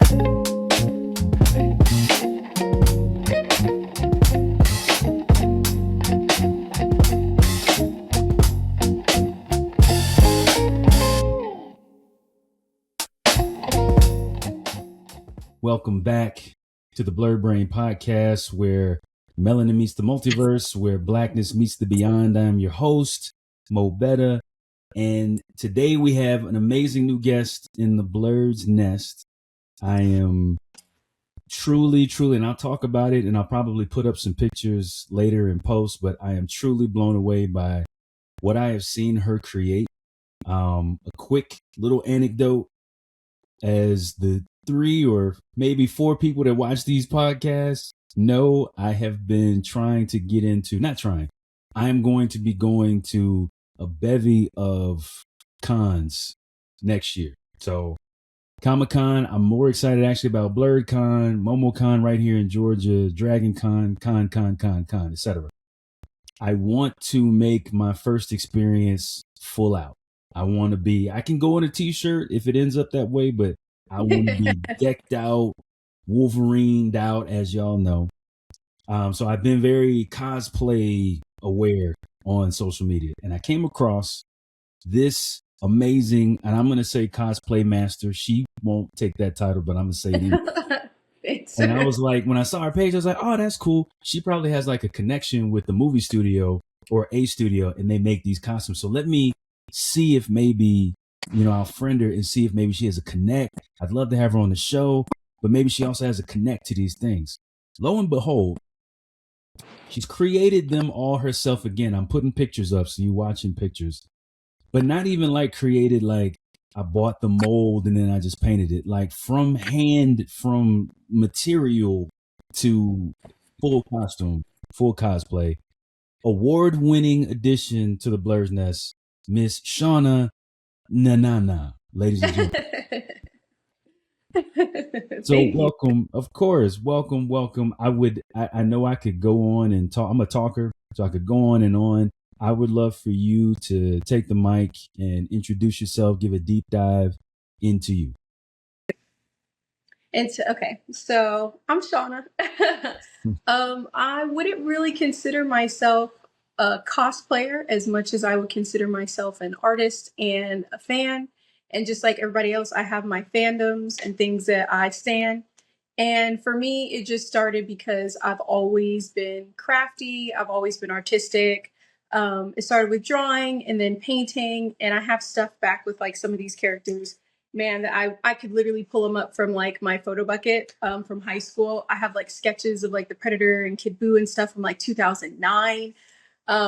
Welcome back to the Blerd Brain podcast, where melanin meets the multiverse, where blackness meets the beyond. I'm your host, Mo Betta, and today we have an amazing new guest in the Blerd's nest. I am truly, and I'll talk about it, and I'll probably put up some pictures later in post, but I am truly blown away by what I have seen her create. A quick little anecdote: as the 3 or maybe 4 people that watch these podcasts know, I have been trying to get into, I am going to be going to a bevy of cons next year. So Comic-Con, I'm more excited actually about BlerdCon, MomoCon right here in Georgia, DragonCon, Con, etc. I want to make my first experience full out. I can go in a t-shirt if it ends up that way, but I want to be decked out, Wolverined out, as y'all know. So I've been very cosplay aware on social media, and I came across this amazing, and I'm going to say cosplay master. She won't take that title, but I'm going to say it. Thanks. And I was like, when I saw her page, I was like, oh, that's cool. She probably has like a connection with the movie studio or a studio, and they make these costumes. So let me see if maybe, I'll friend her and see if maybe she has a connect. I'd love to have her on the show, but maybe she also has a connect to these things. Lo and behold, she's created them all herself again. I'm putting pictures up, so you're watching pictures, but not even like created like I bought the mold and then I just painted it, like from hand, from material to full costume, full cosplay. Award-winning addition to the Blerd's Nest, Miss Shawna Nanana, ladies and gentlemen. So welcome, of course, welcome. I know I could go on and talk. I'm a talker, so I could go on and on. I would love for you to take the mic and introduce yourself, give a deep dive into you. Okay, so I'm Shawna. I wouldn't really consider myself a cosplayer as much as I would consider myself an artist and a fan. And just like everybody else, I have my fandoms and things that I stan. And for me, it just started because I've always been crafty. I've always been artistic. It started with drawing and then painting. And I have stuff back with like some of these characters. Man, I could literally pull them up from like my photo bucket from high school. I have like sketches of like the Predator and Kid Buu and stuff from like 2009.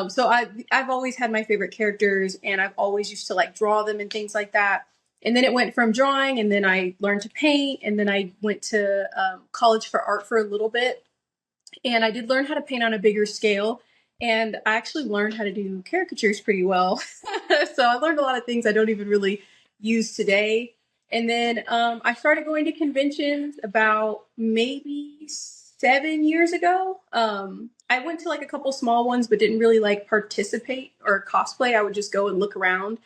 So I've always had my favorite characters, and I've always used to like draw them and things like that. And then it went from drawing, and then I learned to paint, and then I went to college for art for a little bit. And I did learn how to paint on a bigger scale. And I actually learned how to do caricatures pretty well. So I learned a lot of things I don't even really use today. And then I started going to conventions about maybe 7 years ago. I went to like a couple small ones, but didn't really like participate or cosplay. I would just go and look around.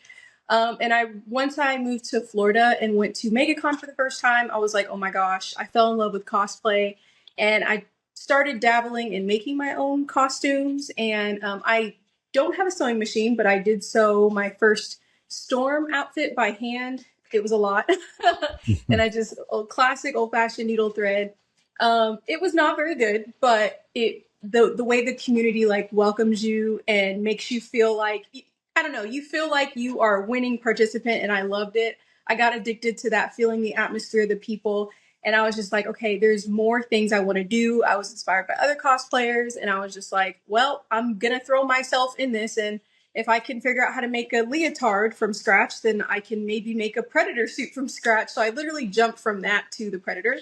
And once I moved to Florida and went to MegaCon for the first time, I was like, oh my gosh, I fell in love with cosplay. And I started dabbling in making my own costumes. And I don't have a sewing machine, but I did sew my first Storm outfit by hand. It was a lot. And I just, classic old-fashioned needle thread. It was not very good, but the way the community like welcomes you and makes you feel like, I don't know, you feel like you are a winning participant, and I loved it. I got addicted to that feeling, the atmosphere, the people, and I was just like, okay, there's more things I want to do. I was inspired by other cosplayers, and I was just like, well, I'm gonna throw myself in this, and if I can figure out how to make a leotard from scratch, then I can maybe make a Predator suit from scratch. So I literally jumped from that to the Predator.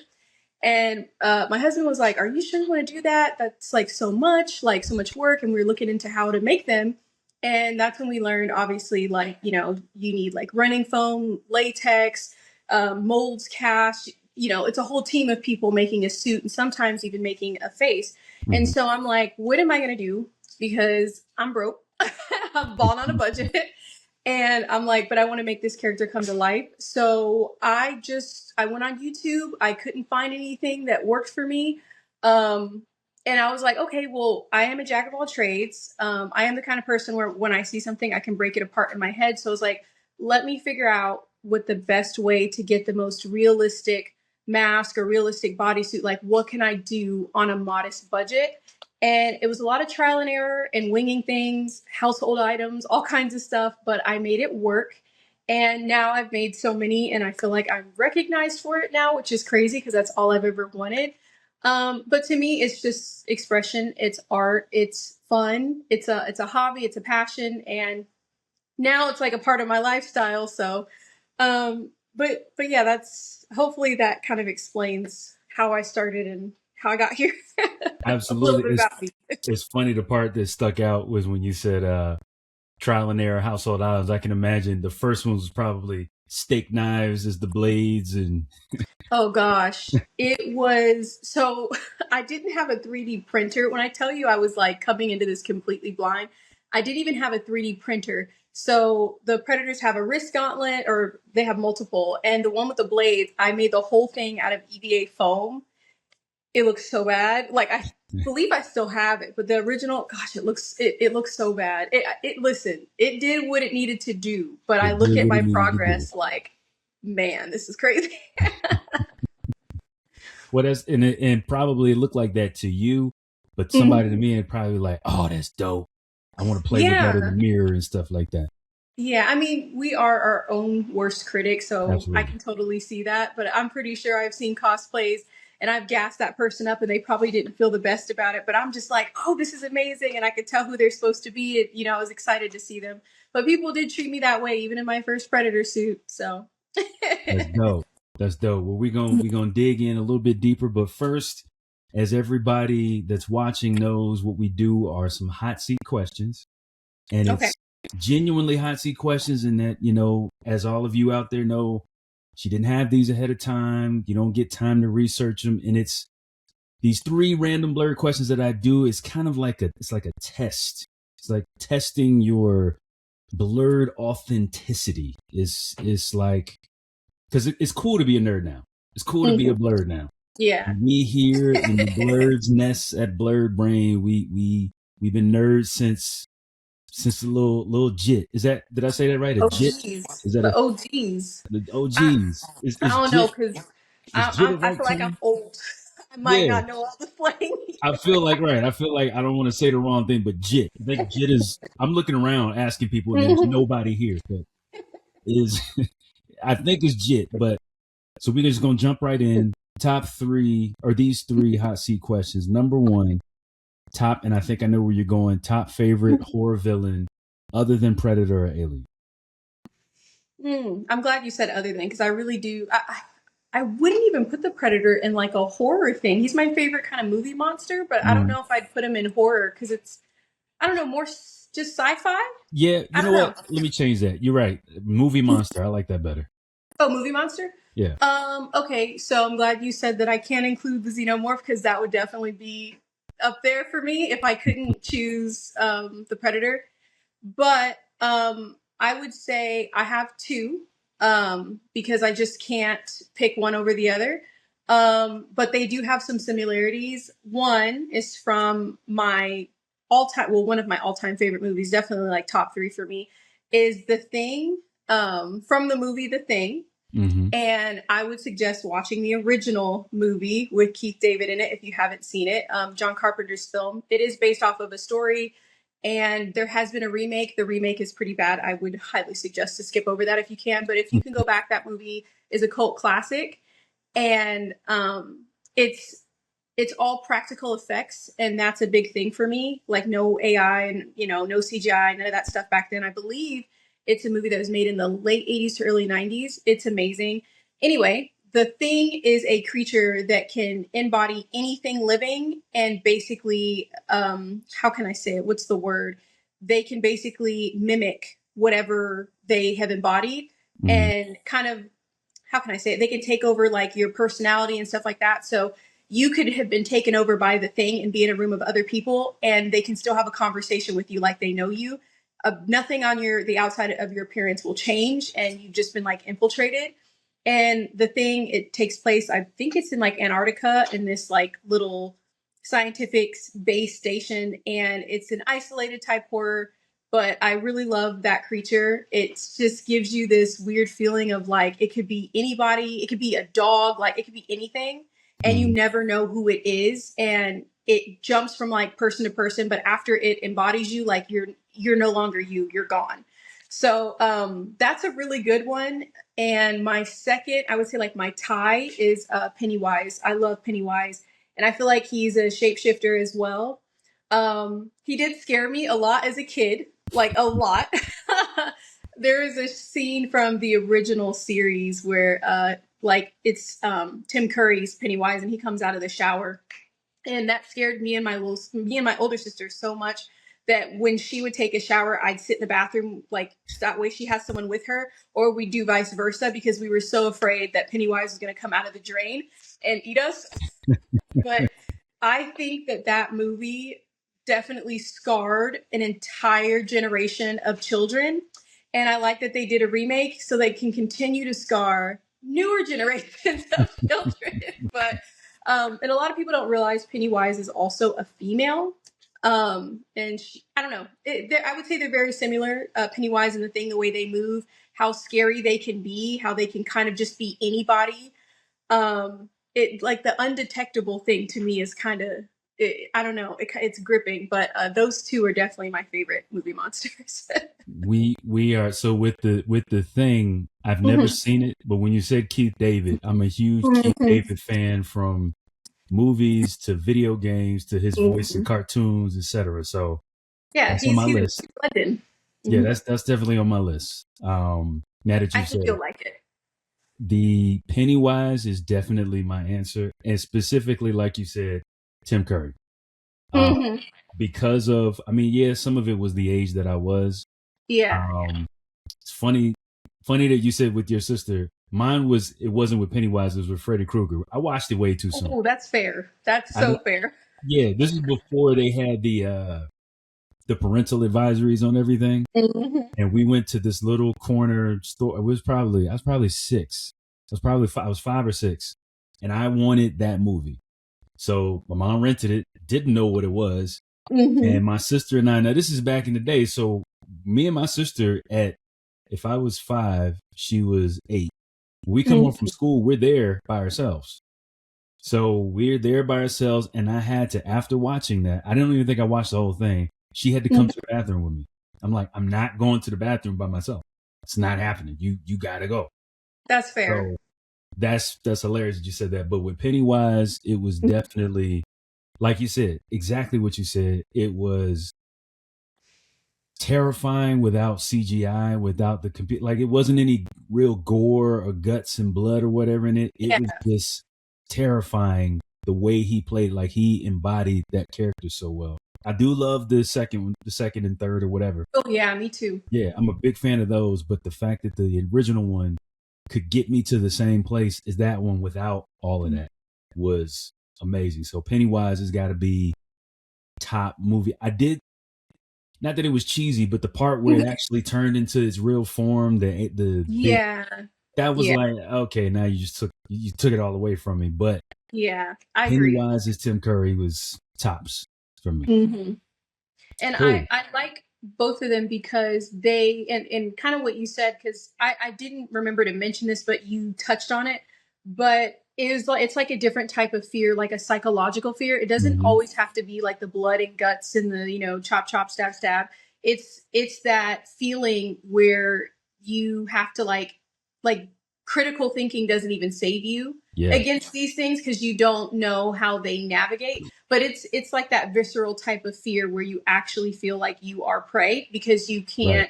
And my husband was like, are you sure you want to do that? That's like so much work. And we were looking into how to make them. And that's when we learned, obviously, like, you need like running foam, latex, molds, cast, it's a whole team of people making a suit and sometimes even making a face. Mm-hmm. And so I'm like, what am I going to do? Because I'm broke. I'm balling on a budget. And I'm like, but I want to make this character come to life. So I went on YouTube. I couldn't find anything that worked for me. And I was like, okay, well, I am a jack of all trades. I am the kind of person where when I see something, I can break it apart in my head. So I was like, let me figure out what the best way to get the most realistic mask or realistic bodysuit. Like, what can I do on a modest budget? And it was a lot of trial and error and winging things, household items, all kinds of stuff, but I made it work. And now I've made so many and I feel like I'm recognized for it now, which is crazy because that's all I've ever wanted. But to me, it's just expression. It's art. It's fun. It's a hobby. It's a passion. And now it's like a part of my lifestyle. So, but yeah, that's hopefully that kind of explains how I started and how I got here. A little Absolutely. bit about me. It's funny. The part that stuck out was when you said trial and error, household items. I can imagine the first one was probably steak knives as the blades, and Oh gosh, it was so I didn't have a 3D printer. When I tell you I was like coming into this completely blind, I didn't even have a 3D printer. So the Predators have a wrist gauntlet or they have multiple. And the one with the blades, I made the whole thing out of EVA foam. It looks so bad. Like I believe I still have it, but the original, gosh, it looks so bad. It listen, it did what it needed to do, but I it look did at what my it needed to do. progress like, man, this is crazy. Well, and probably it looked like that to you, but somebody to Mhm. me, it probably like, oh, that's dope. I want to play with that in the Yeah. mirror and stuff like that. Yeah, I mean, we are our own worst critics, so I Absolutely. can totally see that. But I'm pretty sure I've seen cosplays and I've gassed that person up and they probably didn't feel the best about it. But I'm just like, oh, this is amazing. And I could tell who they're supposed to be. And, I was excited to see them. But people did treat me that way, even in my first Predator suit. So. That's dope. That's dope. Well, we're gonna dig in a little bit deeper, but first, as everybody that's watching knows, what we do are some hot seat questions, and Okay. it's genuinely hot seat questions. In that, as all of you out there know, she didn't have these ahead of time. You don't get time to research them, and it's these three random blurred questions that I do. It's kind of like a test. It's like testing your blurred authenticity. Is like, because it's cool to be a nerd now. It's cool to be a Mhm. blerd now. Yeah. We here in the Blerd's nest at Blerd Brain, we've been nerds since the little jit. Did I say that right? A jit? OGs. Is that The OGs. the I, OGs? I Is don't know, jit because jit a I right feel like I'm term? old. I might Yeah. not know all the slang. I feel like right. I feel like I don't want to say the wrong thing, but jit. I think jit is. I'm looking around asking people, and there's nobody here that is. I think it's jit, but so we're just gonna jump right in. Top three are these three hot seat questions. Number one, top, and I think I know where you're going. Top favorite horror villain other than Predator or Alien. I'm glad you said other than because I really do. I wouldn't even put the Predator in like a horror thing. He's my favorite kind of movie monster, but I don't Mm. know if I'd put him in horror because it's I don't know more just sci-fi. Yeah, you I know don't know. what? Let me change that. You're right. Movie monster. I like that better. Oh, movie monster. Yeah. Okay, so I'm glad you said that I can't include the xenomorph because that would definitely be up there for me if I couldn't choose the Predator. But I would say I have two because I just can't pick one over the other. But they do have some similarities. One is from my all time, well, one of my all time favorite movies, definitely like top three for me, is The Thing from the movie The Thing. Mm-hmm. And I would suggest watching the original movie with Keith David in it if you haven't seen it. John Carpenter's film. It is based off of a story, and there has been a remake. The remake is pretty bad. I would highly suggest to skip over that if you can. But if you can go back, that movie is a cult classic, and it's all practical effects, and that's a big thing for me. Like no AI and no CGI, none of that stuff back then. I believe it's a movie that was made in the late 80s to early 90s. It's amazing. Anyway, the Thing is a creature that can embody anything living and basically, how can I say it? What's the word? They can basically mimic whatever they have embodied Mm-hmm. and kind of, how can I say it? They can take over like your personality and stuff like that. So you could have been taken over by the Thing and be in a room of other people and they can still have a conversation with you like they know you. nothing on the outside of your appearance will change, and you've just been like infiltrated. And the thing, it takes place, I think it's in like Antarctica, in this like little scientific base station, and it's an isolated type horror. But I really love that creature. It just gives you this weird feeling of like it could be anybody, it could be a dog, like it could be anything, and you never know who it is. And it jumps from like person to person, but after it embodies you, like you're no longer you, you're gone. So that's a really good one. And my second, I would say like my tie is Pennywise. I love Pennywise, and I feel like he's a shapeshifter as well. He did scare me a lot as a kid, like a lot. There is a scene from the original series where like it's Tim Curry's Pennywise, and he comes out of the shower, and that scared me and my older sister so much that when she would take a shower, I'd sit in the bathroom, like that way she has someone with her, or we do vice versa, because we were so afraid that Pennywise was going to come out of the drain and eat us. But I think that movie definitely scarred an entire generation of children. And I like that they did a remake so they can continue to scar newer generations of children. But and a lot of people don't realize Pennywise is also a female. And I don't know. I would say they're very similar. Pennywise and the Thing, the way they move, how scary they can be, how they can kind of just be anybody. It like the undetectable thing to me is kind of, I don't know, it's gripping. But those two are definitely my favorite movie monsters. we are so with the Thing. I've never seen it, but when you said Keith David, I'm a huge Keith David fan, from movies to video games to his voice in cartoons, etc. So yeah, that's on my list. London. Yeah, that's definitely on my list. Now that you said, I feel like it. The Pennywise is definitely my answer, and specifically, like you said, Tim Curry. Because of, I mean, yeah, some of it was the age that I was. Yeah. It's funny that you said with your sister. Mine it wasn't with Pennywise, it was with Freddy Krueger. I watched it way too soon. Oh, that's fair. That's so fair. Yeah, this is before they had the parental advisories on everything. And we went to this little corner store. I was probably 6. I was 5 or 6, and I wanted that movie. So my mom rented it, didn't know what it was. And my sister and I, now this is back in the day. So me and my sister, if I was 5, she was 8. We come home from school, we're there by ourselves. So we're there by ourselves. And I had to, after watching that, I don't even think I watched the whole thing. She had to come to the bathroom with me. I'm like, I'm not going to the bathroom by myself. It's not happening. You gotta go. That's fair. So that's hilarious that you said that. But with Pennywise, it was definitely, like you said, exactly what you said. It was terrifying without CGI, without the computer. Like, it wasn't any real gore or guts and blood or whatever in it. It was just terrifying the way he played. Like, he embodied that character so well. I do love the second and third or whatever. Oh yeah, me too. Yeah, I'm a big fan of those. But the fact that the original one could get me to the same place as that one without all of that was amazing. So Pennywise has got to be top movie. I did, not that it was cheesy, but the part where it actually turned into its real form, that was like, okay, now you took it all away from me. But yeah, I agree. Pennywise as Tim Curry was tops for me. And cool. I like both of them because they, and kind of what you said, because I didn't remember to mention this, but you touched on it. But it's like a different type of fear, like a psychological fear. It doesn't always have to be like the blood and guts and the, chop, chop, stab, stab. It's that feeling where you have to like critical thinking doesn't even save you against these things, because you don't know how they navigate. But it's like that visceral type of fear where you actually feel like you are prey, because you can't,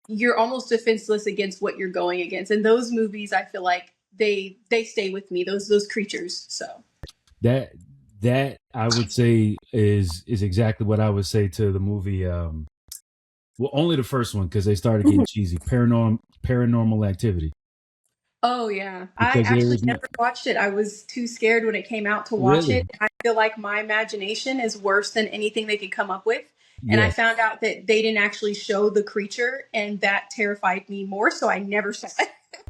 you're almost defenseless against what you're going against. And those movies, I feel like they stay with me, those creatures. So that I would say is exactly what I would say to the movie. Well, only the first one, because they started getting cheesy. Paranormal Activity. Oh yeah, because I actually never watched it. I was too scared when it came out to watch it. I feel like my imagination is worse than anything they could come up with. And I Yes, found out that they didn't actually show the creature, and that terrified me more. So I never saw it.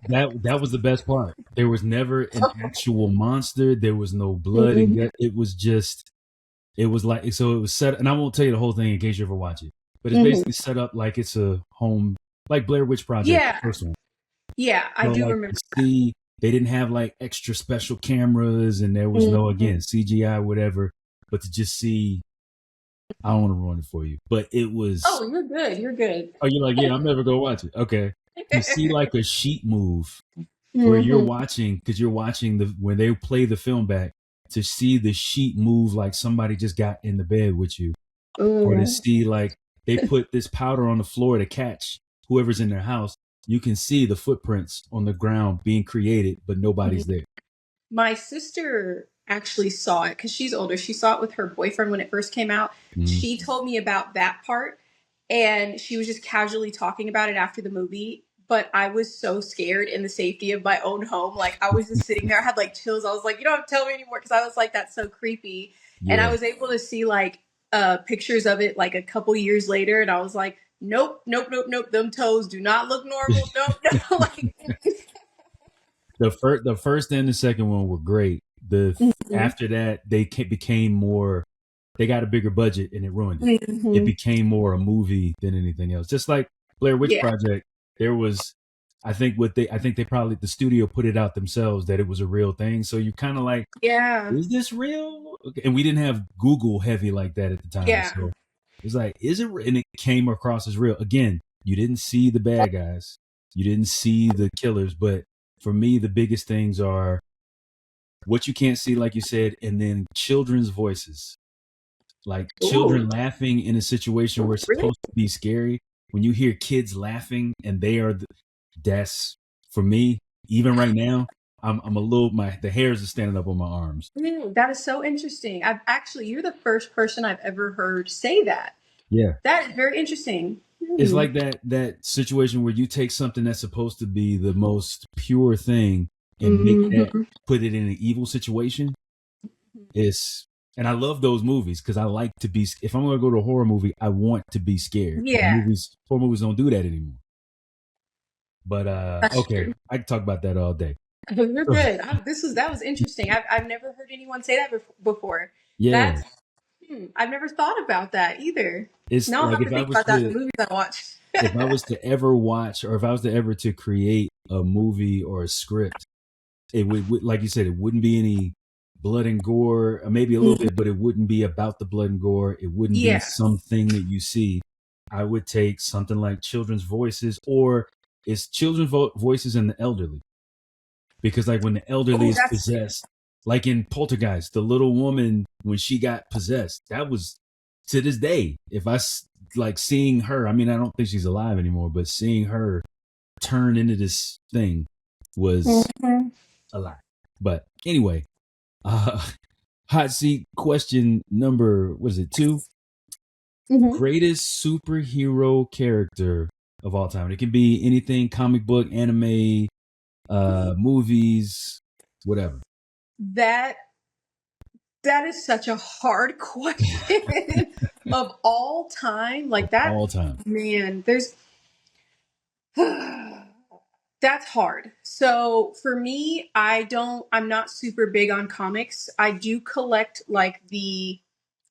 that was the best part. There was never an actual monster. There was no blood and Mhm. gut. It was just, it was like, so it was set, and I won't tell you the whole thing in case you ever watch it, but it's Mhm. basically set up like it's a home, like Blair Witch Project, the Yeah, first one. yeah, I So do like remember to that. see, they didn't have like extra special cameras, and there was no, Mhm. again, CGI, whatever. But to just see, I don't want to ruin it for you, but it was. Oh, you're good. You're good. Oh, you're like, yeah, I'm never gonna watch it. Okay, to see like a sheet move where you're Mhm. watching, because you're watching the when they play the film back, to see the sheet move like somebody just got in the bed with you, or to Ooh. see like they put this powder on the floor to catch whoever's in their house. You can see the footprints on the ground being created, but nobody's there. My sister actually saw it because she's older. She saw it with her boyfriend when it first came out. Mm. She told me about that part, and she was just casually talking about it after the movie. But I was so scared in the safety of my own home. Like, I was just sitting there, I had like chills. I was like, you don't have to tell me anymore, because I was like, that's so creepy. And I Yeah, was able to see like pictures of it like a couple years later, and I was like, nope, nope, nope, nope. Them toes do not look normal. Nope, no. Like, the first and the second one were great. The mhm, After that, they became more. They got a bigger budget, and it ruined it. It mhm. became more a movie than anything else. Just like Blair Witch Yeah, Project, there was. I think they probably, the studio put it out themselves that it was a real thing. So you kind of like, yeah, is this real? Okay. And we didn't have Google heavy like that at the time, yeah. so it's like, is it? And it came across as real. Again, you didn't see the bad guys, you didn't see the killers, but for me, the biggest things are what you can't see, like you said, and then children's voices, like Ooh, children laughing in a situation where it's really? supposed to be scary. When you hear kids laughing and they are that's, for me, even right now, I'm a little, the hairs are standing up on my arms. That is so interesting. I've actually, you're the first person I've ever heard say that. Yeah. That is very interesting. It's like that situation where you take something that's supposed to be the most pure thing and make that, Mhm. put it in an evil situation. It's And I love those movies because I like to be. If I'm gonna go to a horror movie, I want to be scared. And Yeah, horror movies don't do that anymore. But that's okay, true. I can talk about that all day. You're good. That was interesting. I've never heard anyone say that before. Yeah, That's I've never thought about that either. it's Now I'll like have to think about that in the movies I watch. if I was to ever watch, or if I was to ever to create a movie or a script, it would, like you said, it wouldn't be any blood and gore, or maybe a little Mhm. bit, but it wouldn't be about the blood and gore. It wouldn't be Yeah. something that you see. I would take something like children's voices, or it's children's voices and the elderly, because like when the elderly Oh, is that's possessed, like in Poltergeist, the little woman when she got possessed, that was, to this day, if like seeing her, I mean, I don't think she's alive anymore, but seeing her turn into this thing was Mhm. a lot. But anyway, uh hot seat question number, what is it, 2? Mhm. Greatest superhero character of all time. It can be anything: comic book, anime, movies, whatever. That that is such a hard question of all time. Of Like that, all time. man, there's that's hard. So for me, I'm not super big on comics. I do collect like the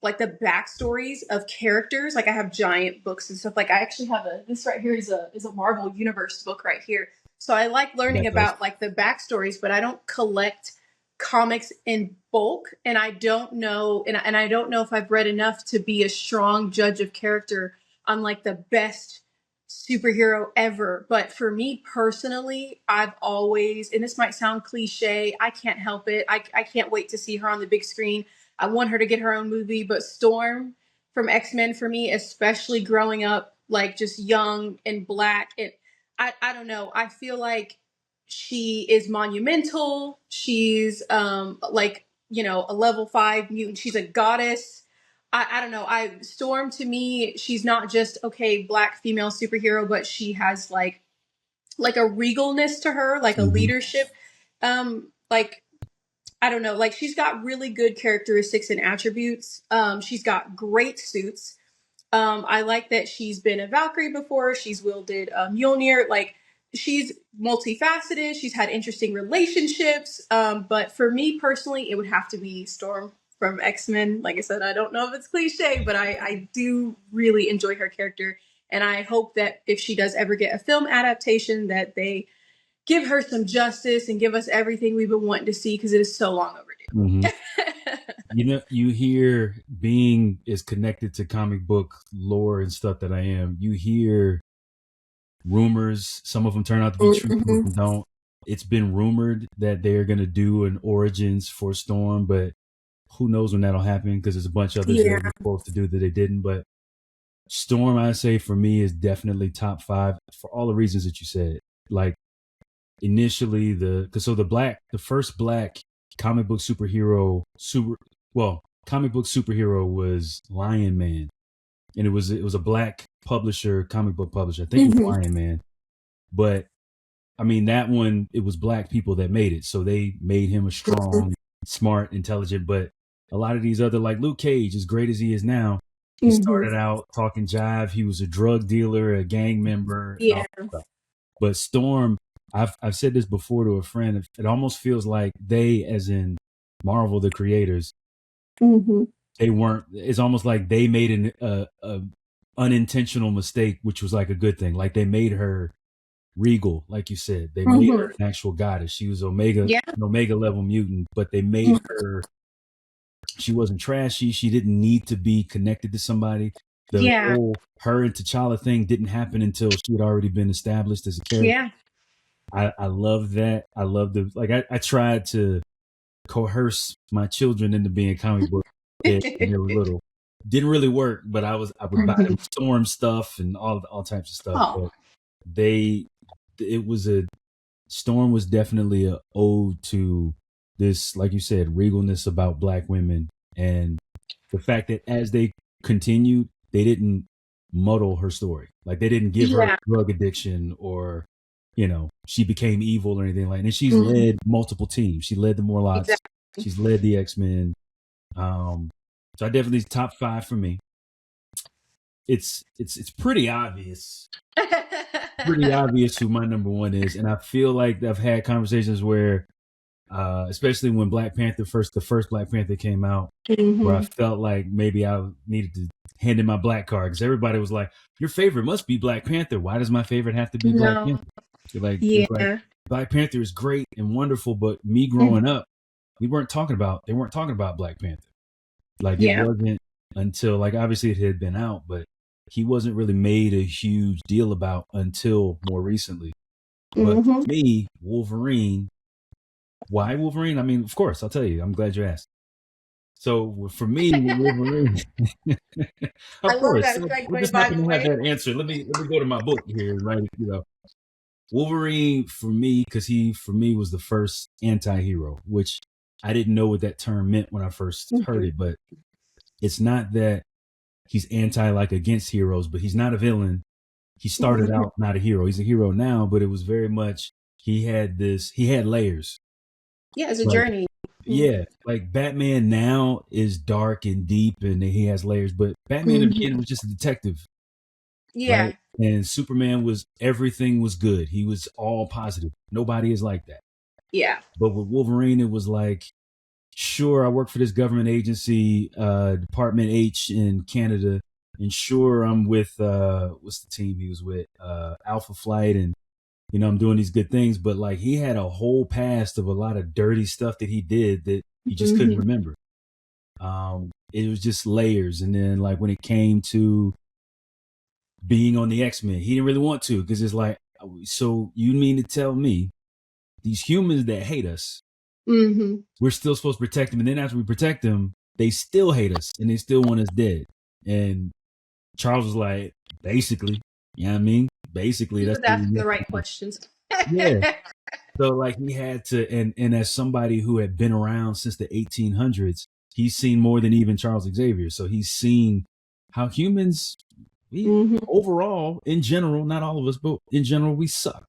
backstories of characters. Like I have giant books and stuff. Like I actually have this right here is a Marvel Universe book right here. So I like learning Got those. about like the backstories, but I don't collect comics in bulk, and I don't know, and I don't know if I've read enough to be a strong judge of character on like the best superhero ever. But for me personally, I've always, and this might sound cliche, I can't help it. I can't wait to see her on the big screen. I want her to get her own movie, but Storm from X-Men for me, especially growing up like just young and black, and I don't know. I feel like she is monumental. She's like, you know, a level 5 mutant. She's a goddess. I don't know. I Storm to me, she's not just okay, black female superhero, but she has like a regalness to her, like a Mm-hmm. leadership. Like I don't know, like she's got really good characteristics and attributes. She's got great suits. I like that she's been a Valkyrie before. She's wielded Mjolnir. Like, she's multifaceted. She's had interesting relationships. But for me personally, it would have to be Storm from X-Men. Like I said, I don't know if it's cliche, but I do really enjoy her character. And I hope that if she does ever get a film adaptation, that they give her some justice and give us everything we've been wanting to see, because it is so long overdue. You know, you hear, being as connected to comic book lore and stuff that I am, you hear rumors. Some of them turn out to be true, some of them don't. It's been rumored that they're going to do an origins for Storm, but who knows when that'll happen, because there's a bunch of others that were supposed to do that they didn't. But Storm, I say, for me, is definitely top 5 for all the reasons that you said. Like, initially, the first black comic book superhero was Lion Man, and it was a black comic book publisher. I think it was Lion Man, but I mean, that one, it was black people that made it, so they made him a strong, smart, intelligent. But a lot of these other, like Luke Cage, as great as he is now, he started out talking jive. He was a drug dealer, a gang member, and all that stuff. But Storm, I've said this before to a friend, it almost feels like they, as in Marvel, the creators, they weren't. It's almost like they made an unintentional mistake, which was like a good thing. Like, they made her regal, like you said. They made her an actual goddess. She was an Omega level mutant, but they made her. She wasn't trashy. She didn't need to be connected to somebody. The whole her and T'Challa thing didn't happen until she had already been established as a character. I love that. I love I tried to coerce my children into being comic book kids when they were little. Didn't really work, but I would buy them Storm stuff and all types of stuff. But Storm was definitely an ode to this, like you said, regalness about black women, and the fact that as they continued, they didn't muddle her story. Like, they didn't give her drug addiction, or, you know, she became evil or anything like that. And she's led multiple teams. She led the Morlocks. She's led the X-Men. So I definitely, top 5 for me. It's pretty obvious. Pretty obvious who my number 1 is. And I feel like I've had conversations where, especially when the first Black Panther came out, where I felt like maybe I needed to hand in my black card, because everybody was like, your favorite must be Black Panther. Why does my favorite have to be Black Panther? Like, Black Panther is great and wonderful, but me growing up, they weren't talking about Black Panther. Like, it wasn't until, like, obviously it had been out, but he wasn't really made a huge deal about until more recently. But for me, Wolverine. Why Wolverine? I mean, of course, I'll tell you. I'm glad you asked. So for me, Wolverine. Of course, we're just not going to have that answer. Let me go to my book here, right? You know, Wolverine for me, because he for me was the first anti-hero, which I didn't know what that term meant when I first heard it. But it's not that he's like against heroes, but he's not a villain. He started out not a hero. He's a hero now, but it was very much he had layers. Yeah, it's a journey. Yeah, like Batman now is dark and deep, and he has layers. But Batman in the beginning was just a detective. Yeah. Right? And Superman everything was good. He was all positive. Nobody is like that. Yeah. But with Wolverine, it was like, sure, I work for this government agency, Department H in Canada, and sure, I'm with what's the team he was with, Alpha Flight, and you know, I'm doing these good things, but like, he had a whole past of a lot of dirty stuff that he did that he just couldn't remember. It was just layers. And then, like, when it came to being on the X-Men, he didn't really want to, because it's like, so you mean to tell me these humans that hate us, we're still supposed to protect them, and then after we protect them, they still hate us and they still want us dead? And Charles was like, basically, you know what I mean? Basically, that's the right questions. Yeah. So, like, he had to, and as somebody who had been around since the 1800s, he's seen more than even Charles Xavier. So he's seen how humans, overall, in general, not all of us, but in general, we suck.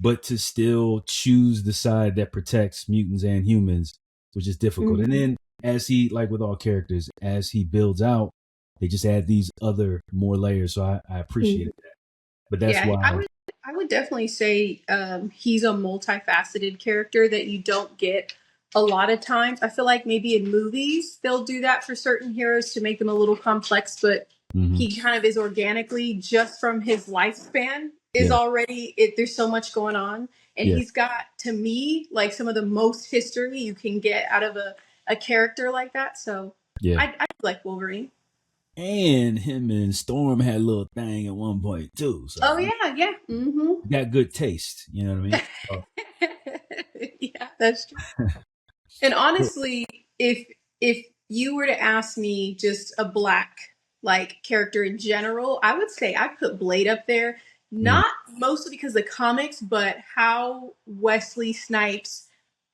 But to still choose the side that protects mutants and humans, which is difficult. And then, as he, like with all characters, as he builds out, they just add these other more layers. So I appreciated that. But that's Yeah, why. I would definitely say he's a multifaceted character that you don't get a lot of times. I feel like maybe in movies they'll do that for certain heroes to make them a little complex, but Mm-hmm. he kind of is organically just from his lifespan is Yeah. already it. There's so much going on, and Yeah. he's got to me like some of the most history you can get out of a character like that. So Yeah. I like Wolverine. And him and Storm had a little thing at one point too. So Oh yeah, yeah. Mm-hmm. got good taste. You know what I mean? So, Yeah, that's true. And honestly, if you were to ask me just a black like character in general, I would say I put Blade up there. mm, Not mostly because of the comics, but how Wesley Snipes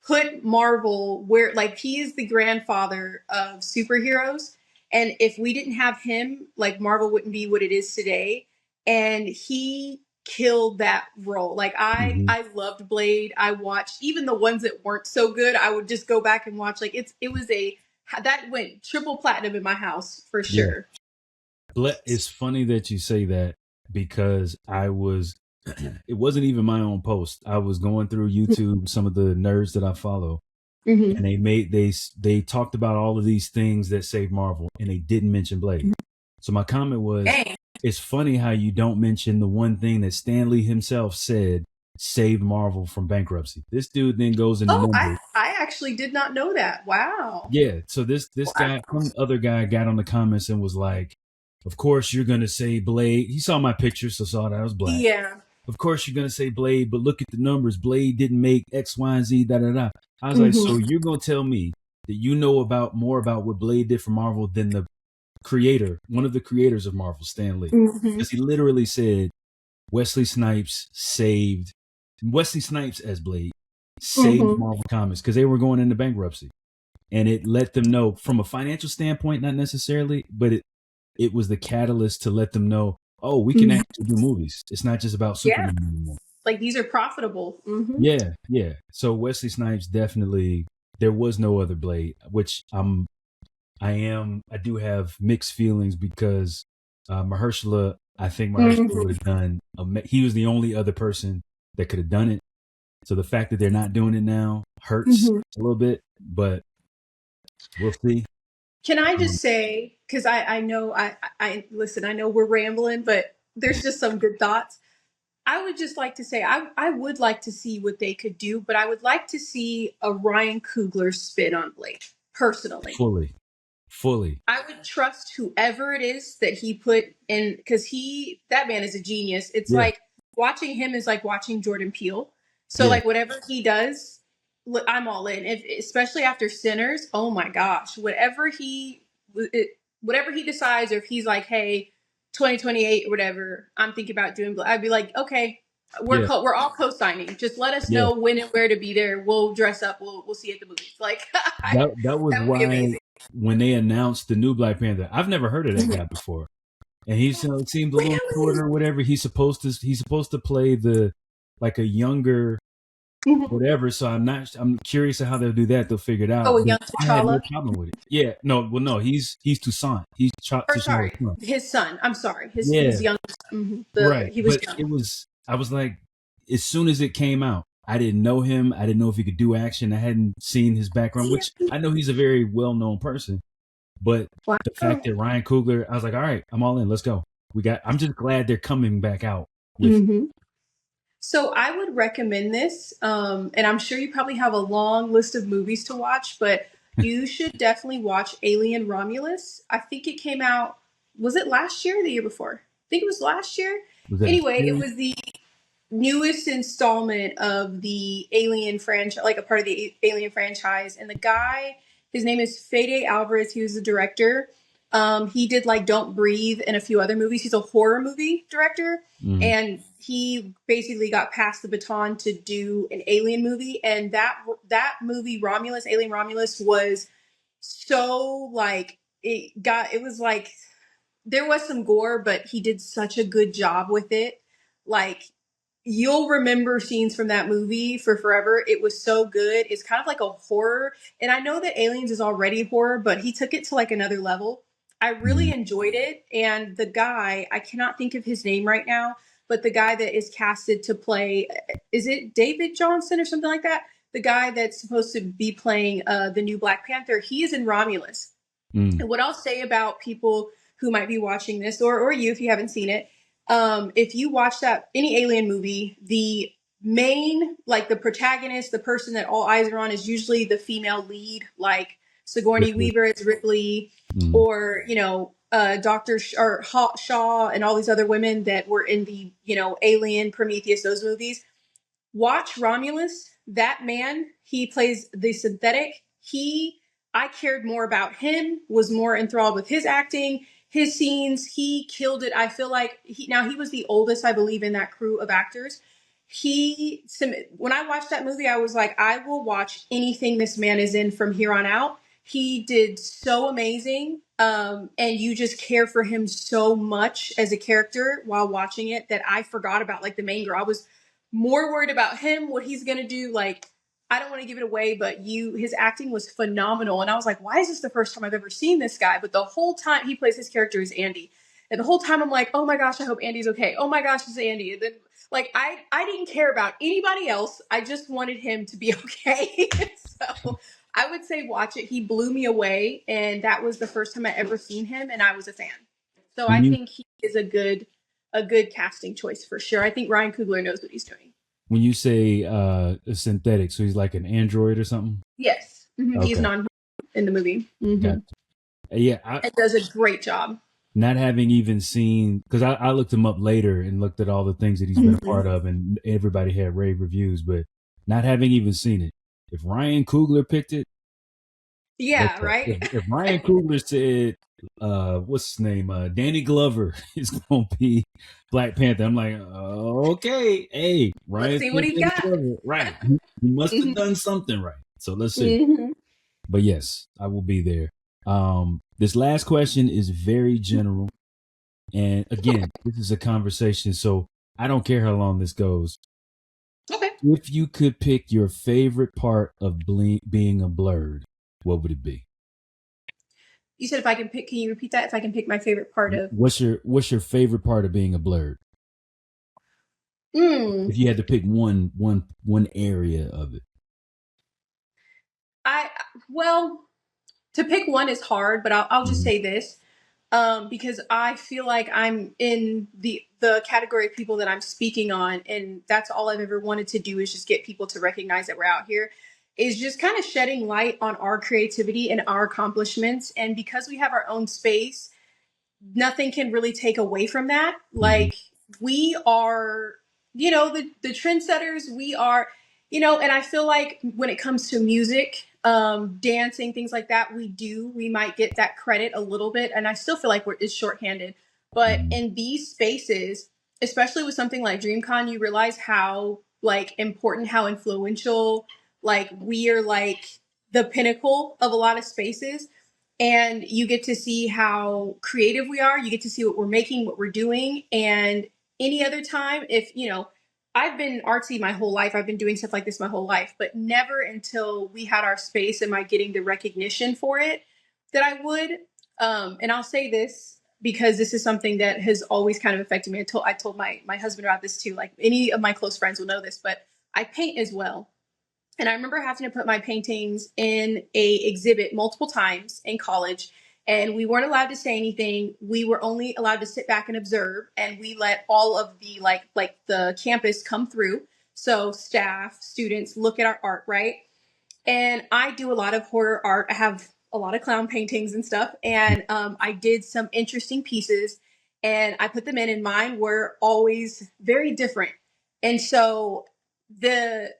put Marvel where like he is the grandfather of superheroes. And if we didn't have him, like Marvel wouldn't be what it is today. And he killed that role. Like mhm. I loved Blade. I watched even the ones that weren't so good. I would just go back and watch. Like it was a that went triple platinum in my house for Yeah. sure. It's funny that you say that because I was. It wasn't even my own post. I was going through YouTube, some of the nerds that I follow, Mm-hmm. and they talked about all of these things that saved Marvel, and they didn't mention Blade. So my comment was, Dang. it's funny how you don't mention the one thing that Stan Lee himself said saved Marvel from bankruptcy. This dude then goes into Oh, numbers. I actually did not know that. Wow. Yeah, so this Wow. guy, some other guy, got on the comments and was like, "Of course you're gonna say Blade." He saw my picture, so saw that I was black. Yeah. Of course you're gonna say Blade, but look at the numbers. Blade didn't make X, Y, and Z. Da da da. I was like, so Mm-hmm. you're gonna tell me that you know about more about what Blade did for Marvel than the creator, one of the creators of Marvel, Stan Lee, Mm-hmm. because he literally said Wesley Snipes as Blade saved Mm-hmm. Marvel Comics because they were going into bankruptcy, and it let them know from a financial standpoint, not necessarily, but it was the catalyst to let them know, oh, we can Mm-hmm. actually do movies. It's not just about Yeah. Superman anymore. Like these are profitable. Mm-hmm. Yeah, yeah. So Wesley Snipes definitely. There was no other Blade, which I do have mixed feelings because Mahershala. I think Mahershala Mm-hmm. would have done. He was the only other person that could have done it. So the fact that they're not doing it now hurts Mm-hmm. a little bit, but we'll see. Can I just say, because I know I listen, I know we're rambling, but there's just some good thoughts. I would just like to say I would like to see what they could do, but I would like to see a Ryan Coogler spin on Blade, personally. Fully. I would trust whoever it is that he put in because that man is a genius. It's Yeah, like watching him is like watching Jordan Peele. So yeah, like whatever he does, I'm all in. If especially after Sinners, oh my gosh, whatever he decides, or if he's like, hey, 2028 or whatever, I'm thinking about doing. I'd be like, okay, yeah, we're all co-signing. Just let us yeah. know when and where to be there. We'll dress up. We'll see you at the movies. Like That was that would be why amazing. when they announced the new Black Panther, I've never heard of that guy before, and it seemed a little shorter or whatever. He's supposed to play the like a younger Mhm. whatever. So I'm curious of how they'll do that. They'll figure it Oh, out. a But young I had no T'Challa. problem with it. Yeah, no. He's Toussaint. He's Or T'Challa's sorry, son. his son. I'm sorry, his Yeah, young. Mhm. right. He was But young. it was. I was like, as soon as it came out, I didn't know him. I didn't know if he could do action. I hadn't seen his background, which I know he's a very well known person. But the fact Wow. that Ryan Coogler, I was like, all right, I'm all in. Let's go. I'm just glad they're coming back out with. Hmm. So I would recommend this, and I'm sure you probably have a long list of movies to watch, but you should definitely watch Alien Romulus. I think it came out. Was it last year or the year before? I think it was last year. Was that a Anyway, it series? was the newest installment of the Alien franchise, like a part of the Alien franchise. And the guy, his name is Fede Alvarez. He was the director. He did like Don't Breathe and a few other movies. He's a horror movie director, Mm-hmm. and he basically got passed the baton to do an Alien movie. And that movie, Alien Romulus, was so like it was like there was some gore, but he did such a good job with it. Like you'll remember scenes from that movie for forever. It was so good. It's kind of like a horror. And I know that Aliens is already horror, but he took it to like another level. I really enjoyed it. And the guy, I cannot think of his name right now, but the guy that is casted to play, is it David Johnson or something like that? The guy that's supposed to be playing the new Black Panther, he is in Romulus. And what I'll say about people who might be watching this, or you if you haven't seen it, if you watch that any Alien movie, the main, like the protagonist, the person that all eyes are on, is usually the female lead, like Sigourney Ripley. Weaver is Ripley, or Doctor Shaw and all these other women that were in the Alien, Prometheus, those movies. Watch Romulus. That man, he plays the synthetic. I cared more about him, was more enthralled with his acting, his scenes. He killed it. I feel like he was the oldest, I believe, in that crew of actors. When I watched that movie, I was like, I will watch anything this man is in from here on out. He did so amazing. And you just care for him so much as a character while watching it that I forgot about like the main girl. I was more worried about him, what he's gonna do. Like, I don't want to give it away, but his acting was phenomenal. And I was like, why is this the first time I've ever seen this guy? But the whole time he plays his character as Andy. And the whole time I'm like, oh my gosh, I hope Andy's okay. Oh my gosh, it's Andy. And then like I didn't care about anybody else. I just wanted him to be okay. So I would say watch it. He blew me away. And that was the first time I ever seen him, and I was a fan. So I think he is a good casting choice for sure. I think Ryan Coogler knows what he's doing. When you say synthetic, so he's like an android or something? Yes. Mm-hmm. Okay. He's non in the movie. Mm-hmm. Gotcha. Yeah. It does a great job. Not having even seen, because I looked him up later and looked at all the things that he's been a part of, and everybody had rave reviews, but not having even seen it. If Ryan Coogler picked it. Yeah, okay. Right? If Ryan Coogler said, what's his name? Danny Glover is going to be Black Panther. I'm like, okay, hey, Ryan. Let's see what he got. Right. He must have done something right. So let's see. But yes, I will be there. This last question is very general. And again, this is a conversation, so I don't care how long this goes. Okay. If you could pick your favorite part of being a Blerd, what would it be? You said if I can pick, can you repeat that? If I can pick my favorite part of... What's your favorite part of being a Blerd? If you had to pick one area of it. Well, to pick one is hard, but I'll just say this. Because I feel like I'm in the category of people that I'm speaking on, and that's all I've ever wanted to do is just get people to recognize that we're out here, is just kind of shedding light on our creativity and our accomplishments. And because we have our own space, nothing can really take away from that. Like, we are, the trendsetters, we are, and I feel like when it comes to music, dancing, things like that, we might get that credit a little bit. And I still feel like it's shorthanded. But in these spaces, especially with something like DreamCon, you realize how like important, how influential, like we are like the pinnacle of a lot of spaces. And you get to see how creative we are. You get to see what we're making, what we're doing. And any other time, if, I've been artsy my whole life. I've been doing stuff like this my whole life, but never until we had our space am I getting the recognition for it that I would. And I'll say this because this is something that has always kind of affected me. I told my husband about this too. Like, any of my close friends will know this, but I paint as well. And I remember having to put my paintings in a exhibit multiple times in college, and we weren't allowed to say anything. We were only allowed to sit back and observe, and we let all of the like the campus come through. So staff, students look at our art, right? And I do a lot of horror art. I have a lot of clown paintings and stuff. And I did some interesting pieces, and I put them in, and mine were always very different. And so the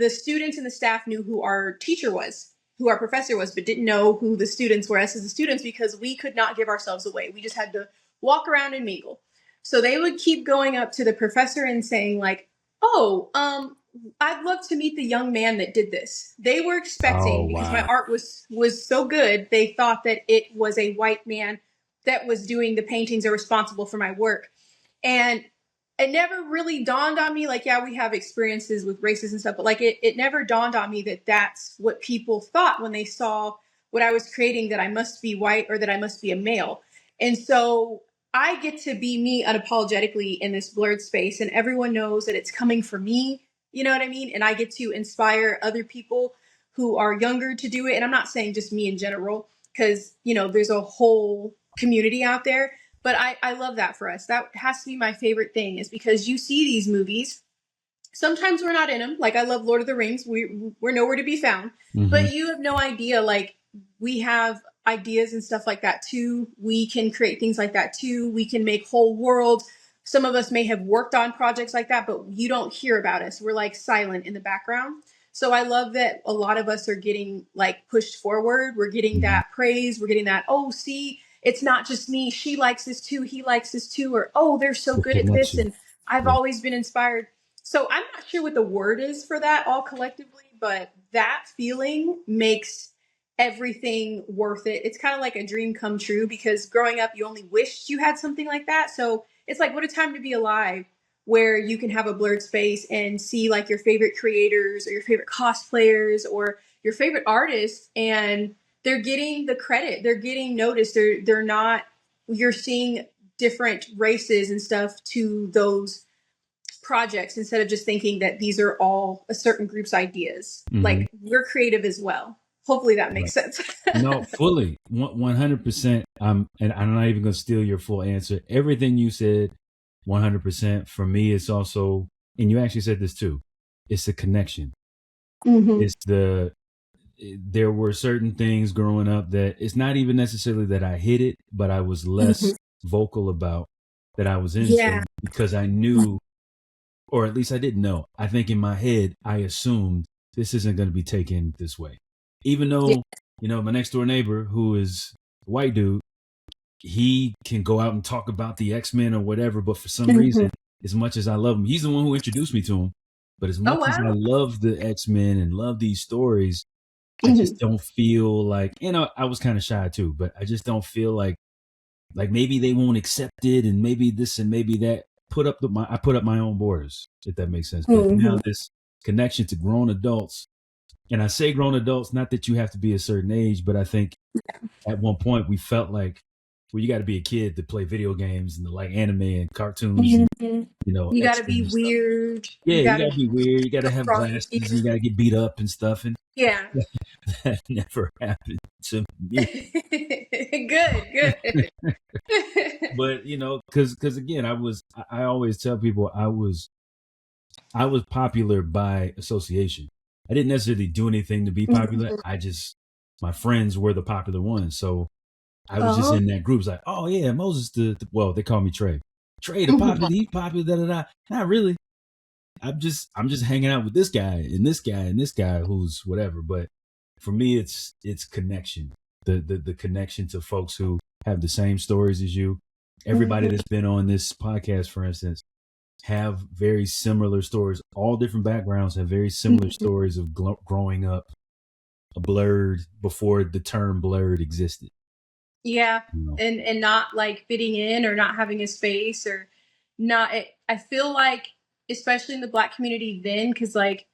students and the staff knew who our teacher was, who our professor was, but didn't know who the students were, us as the students, because we could not give ourselves away. We just had to walk around and mingle. So they would keep going up to the professor and saying like, oh, I'd love to meet the young man that did this. They were expecting, because my art was so good, they thought that it was a white man that was doing the paintings or responsible for my work. And it never really dawned on me, like, yeah, we have experiences with races and stuff, but like it never dawned on me that that's what people thought when they saw what I was creating, that I must be white or that I must be a male. And so I get to be me unapologetically in this Blerd space, and everyone knows that it's coming from me. You know what I mean? And I get to inspire other people who are younger to do it. And I'm not saying just me in general, because, you know, there's a whole community out there. But I love that for us. That has to be my favorite thing, is because you see these movies. Sometimes we're not in them. Like, I love Lord of the Rings. We're nowhere to be found. Mm-hmm. But you have no idea. Like, we have ideas and stuff like that too. We can create things like that too. We can make whole worlds. Some of us may have worked on projects like that, but you don't hear about us. We're like silent in the background. So I love that a lot of us are getting like pushed forward. We're getting that praise. We're getting that, oh, see, it's not just me. She likes this too. He likes this too. Or, oh, they're so good at this. And I've always been inspired. So I'm not sure what the word is for that all collectively, but that feeling makes everything worth it. It's kind of like a dream come true, because growing up, you only wished you had something like that. So it's like, what a time to be alive, where you can have a Blerd space and see like your favorite creators or your favorite cosplayers or your favorite artists, and they're getting the credit, they're getting noticed. They're not, you're seeing different races and stuff to those projects, instead of just thinking that these are all a certain group's ideas. Mm-hmm. Like, we're creative as well. Hopefully that makes sense. No, fully, 100%. And I'm not even going to steal your full answer. Everything you said, 100%. For me, it's also, and you actually said this too, it's a connection. Mm-hmm. It's there were certain things growing up that it's not even necessarily that I hid it, but I was less vocal about, that I was into, because I knew, or at least I didn't know. I think in my head, I assumed this isn't going to be taken this way. Even though, you know, my next door neighbor, who is a white dude, he can go out and talk about the X-Men or whatever. But for some reason, as much as I love him, he's the one who introduced me to him. But as much as I love the X-Men and love these stories, I just don't feel like, you know, I was kind of shy too, but I just don't feel like maybe they won't accept it, and maybe this and maybe that. I put up my own borders, if that makes sense. But now this connection to grown adults, and I say grown adults, not that you have to be a certain age, but I think at one point we felt like, well, you got to be a kid to play video games and to like anime and cartoons. And, you know, you got to be weird. Yeah, you got to be weird. You got to have glasses and you got to get beat up and stuff. And that never happened to me. Good. But, you know, because again, I always tell people I was popular by association. I didn't necessarily do anything to be popular. My friends were the popular ones. So I was just in that group. It's like, oh yeah, Moses, well, they call me Trey. Trey, the popular, he's popular, da-da-da. Not really. I'm just hanging out with this guy and this guy and this guy who's whatever. But for me, it's connection. The connection to folks who have the same stories as you. Everybody that's been on this podcast, for instance, have very similar stories. All different backgrounds have very similar stories of growing up a Blerd before the term Blerd existed. Yeah, you know? and not like fitting in or not having a space or not. I feel like, especially in the Black community then, because like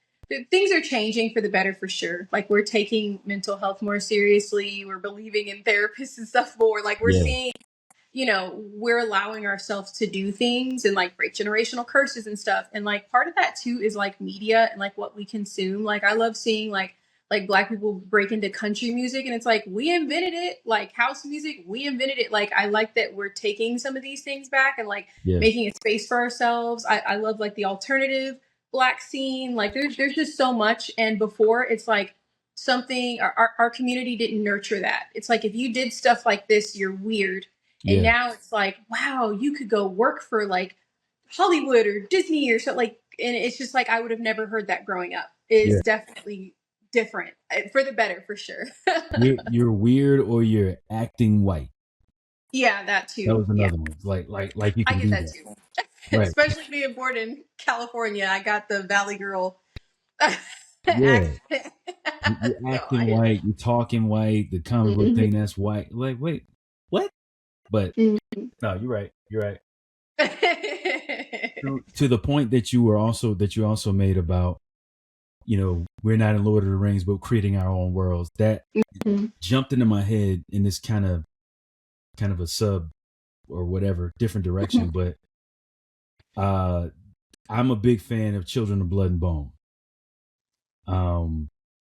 things are changing for the better for sure. Like, we're taking mental health more seriously. We're believing in therapists and stuff more. Like, we're seeing, you know, we're allowing ourselves to do things and like break generational curses and stuff. And like part of that too is like media and like what we consume. Like, I love seeing like Black people break into country music, and it's like, we invented it. Like, house music, we invented it. Like, I like that we're taking some of these things back and like making a space for ourselves. I love like the alternative Black scene. Like, there's just so much. And before, it's like something our community didn't nurture that. It's like, if you did stuff like this, you're weird. And now it's like, wow, you could go work for like Hollywood or Disney or something. Like, and it's just like, I would have never heard that growing up. It's definitely different for the better, for sure. you're weird, or you're acting white. Yeah, that too. That was another one. Like you can I get that too. Right. Especially being born in California, I got the Valley Girl. You're acting white. You're talking white. The comic book thing, that's white. Like, wait, what? But no, you're right. You're right. To the point that you also made about, you know, we're not in Lord of the Rings, but creating our own worlds. That jumped into my head in this kind of kind of a sub or whatever, different direction. But I'm a big fan of Children of Blood and Bone.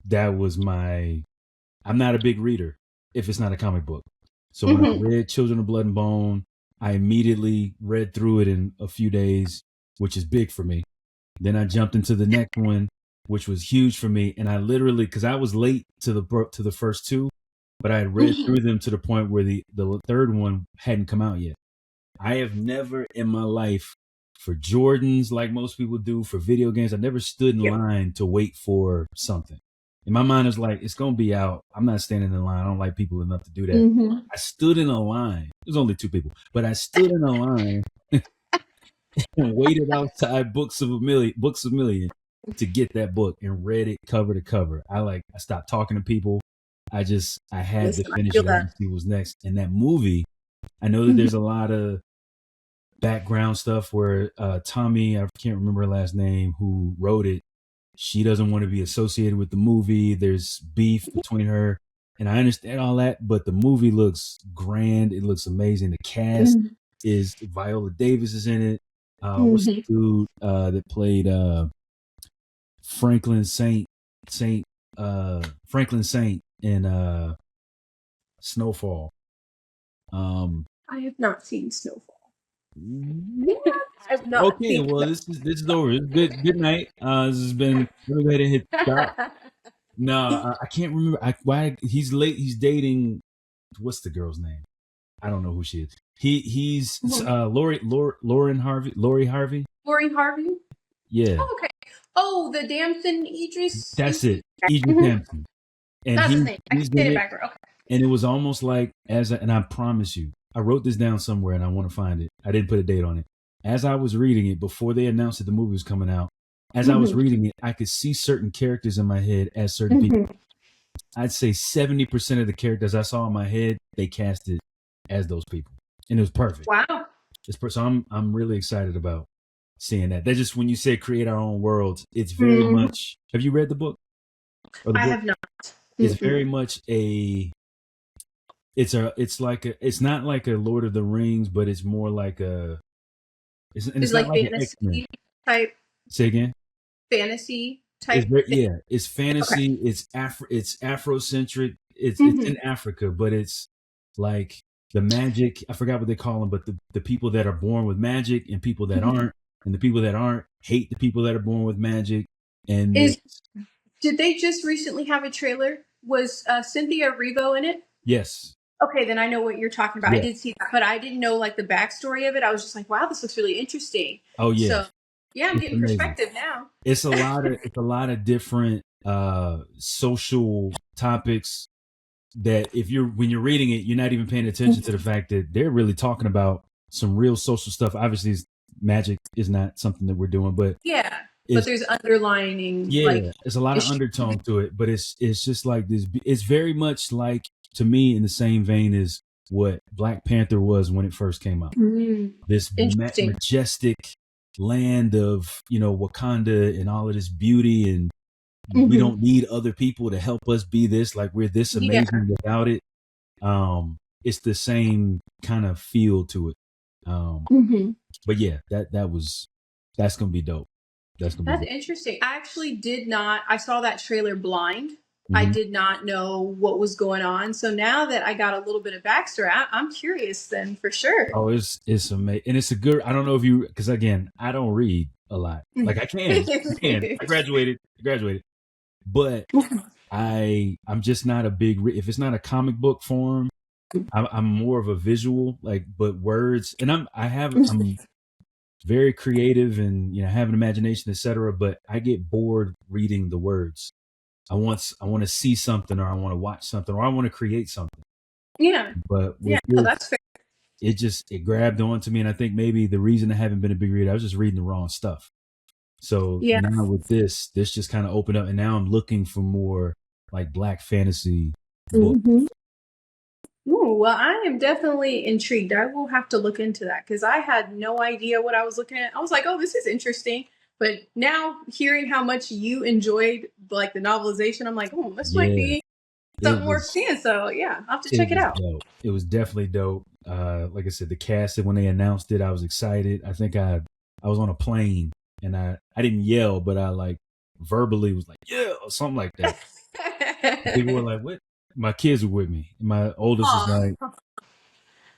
That was I'm not a big reader if it's not a comic book. So when I read Children of Blood and Bone, I immediately read through it in a few days, which is big for me. Then I jumped into the next one, which was huge for me. And I literally, because I was late to the first two, but I had read through them to the point where the third one hadn't come out yet. I have never in my life, for Jordans, like most people do, for video games, I never stood in line to wait for something. In my mind, it's like, it's going to be out. I'm not standing in line. I don't like people enough to do that. I stood in a line. There's only 2 people, but I stood in a line and waited outside Books of a Million to get that book and read it cover to cover. I stopped talking to people. I had to finish it and see what was next. And that movie, I know that there's a lot of background stuff where Tommy, I can't remember her last name, who wrote it, she doesn't want to be associated with the movie. There's beef between her, and I understand all that, but the movie looks grand. It looks amazing. The cast is Viola Davis is in it. What's the dude that played Franklin Saint in Snowfall? I have not seen Snowfall. I've not. Okay, well, this is over. It's good night. This has been really glad to hit stop. No, I can't remember. Why he's late. He's dating. What's the girl's name? I don't know who she is. He's Lori Harvey. Lori Harvey. Yeah. Oh, okay. Oh, the Damson Idris. That's it. Idris Damson. And that's his name. I can say it backward. Okay. And it was almost like and I promise you, I wrote this down somewhere and I want to find it. I didn't put a date on it. As I was reading it, before they announced that the movie was coming out, as I was reading it, I could see certain characters in my head as certain people. I'd say 70% of the characters I saw in my head, they casted as those people. And it was perfect. Wow. So I'm really excited about seeing that. That's just when you say create our own worlds, it's very much. Have you read the book? I have not. It's very much it's not like a Lord of the Rings, but it's more like it's like fantasy type. Say again. Fantasy type. It's fantasy. Okay. It's Afrocentric. It's in Africa, but it's like the magic. I forgot what they call them, but the people that are born with magic and people that aren't, and the people that aren't hate the people that are born with magic. And did they just recently have a trailer? Was Cynthia Erivo in it? Yes. Okay, then I know what you're talking about. Yeah. I did see that, but I didn't know like the backstory of it. I was just like, wow, this looks really interesting. Oh yeah. So yeah, I'm getting amazing perspective now. It's a lot of different social topics that when you're reading it, you're not even paying attention to the fact that they're really talking about some real social stuff. Obviously, magic is not something that we're doing, but but there's underlining. There's a lot of undertone to it, but it's just like this. It's very much like, to me, in the same vein as what Black Panther was when it first came out. This majestic land of, Wakanda and all of this beauty, and we don't need other people to help us be this. Like, we're this amazing without it. It's the same kind of feel to it. But yeah, that's gonna be dope. That's interesting. I actually did not. I saw that trailer blind. I did not know what was going on. So now that I got a little bit of backstory, I'm curious then for sure. Oh, it's amazing. And it's a good, I don't know if because again, I don't read a lot. Like I can. I graduated. But I'm just not a big, if it's not a comic book form, I'm more of a visual, but words. And I'm very creative and, have an imagination, etc. But I get bored reading the words. I want to see something, or I want to watch something, or I want to create something. Yeah. But that's fair. It grabbed onto me, and I think maybe the reason I haven't been a big reader, I was just reading the wrong stuff. So now with this just kind of opened up, and now I'm looking for more like Black fantasy books. Ooh, well, I am definitely intrigued. I will have to look into that because I had no idea what I was looking at. I was like, oh, this is interesting. But now hearing how much you enjoyed like the novelization, I'm like, oh, this might be something worth seeing. So yeah, I'll have to check it out. Dope. It was definitely dope. Like I said, the cast, when they announced it, I was excited. I think I was on a plane and I didn't yell, but I like verbally was like, yeah, or something like that. And people were like, what? My kids were with me. My oldest was like,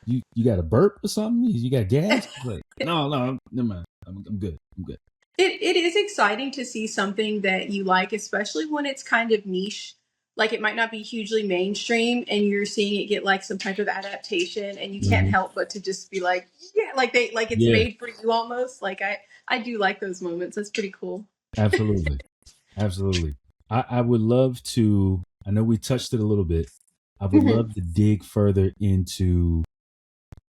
you got a burp or something? You got gas? Like, no, never mind. I'm good. I'm good. It is exciting to see something that you like, especially when it's kind of niche. Like it might not be hugely mainstream and you're seeing it get like some type of adaptation and you can't Mm-hmm. help but to just be like, yeah, like it's Yeah, made for you almost. Like I do like those moments. That's pretty cool. absolutely. Absolutely. I would love to, I know we touched it a little bit. I would Mhm. love to dig further into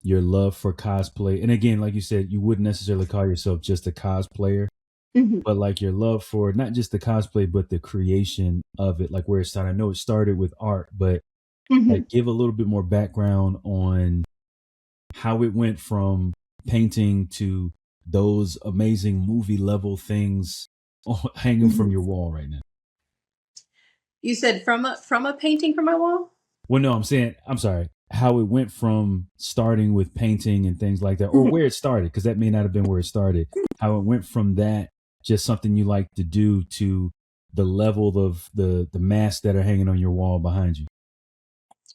your love for cosplay. And again, like you said, you wouldn't necessarily call yourself just a cosplayer, Mhm. but like your love for not just the cosplay, but the creation of it, like where it started. I know it started with art, but Mhm. like give a little bit more background on how it went from painting to those amazing movie level things hanging from Mhm. your wall right now. You said from a painting from my wall? Well, no, I'm sorry, how it went from starting with painting and things like that, or Mhm. where it started, because that may not have been where it started. How it went from that, just something you like to do, to the level of the masks that are hanging on your wall behind you.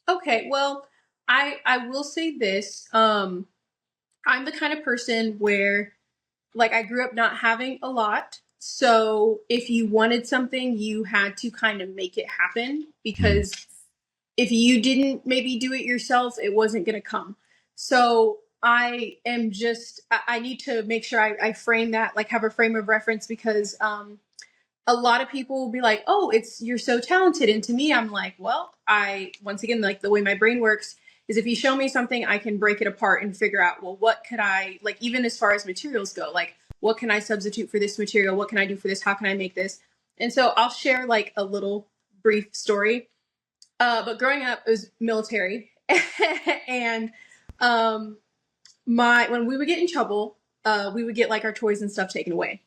Okay, well, I will say this. I'm the kind of person where like I grew up not having a lot. So if you wanted something, you had to kind of make it happen Mm-hmm. because if you didn't maybe do it yourself, it wasn't going to come. So I am just, I need to make sure I frame that, like have a frame of reference because a lot of people will be like, oh, it's, you're so talented. And to me, I'm like, well, once again, like the way my brain works is if you show me something, I can break it apart and figure out, well, what could I, like, even as far as materials go, like, what can I substitute for this material? What can I do for this? How can I make this? And so I'll share like a little brief story. But growing up, it was military. And um, when we would get in trouble, we would get like our toys and stuff taken away.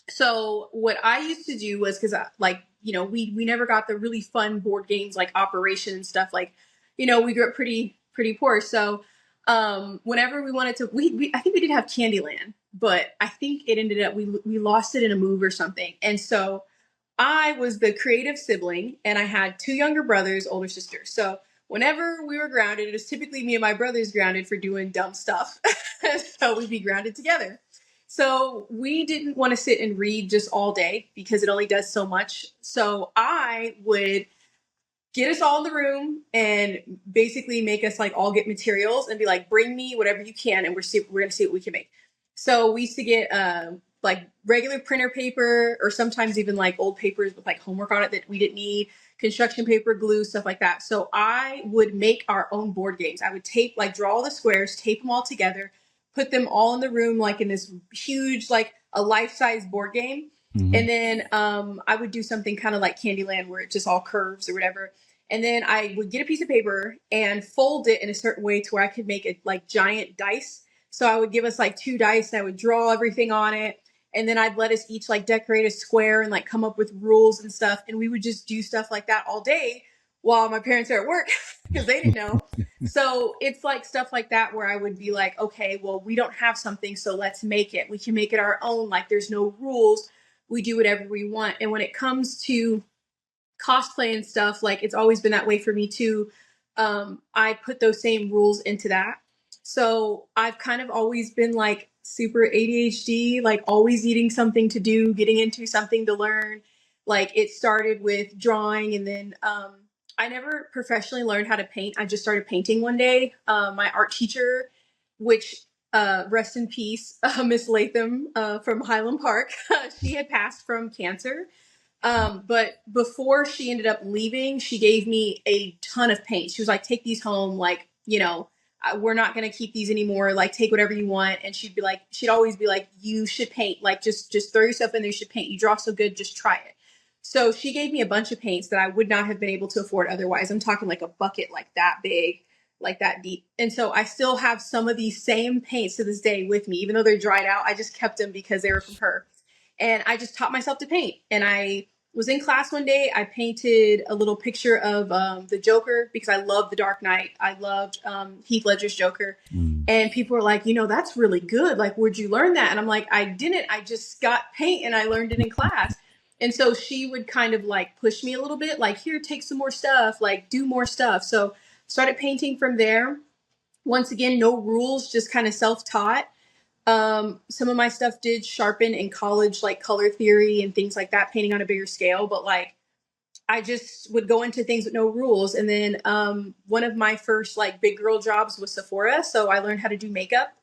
So what I used to do was because like we never got the really fun board games like Operation and stuff like we grew up pretty poor. So whenever we wanted to we I think we did have Candyland, but I think it ended up we lost it in a move or something. And so I was the creative sibling and I had two younger brothers, older sisters. So whenever we were grounded, it was typically me and my brothers grounded for doing dumb stuff. So we'd be grounded together. So we didn't want to sit and read just all day because it only does so much. So I would get us all in the room and basically make us like all get materials and be like, bring me whatever you can, and we're gonna see what we can make. So we used to get like regular printer paper, or sometimes even like old papers with like homework on it that we didn't need, construction paper, glue, stuff like that. So I would make our own board games. I would draw all the squares, tape them all together, put them all in the room like in this huge like a life-size board game. Mm-hmm. And then I would do something kind of like Candyland where it just all curves or whatever. And then I would get a piece of paper and fold it in a certain way to where I could make it like giant dice. So I would give us like two dice and I would draw everything on it. And then I'd let us each like decorate a square and like come up with rules and stuff. And we would just do stuff like that all day while my parents are at work because they didn't know. So it's like stuff like that where I would be like, okay, well, we don't have something, so let's make it. We can make it our own. Like there's no rules. We do whatever we want. And when it comes to cosplay and stuff, like it's always been that way for me too. I put those same rules into that. So I've kind of always been like super ADHD, like always needing something to do, getting into something to learn. Like it started with drawing, and then I never professionally learned how to paint. I just started painting one day. My art teacher, which rest in peace, Miss Latham from Highland Park, she had passed from cancer. But before she ended up leaving, she gave me a ton of paint. She was like, take these home. Like, we're not going to keep these anymore. Like, take whatever you want. And she'd always be like, you should paint. Like, just throw yourself in there. You should paint. You draw so good. Just try it. So she gave me a bunch of paints that I would not have been able to afford otherwise. I'm talking like a bucket, like that big, like that deep. And so I still have some of these same paints to this day with me, even though they're dried out. I just kept them because they were from her. And I just taught myself to paint. And I was in class one day. I painted a little picture of the Joker because I love The Dark Knight. I loved Heath Ledger's Joker. And people were like, that's really good. Like, where'd you learn that? And I'm like, I didn't. I just got paint and I learned it in class. And so she would kind of like push me a little bit, like, here, take some more stuff, like do more stuff. So started painting from there. Once again, no rules, just kind of self-taught. Some of my stuff did sharpen in college, like color theory and things like that, painting on a bigger scale. But like, I just would go into things with no rules. And then one of my first like big girl jobs was Sephora. So I learned how to do makeup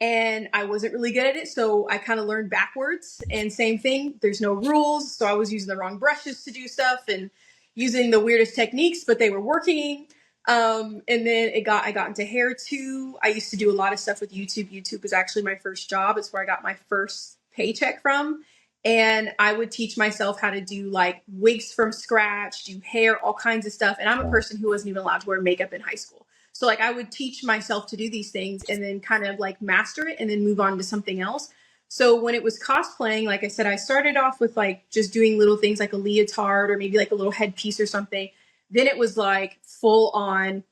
and I wasn't really good at it. So I kind of learned backwards, and same thing. There's no rules. So I was using the wrong brushes to do stuff and using the weirdest techniques, but they were working. And then I got into hair too. I used to do a lot of stuff with YouTube. YouTube was actually my first job. It's where I got my first paycheck from. And I would teach myself how to do like wigs from scratch, do hair, all kinds of stuff. And I'm a person who wasn't even allowed to wear makeup in high school. So like I would teach myself to do these things and then kind of like master it and then move on to something else. So when it was cosplaying, like I said, I started off with like just doing little things like a leotard or maybe like a little headpiece or something. Then it was like full on,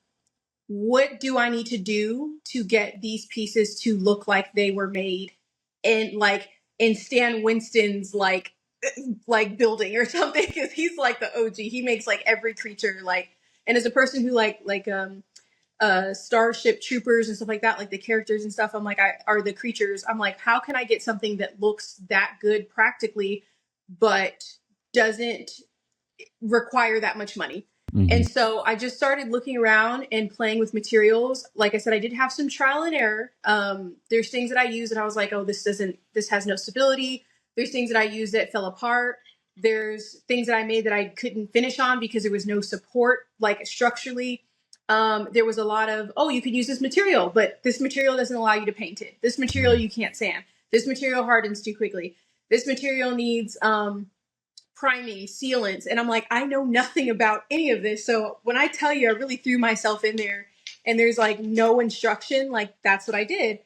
what do I need to do to get these pieces to look like they were made in Stan Winston's like building or something, because he's like the OG. He makes like every creature like, and as a person who Starship Troopers and stuff like that, like the characters and stuff, I'm like, are the creatures. I'm like, how can I get something that looks that good practically, but doesn't require that much money? And so I just started looking around and playing with materials. Like I said, I did have some trial and error. There's things that I used and I was like, oh, this has no stability. There's things that I used that fell apart. There's things that I made that I couldn't finish on because there was no support, like structurally. There was a lot of, oh, you could use this material, but this material doesn't allow you to paint it. This material you can't sand. This material hardens too quickly. This material needs priming, sealants. And I'm like, I know nothing about any of this. So when I tell you, I really threw myself in there and there's like no instruction, like that's what I did.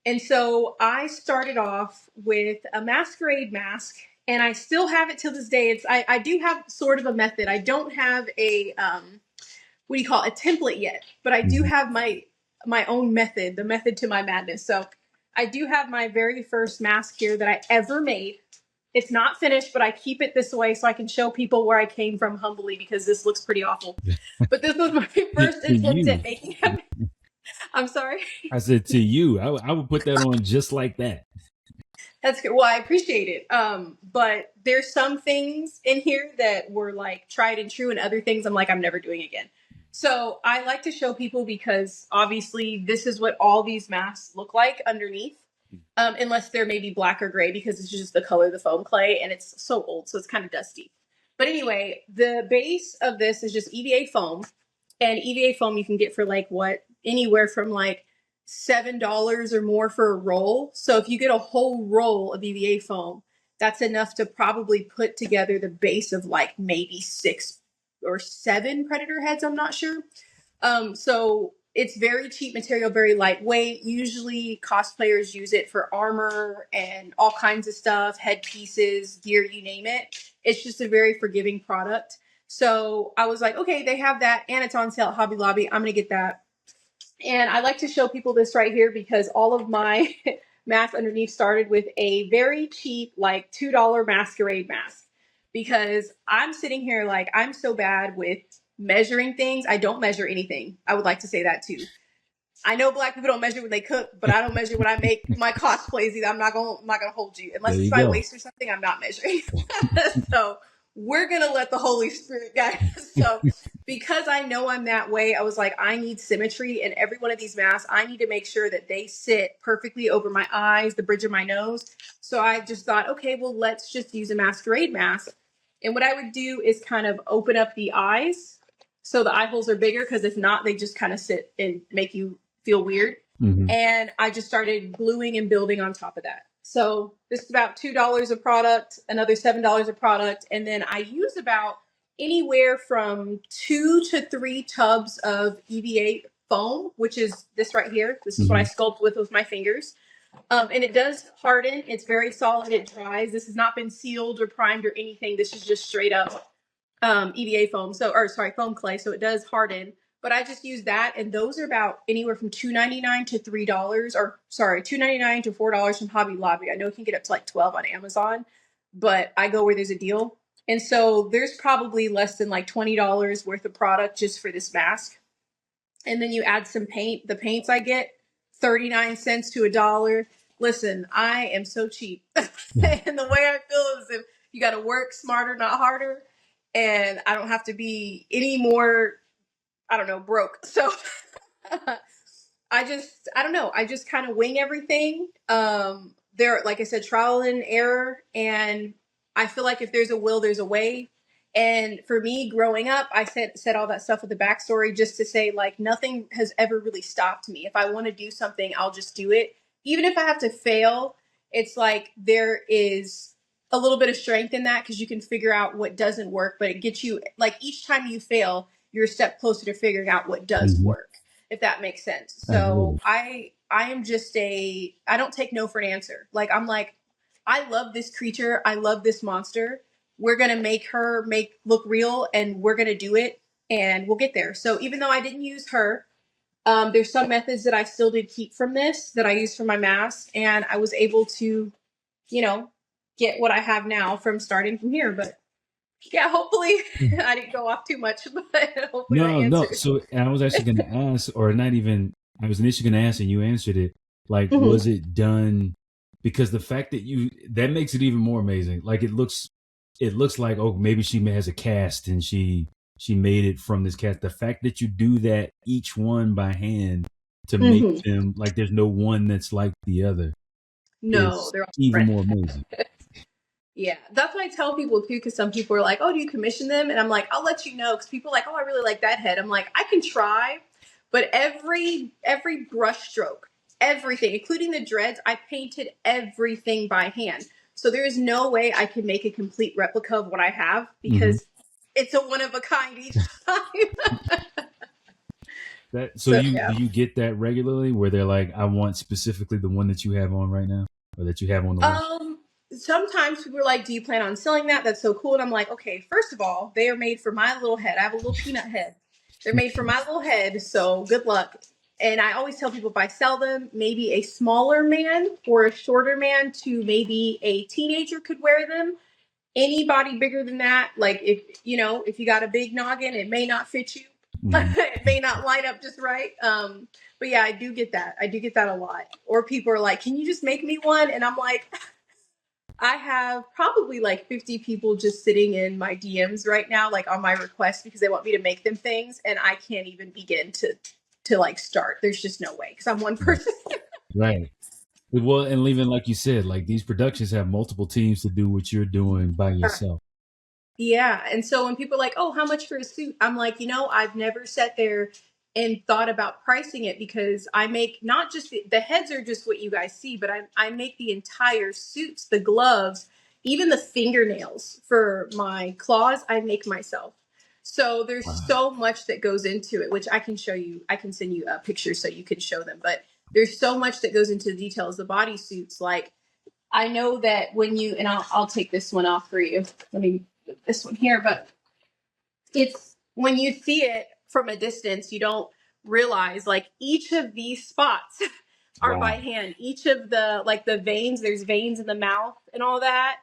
And so I started off with a masquerade mask, and I still have it till this day. I do have sort of a method. I don't have a, what do you call it, a template yet, but I do have my own method, the method to my madness. So I do have my very first mask here that I ever made. It's not finished, but I keep it this way so I can show people where I came from humbly, because this looks pretty awful. But this was my first attempt at making it. I'm sorry. I said to you, I would put that on just like that. That's good. Well, I appreciate it. But there's some things in here that were like tried and true, and other things I'm like, I'm never doing again. So I like to show people because obviously this is what all these masks look like underneath. Unless they're maybe black or gray, because it's just the color of the foam clay and it's so old, so it's kind of dusty. But anyway, the base of this is just EVA foam, and EVA foam you can get for like anywhere from like $7 or more for a roll. So if you get a whole roll of EVA foam, that's enough to probably put together the base of like maybe 6 or 7 predator heads. I'm not sure. So it's very cheap material, very lightweight. Usually cosplayers use it for armor and all kinds of stuff, headpieces, gear, you name it. It's just a very forgiving product. So I was like, okay, they have that and it's on sale at Hobby Lobby. I'm going to get that. And I like to show people this right here because all of my masks underneath started with a very cheap, like $2 masquerade mask. Because I'm sitting here like, I'm so bad with measuring things. I don't measure anything. I would like to say that too. I know Black people don't measure when they cook, but I don't measure when I make my cosplays either. I'm not gonna hold you unless it's my waist or something. I'm not measuring. So we're gonna let the Holy Spirit guide us. So because I know I'm that way, I was like, I need symmetry in every one of these masks. I need to make sure that they sit perfectly over my eyes, the bridge of my nose. So I just thought, okay, well, let's just use a masquerade mask. And what I would do is kind of open up the eyes so the eye holes are bigger, because if not, they just kind of sit and make you feel weird. And I just started gluing and building on top of that. So this is about $2 a product, another $7 a product. And then I use about anywhere from 2 to 3 tubs of EVA foam, which is this right here. This is what I sculpt with my fingers. And it does harden. It's very solid. It dries. This has not been sealed or primed or anything. This is just straight up EVA foam. Foam clay. So it does harden. But I just use that, and those are about anywhere from $2.99 to $3, or sorry, $2.99 to $4 from Hobby Lobby. I know it can get up to like 12 on Amazon, but I go where there's a deal. And so there's probably less than like $20 worth of product just for this mask. And then you add some paint. The paints I get 39 cents to $1. Listen, I am so cheap. And the way I feel is if you got to work smarter, not harder. And I don't have to be any more, I don't know, broke. So I don't know. I just kind of wing everything. There, like I said, trial and error. And I feel like if there's a will, there's a way. And for me, growing up, I said all that stuff with the backstory just to say, like, nothing has ever really stopped me. If I want to do something, I'll just do it. Even if I have to fail, it's like there is a little bit of strength in that because you can figure out what doesn't work, but it gets you, like, each time you fail, you're a step closer to figuring out what does work, if that makes sense. So I am just I don't take no for an answer. Like, I'm like, I love this creature. I love this monster. We're going to make her look real, and we're going to do it, and we'll get there. So even though I didn't use her, there's some methods that I still did keep from this that I used for my mask, and I was able to, get what I have now from starting from here. But yeah, hopefully I didn't go off too much, but hopefully No. So I was actually going to ask, or not even, I was initially going to ask and you answered it. Like, was it done? Because the fact that that makes it even more amazing. Like, it looks like, oh, maybe she has a cast and she made it from this cast. The fact that you do that, each one by hand to make them, like, there's no one that's like the other. No, they're all even more amazing. Yeah, that's what I tell people too, because some people are like, oh, do you commission them? And I'm like, I'll let you know, because people are like, oh, I really like that head. I'm like, I can try, but every brush stroke, everything, including the dreads, I painted everything by hand. So there is no way I can make a complete replica of what I have, because it's a one of a kind each time. Do you get that regularly, where they're like, I want specifically the one that you have on right now, or that you have on the wall? Sometimes people are like, do you plan on selling that? That's so cool. And I'm like, okay, first of all, they are made for my little head. I have a little peanut head. They're made for my little head, so good luck. And I always tell people, if I sell them, maybe a smaller man or a shorter man to maybe a teenager could wear them. Anybody bigger than that, like, if you got a big noggin, it may not fit you. It may not line up just right. But yeah, I do get that. I do get that a lot. Or people are like, can you just make me one? And I'm like, I have probably like 50 people just sitting in my DMs right now, like on my request, because they want me to make them things, and I can't even begin to like start. There's just no way, because I'm one person. Right. Well, and even like you said, like, these productions have multiple teams to do what you're doing by yourself. Yeah. And so when people are like, oh, how much for a suit? I'm like, I've never sat there and thought about pricing it, because I make not just the heads are just what you guys see, but I make the entire suits, the gloves, even the fingernails for my claws, I make myself. So there's so much that goes into it, which I can show you. I can send you a picture so you can show them. But there's so much that goes into the details. The bodysuits, like, I know that when and I'll take this one off for you. Let me put this one here, but it's when you see it from a distance, you don't realize, like, each of these spots are by hand. Each of the veins, there's veins in the mouth and all that,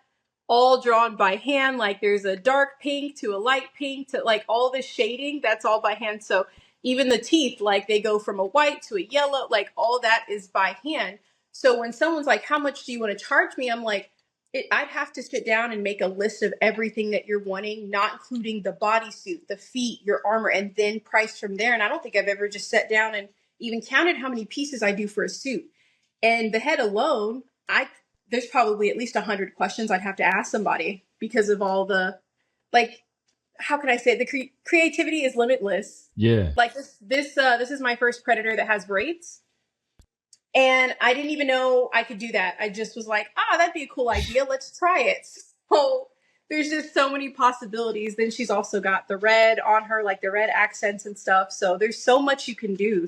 all drawn by hand. Like, there's a dark pink to a light pink to, like, all this shading, that's all by hand. So even the teeth, like, they go from a white to a yellow, like, all that is by hand. So when someone's like, how much do you want to charge me? I'm like, I'd have to sit down and make a list of everything that you're wanting, not including the bodysuit, the feet, your armor, and then price from there. And I don't think I've ever just sat down and even counted how many pieces I do for a suit. And the head alone, there's probably at least 100 questions I'd have to ask somebody, because of all the, like, how can I say it? The creativity is limitless. Yeah. Like, this is my first Predator that has braids. And I didn't even know I could do that. I just was like, that'd be a cool idea. Let's try it. So there's just so many possibilities. Then she's also got the red on her, like the red accents and stuff. So there's so much you can do.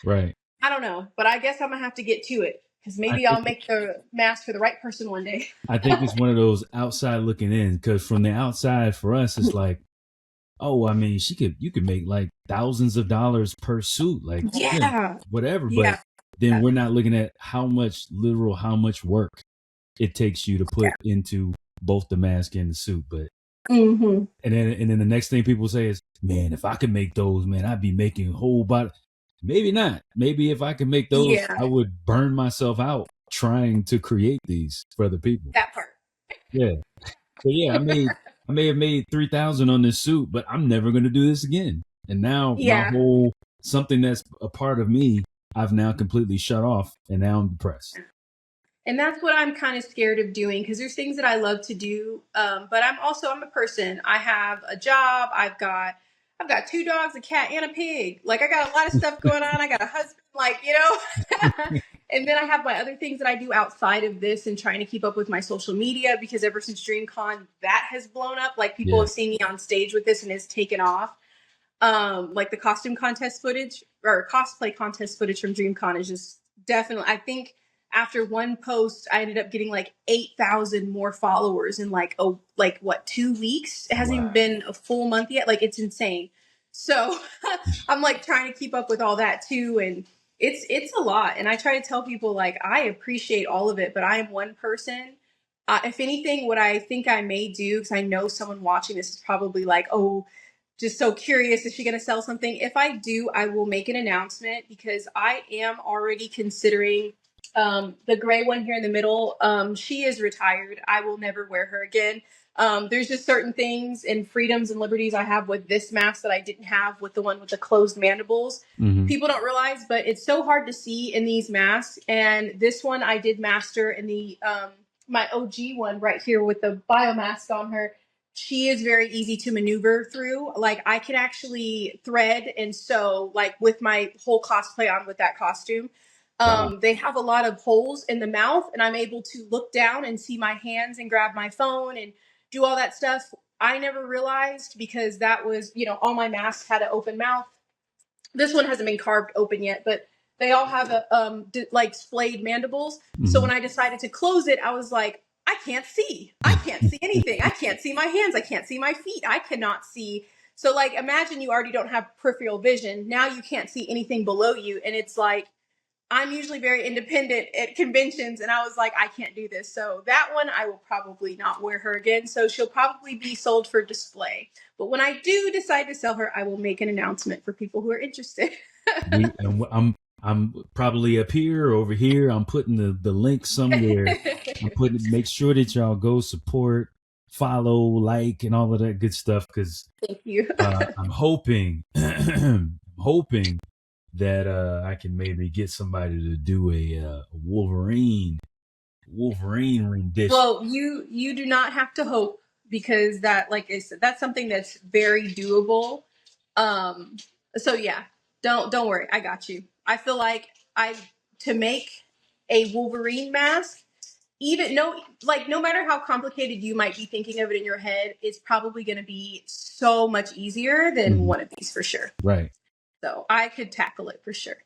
Right. I don't know, but I guess I'm going to have to get to it. because maybe I'll make the mask for the right person one day. I think it's one of those outside looking in, because from the outside for us, it's like, oh, I mean, you could make like thousands of dollars per suit, like whatever. Yeah. But then we're not looking at how much work it takes you to put into both the mask and the suit. But and then the next thing people say is, man, if I could make those, man, I'd be making a whole body. Maybe not. Maybe if I could make those, I would burn myself out trying to create these for other people. That part. Yeah. But yeah, I may have made 3,000 on this suit, but I'm never going to do this again. And now my whole, something that's a part of me, I've now completely shut off, and now I'm depressed. And that's what I'm kind of scared of doing, because there's things that I love to do. But I'm a person. I have a job. I've got 2 dogs, a cat, and a pig. Like, I got a lot of stuff going on. I got a husband, like, you know. And then I have my other things that I do outside of this, and trying to keep up with my social media, because ever since DreamCon, that has blown up. Like, people have seen me on stage with this, and it's taken off. Like the costume contest footage or cosplay contest footage from DreamCon is just definitely, I think after one post, I ended up getting like 8,000 more followers in like 2 weeks. It hasn't even been a full month yet. Like, it's insane. So I'm like trying to keep up with all that too. And it's a lot. And I try to tell people, like, I appreciate all of it, but I am one person. If anything, what I think I may do, because I know someone watching this is probably like, oh, just so curious, is she going to sell something? If I do, I will make an announcement, because I am already considering the gray one here in the middle. She is retired. I will never wear her again. There's just certain things and freedoms and liberties I have with this mask that I didn't have with the one with the closed mandibles. People don't realize, but it's so hard to see in these masks. And this one I did master in the my OG one right here with the biomask on her. She is very easy to maneuver through. Like, I can actually thread and sew, like, with my whole cosplay on with that costume. They have a lot of holes in the mouth, and I'm able to look down and see my hands and grab my phone and do all that stuff. I never realized, because that was, you know, all my masks had an open mouth. This one hasn't been carved open yet, but they all have a like splayed mandibles. So when I decided to close it, I was like, I can't see. I can't see anything. I can't see my hands. I can't see my feet. I cannot see. So, like, imagine you already don't have peripheral vision. Now you can't see anything below you. And it's like, I'm usually very independent at conventions, and I was like, I can't do this. So that one, I will probably not wear her again. So she'll probably be sold for display. But when I do decide to sell her, I will make an announcement for people who are interested. I'm probably up here or over here. I'm putting the link somewhere. Make sure that y'all go support, follow, like, and all of that good stuff. Because thank you. I'm hoping that I can maybe get somebody to do a Wolverine rendition. Well, you do not have to hope, because that, like I said, that's something that's very doable. So yeah, don't worry, I got you. I feel like to make a Wolverine mask, no matter how complicated you might be thinking of it in your head, it's probably going to be so much easier than one of these, for sure. Right. So I could tackle it for sure.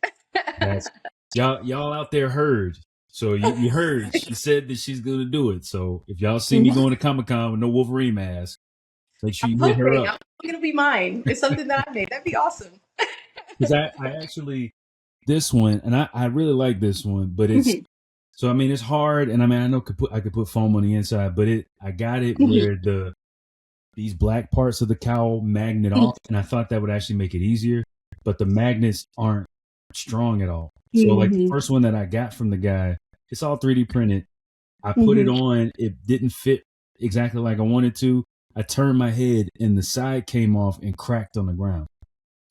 Y'all out there heard. So you heard. She said that she's going to do it. So if y'all see me going to Comic-Con with no Wolverine mask, make sure you hit her up. It's going to be mine. It's something that I made. That'd be awesome. Because I actually, this one, and I really like this one, but it's, so I mean, it's hard, and I mean, I know I could put foam on the inside, but I got it where these black parts of the cowl magnet off, and I thought that would actually make it easier, but the magnets aren't strong at all. So like the first one that I got from the guy, it's all 3D printed. I put it on, it didn't fit exactly like I wanted to. I turned my head, and the side came off and cracked on the ground.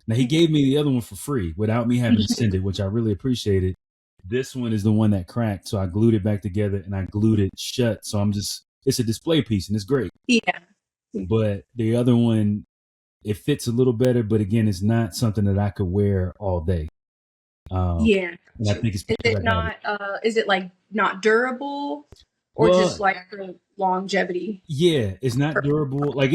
Now, he gave me the other one for free without me having to send it, which I really appreciated. This one is the one that cracked, so I glued it back together, and I glued it shut. So it's a display piece, and it's great. Yeah. But the other one, it fits a little better, but again, it's not something that I could wear all day. Yeah. And I think is it like not durable, or just like for longevity? Yeah, it's not durable. Like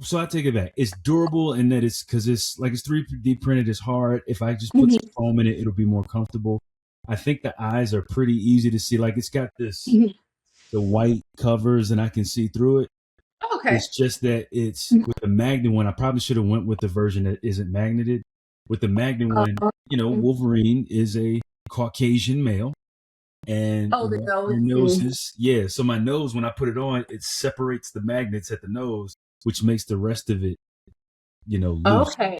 so I take it back. It's durable in that it's 3D printed. It's hard. If I just put some foam in it, it'll be more comfortable. I think the eyes are pretty easy to see. Like it's got this Mhm. the white covers, and I can see through it. Okay. It's just that it's with the magnet one. I probably should have went with the version that isn't magneted. With the magnet one, Wolverine is a Caucasian male, and Oh, the your nose. nose is So my nose, when I put it on, it separates the magnets at the nose, which makes the rest of it, loose. Okay.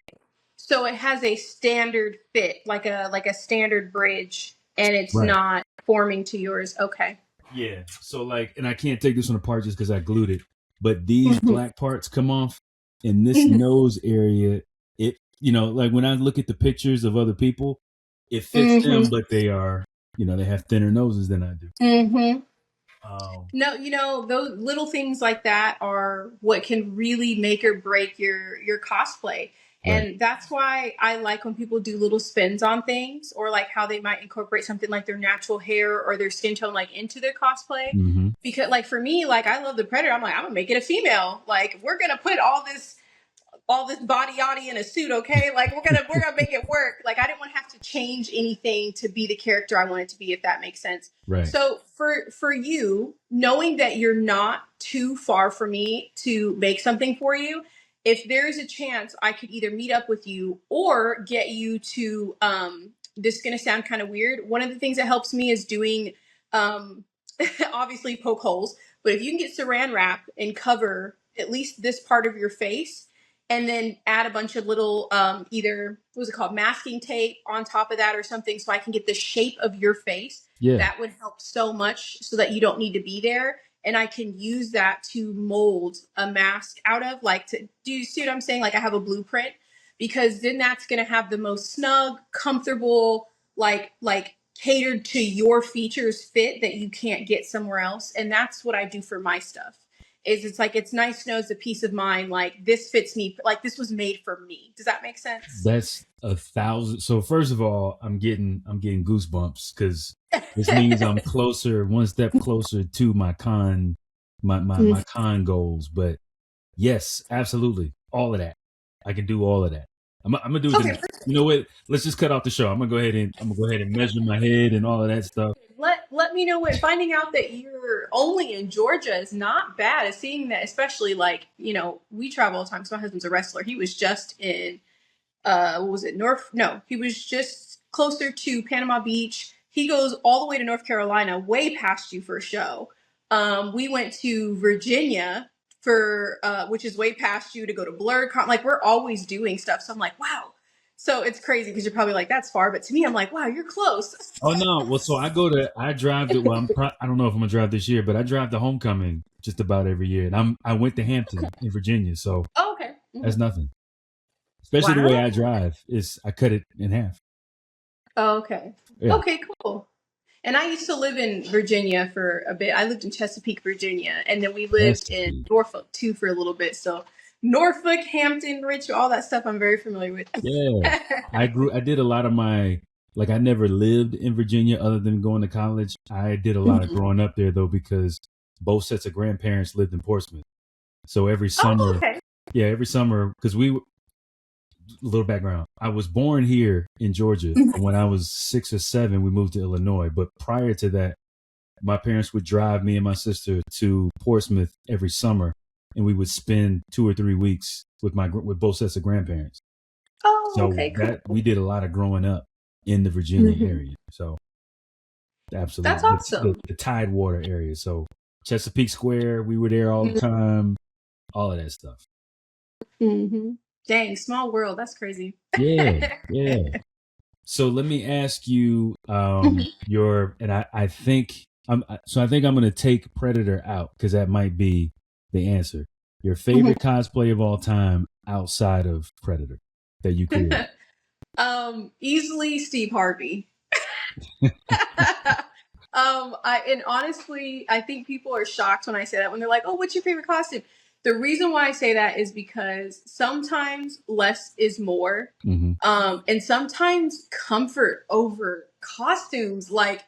So it has a standard fit, like a standard bridge, and it's Right. not forming to yours. Okay. Yeah. So like, and I can't take this one apart just because I glued it, but these black parts come off in this nose area. It, like when I look at the pictures of other people, it fits them, but they are, they have thinner noses than I do. Mm-hmm. No, those little things like that are what can really make or break your cosplay. And Right. that's why I like when people do little spins on things, or like how they might incorporate something like their natural hair or their skin tone like into their cosplay. Mm-hmm. Because like for me, like I love the Predator. I'm like, I'm gonna make it a female. Like we're gonna put all this body yachty in a suit, okay? Like we're gonna make it work. Like I didn't want to have to change anything to be the character I wanted to be, if that makes sense. Right. So for you, knowing that you're not too far from me to make something for you, if there's a chance I could either meet up with you or get you to this is gonna sound kind of weird. One of the things that helps me is doing obviously poke holes, but if you can get saran wrap and cover at least this part of your face, and then add a bunch of little either what was it called, masking tape on top of that or something, so I can get the shape of your face. Yeah. That would help so much, so that you don't need to be there, and I can use that to mold a mask out of. Like, do you see what I'm saying? Like I have a blueprint, because then that's going to have the most snug, comfortable, like catered to your features fit that you can't get somewhere else. And that's what I do for my stuff. It's like, it's nice to know, it's a peace of mind. Like this fits me. Like this was made for me. Does that make sense? That's 1,000. So first of all, I'm getting goosebumps because this means I'm one step closer to my con goals. But yes, absolutely, all of that. I can do all of that. I'm gonna do it. Okay. You know what? Let's just cut off the show. I'm gonna go ahead and measure my head and all of that stuff. Let me know what. Finding out that you're only in Georgia is not bad. As seeing that, especially like we travel all the time. So my husband's a wrestler. He was just in what was it, he was just closer to Panama Beach. He goes all the way to North Carolina, way past you for a show. We went to Virginia for which is way past you, to go to Blerd. Like we're always doing stuff. So I'm like, wow. So it's crazy, because you're probably like, that's far, but to me, I'm like, wow, you're close. Oh no! Well, so I drive to. Well, I don't know if I'm gonna drive this year, but I drive to Homecoming just about every year, and I went to Hampton in Virginia, so okay, that's nothing. Especially the way I drive is I cut it in half. Oh, okay. Yeah. Okay, cool. And I used to live in Virginia for a bit. I lived in Chesapeake, Virginia, and then we lived in Norfolk too for a little bit. So Norfolk, Hampton, Rich, all that stuff I'm very familiar with. Yeah. I did a lot of I never lived in Virginia other than going to college. I did a lot of growing up there though, because both sets of grandparents lived in Portsmouth. So every summer, every summer, because a little background. I was born here in Georgia. And when I was 6 or 7, we moved to Illinois. But prior to that, my parents would drive me and my sister to Portsmouth every summer, and we would spend 2 or 3 weeks with both sets of grandparents. Oh, so okay, cool. We did a lot of growing up in the Virginia area. So absolutely, that's awesome. The Tidewater area. So Chesapeake Square, we were there all the time. All of that stuff. Mm-hmm. Dang, small world. That's crazy. Yeah. So let me ask you, I think I'm going to take Predator out, because that might be the answer. Your favorite cosplay of all time outside of Predator that you created? Easily Steve Harvey. And honestly, I think people are shocked when I say that, when they're like, "Oh, what's your favorite costume?" The reason why I say that is because sometimes less is more. And sometimes comfort over costumes. Like,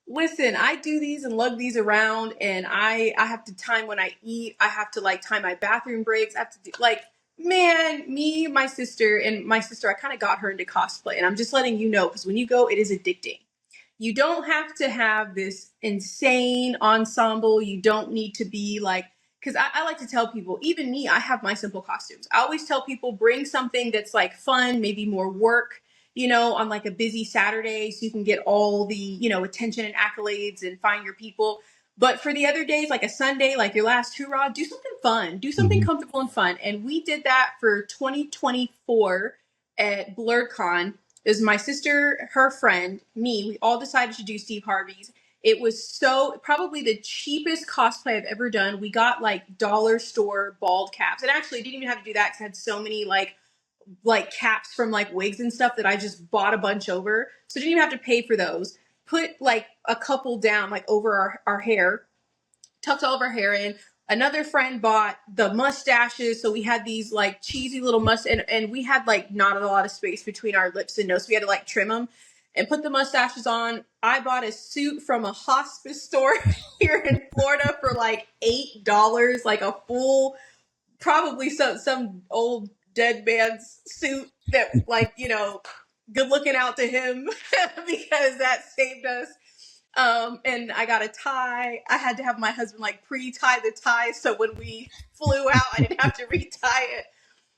listen, I do these and lug these around, and I have to time when I eat. I have to time my bathroom breaks. I have to do my sister, I kind of got her into cosplay, and I'm just letting you know, because when you go, it is addicting. You don't have to have this insane ensemble. You don't need to be like, because I like to tell people, even me, I have my simple costumes. I always tell people, bring something that's like fun, maybe more work, on like a busy Saturday, so you can get all the, attention and accolades and find your people. But for the other days, like a Sunday, like your last hurrah, do something fun, do something comfortable and fun. And we did that for 2024 at BlerdCon. It was my sister, her friend, me. We all decided to do Steve Harvey's. It was probably the cheapest cosplay I've ever done. We got like dollar store bald caps. And actually, I didn't even have to do that because I had so many like caps from like wigs and stuff that I just bought a bunch over. So I didn't even have to pay for those. Put like a couple down like over our hair, tucked all of our hair in. Another friend bought the mustaches. So we had these like cheesy little mustaches, and we had like not a lot of space between our lips and nose. So we had to like trim them and put the mustaches on. I bought a suit from a hospice store here in Florida for like $8, like a full, probably some old dead man's suit that like, good looking out to him because that saved us. And I got a tie. I had to have my husband like pre-tie the tie, so when we flew out, I didn't have to retie it.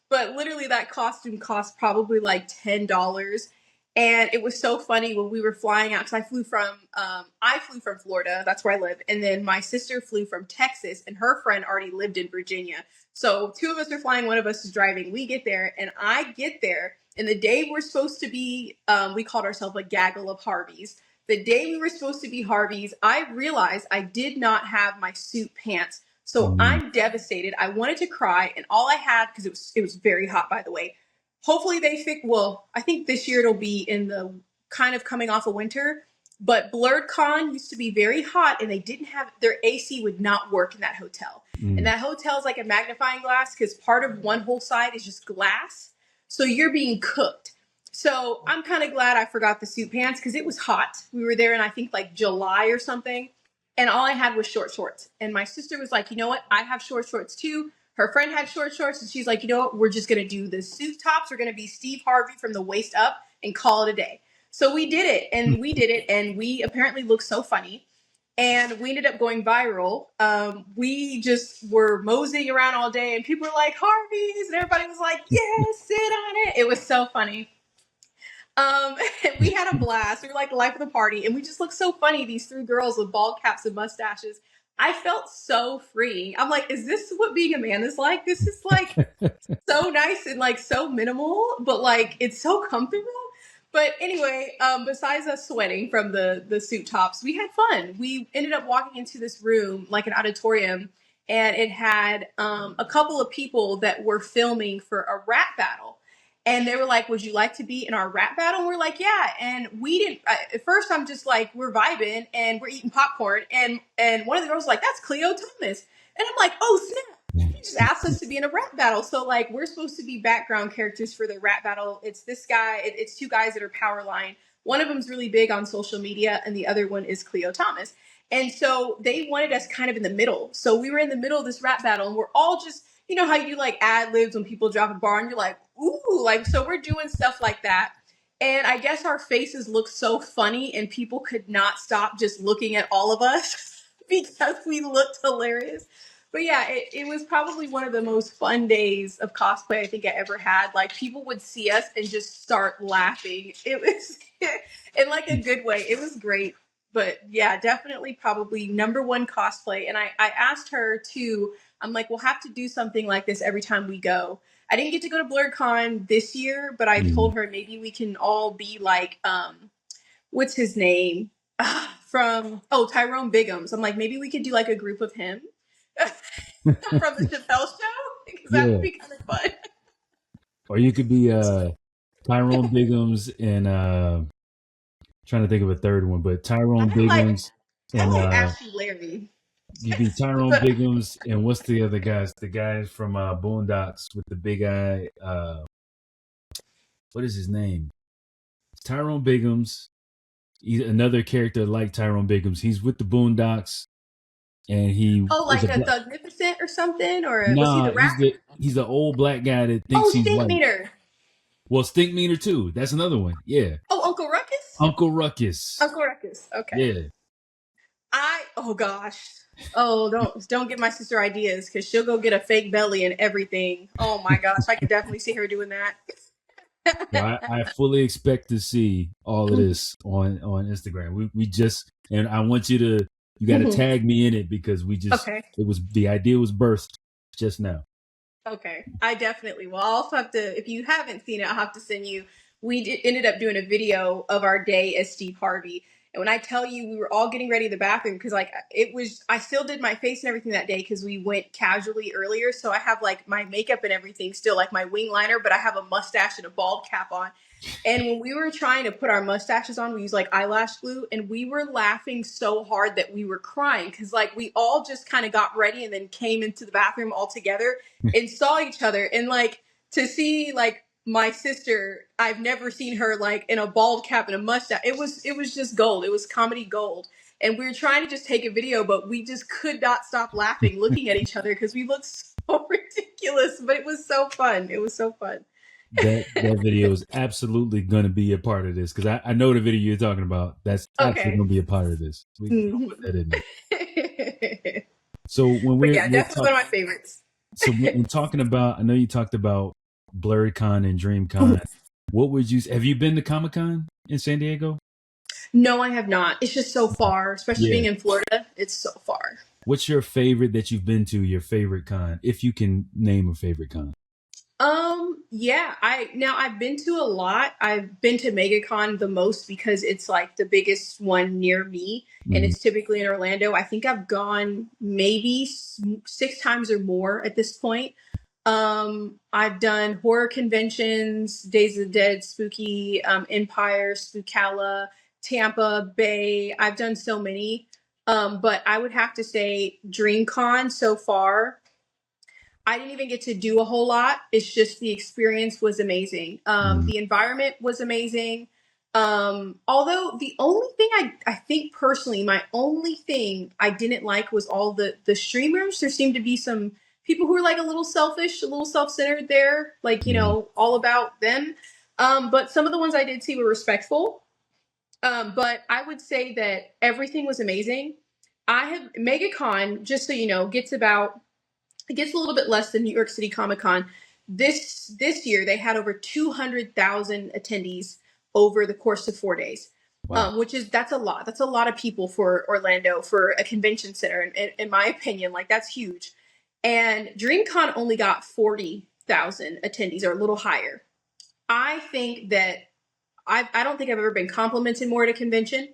But literally that costume cost probably like $10. And it was so funny when we were flying out, because I flew from Florida. That's where I live. And then my sister flew from Texas, and her friend already lived in Virginia. So two of us are flying, one of us is driving. We get there, and I get there, and the day we're supposed to be, we called ourselves a gaggle of Harveys. The day we were supposed to be Harveys, I realized I did not have my suit pants. So I'm devastated. I wanted to cry, and all I had, because it was very hot, by the way. Hopefully they fix. Well, I think this year it'll be in the kind of coming off of winter. But BlerdCon used to be very hot, and they didn't have their AC would not work in that hotel. And that hotel is like a magnifying glass, because part of one whole side is just glass. So you're being cooked. So I'm kind of glad I forgot the suit pants, because it was hot. We were there in, I think, like July or something. And all I had was short shorts. And my sister was like, you know what? I have short shorts too. Her friend had short shorts, and she's like, you know what? We're just going to do the suit tops. We're going to be Steve Harvey from the waist up and call it a day. So we did it, and we apparently looked so funny. And we ended up going viral. We just were moseying around all day, and people were like, Harvey's, and everybody was like, yes, sit on it. It was so funny. We had a blast. We were like the life of the party, and we just looked so funny. These three girls with bald caps and mustaches. I felt so free. I'm like, is this what being a man is like? This is like so nice and like so minimal, but like it's so comfortable. But anyway, besides us sweating from the suit tops, we had fun. We ended up walking into this room, like an auditorium, and it had a couple of people that were filming for a rap battle. And they were like, would you like to be in our rap battle? And we're like, yeah. And we didn't, at first I'm just like, we're vibing and we're eating popcorn. And one of the girls was like, that's Cleo Thomas. And I'm like, oh snap. She just asked us to be in a rap battle. So like, we're supposed to be background characters for the rap battle. It's this guy, it's two guys that are power line. One of them's really big on social media, and the other one is Cleo Thomas. And so they wanted us kind of in the middle. So we were in the middle of this rap battle, and we're all just, you know how you do like ad libs when people drop a bar and you're like, ooh, like, so we're doing stuff like that. And I guess our faces looked so funny, and people could not stop just looking at all of us because we looked hilarious. But yeah, it was probably one of the most fun days of cosplay I think I ever had. Like, people would see us and just start laughing. It was in like a good way. It was great. But yeah, definitely probably number one cosplay. And I asked her too, I'm like, we'll have to do something like this every time we go. I didn't get to go to BlerdCon this year, but I told her maybe we can all be like, what's his name? Tyrone Biggums. I'm like, maybe we could do like a group of him from the Chappelle show, because that would be kind of fun. Or you could be Tyrone Biggums and trying to think of a third one, but Tyrone Biggums and Ashley Larry. You'd be Tyrone Biggums, and what's the other guys? The guys from Boondocks with the big eye. What is his name? It's Tyrone Biggums. He's another character like Tyrone Biggums. He's with the Boondocks, and he like a Thugnificent or something, or was he the rapper? He's the old black guy that thinks he's Stink white. Meter. Well, Stink Meter too. That's another one. Yeah. Oh, Uncle Ruckus. Uncle Ruckus. Uncle Ruckus. Okay. Yeah. Oh gosh. Oh, don't give my sister ideas because she'll go get a fake belly and everything. Oh my gosh, I could definitely see her doing that. Well, I fully expect to see all of this on Instagram. We just, and I want you got to tag me in it because Okay. the idea was birthed just now. Okay, I definitely will. I'll also have to, if you haven't seen it, I'll have to send you. Ended up doing a video of our day as Steve Harvey. And when I tell you, we were all getting ready in the bathroom because I still did my face and everything that day because we went casually earlier. So I have like my makeup and everything still, like my wing liner, but I have a mustache and a bald cap on. And when we were trying to put our mustaches on, we used like eyelash glue, and we were laughing so hard that we were crying because like we all just kind of got ready and then came into the bathroom all together and saw each other. And like to see like my sister, I've never seen her like in a bald cap and a mustache. It was just gold. It was comedy gold. And we were trying to just take a video, but we just could not stop laughing, looking at each other because we looked so ridiculous. But it was so fun. It was so fun. That video is absolutely going to be a part of this because I know the video you're talking about. That's absolutely going to be a part of this. We can put that in there. So when definitely one of my favorites. So when talking about, I know you talked about BlerdCon and DreamCon. Have you been to Comic-Con in San Diego? No, I have not. It's just so far, especially being in Florida. It's so far. What's your favorite that you've been to, your favorite con, if you can name a favorite con? Yeah, I've been to a lot. I've been to MegaCon the most because it's like the biggest one near me, and it's typically in Orlando. I think I've gone maybe 6 times or more at this point. I've done horror conventions, Days of the Dead, Spooky, Empire, Spookala, Tampa Bay. I've done so many. But I would have to say DreamCon so far. I didn't even get to do a whole lot. It's just the experience was amazing. The environment was amazing. Although the only thing I think personally, my only thing I didn't like was all the streamers. There seemed to be some people who were like a little selfish, a little self-centered there, like, all about them. But some of the ones I did see were respectful. But I would say that everything was amazing. MegaCon, just so you know, it gets a little bit less than New York City Comic Con. This year, they had over 200,000 attendees over the course of 4 days, that's a lot. That's a lot of people for Orlando, for a convention center. In my opinion, like that's huge. And DreamCon only got 40,000 attendees, or a little higher. I think that I don't think I've ever been complimented more at a convention.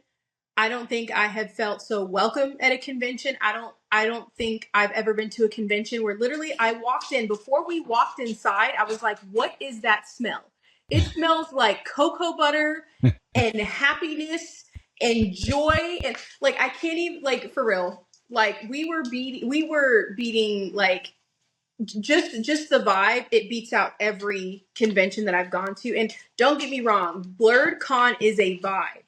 I don't think I have felt so welcome at a convention. I don't think I've ever been to a convention where literally I walked in. Before we walked inside, I was like, what is that smell? It smells like cocoa butter and happiness and joy. And like, I can't even, like, for real, like we were beating like just the vibe. It beats out every convention that I've gone to. And don't get me wrong, BlerdCon is a vibe,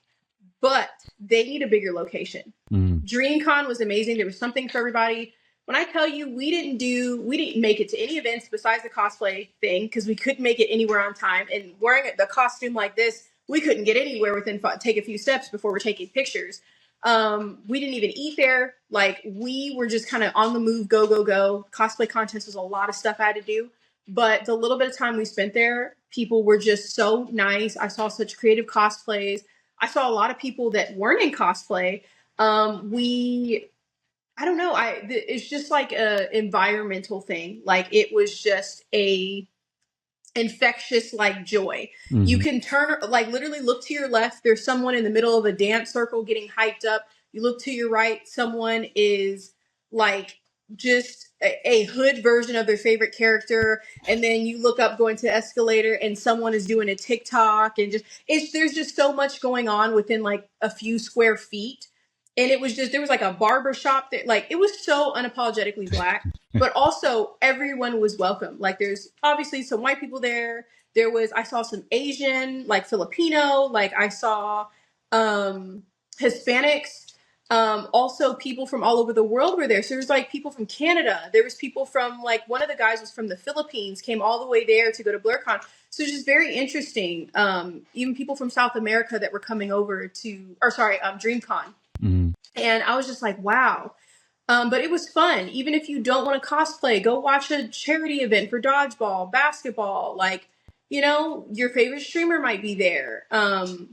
but they need a bigger location. DreamCon was amazing. There was something for everybody. When I tell you, we didn't make it to any events besides the cosplay thing because we couldn't make it anywhere on time. And wearing the costume like this, we couldn't get anywhere take a few steps before we're taking pictures. We didn't even eat there. Like we were just kind of on the move, go, go, go. Cosplay contest was a lot of stuff I had to do. But the little bit of time we spent there, people were just so nice. I saw such creative cosplays. I saw a lot of people that weren't in cosplay. I don't know. It's just like a environmental thing. Like it was just a infectious like joy. You can literally look to your left. There's someone in the middle of a dance circle getting hyped up. You look to your right. Someone is like just a hood version of their favorite character. And then you look up going to the escalator and someone is doing a TikTok and there's just so much going on within like a few square feet. And there was like a barber shop that like, it was so unapologetically Black, but also everyone was welcome. Like there's obviously some white people there. I saw some Asian, like Filipino, like I saw, Hispanics. Also, people from all over the world were there. So there's like people from Canada. There was people from like one of the guys was from the Philippines, came all the way there to go to BlerdCon. So it's just very interesting. Even people from South America that were coming over to, or sorry, DreamCon. Mm-hmm. And I was just like, wow. But it was fun. Even if you don't want to cosplay, go watch a charity event for dodgeball, basketball. Like, you know, your favorite streamer might be there.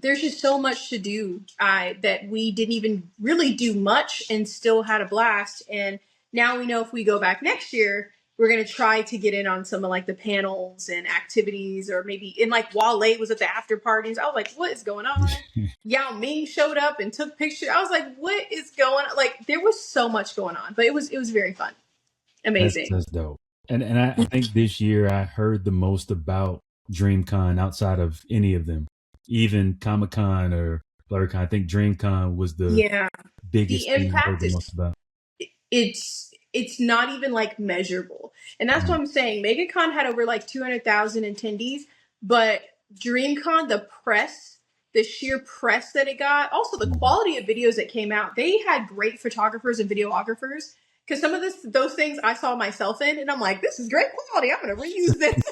There's just so much to do that we didn't even really do much and still had a blast. And now we know if we go back next year, we're going to try to get in on some of like the panels and activities, or maybe in like Wale was at the after parties. I was like, what is going on? Yao Ming showed up and took pictures. I was like, what is going on? Like, there was so much going on, but it was very fun. Amazing. That's dope. And I think this year I heard the most about DreamCon outside of any of them, even Comic-Con or BlerdCon. I think DreamCon was the biggest the thing I heard impact the most about. It's not even like measurable. And that's what I'm saying. MegaCon had over like 200,000 attendees, but DreamCon, the press, the sheer press that it got, also the quality of videos that came out, they had great photographers and videographers. Because some of those things I saw myself in, and I'm like, this is great quality. I'm going to reuse this.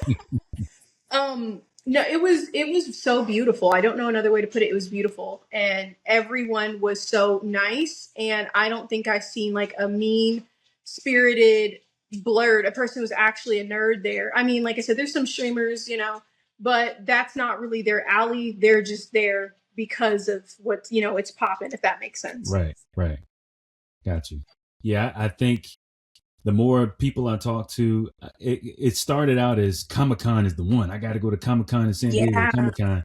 No, it was so beautiful. I don't know another way to put it. It was beautiful, and everyone was so nice. And I don't think I've seen like a mean-spirited Blerd, a person who's actually a nerd there. I mean, like I said, there's some streamers, you know, but that's not really their alley. They're just there because of what, you know, it's popping, if that makes sense. Right. Got you. Yeah, I think the more people I talk to, it started out as Comic-Con is the one. I got to go to Comic-Con in San Diego, Comic-Con.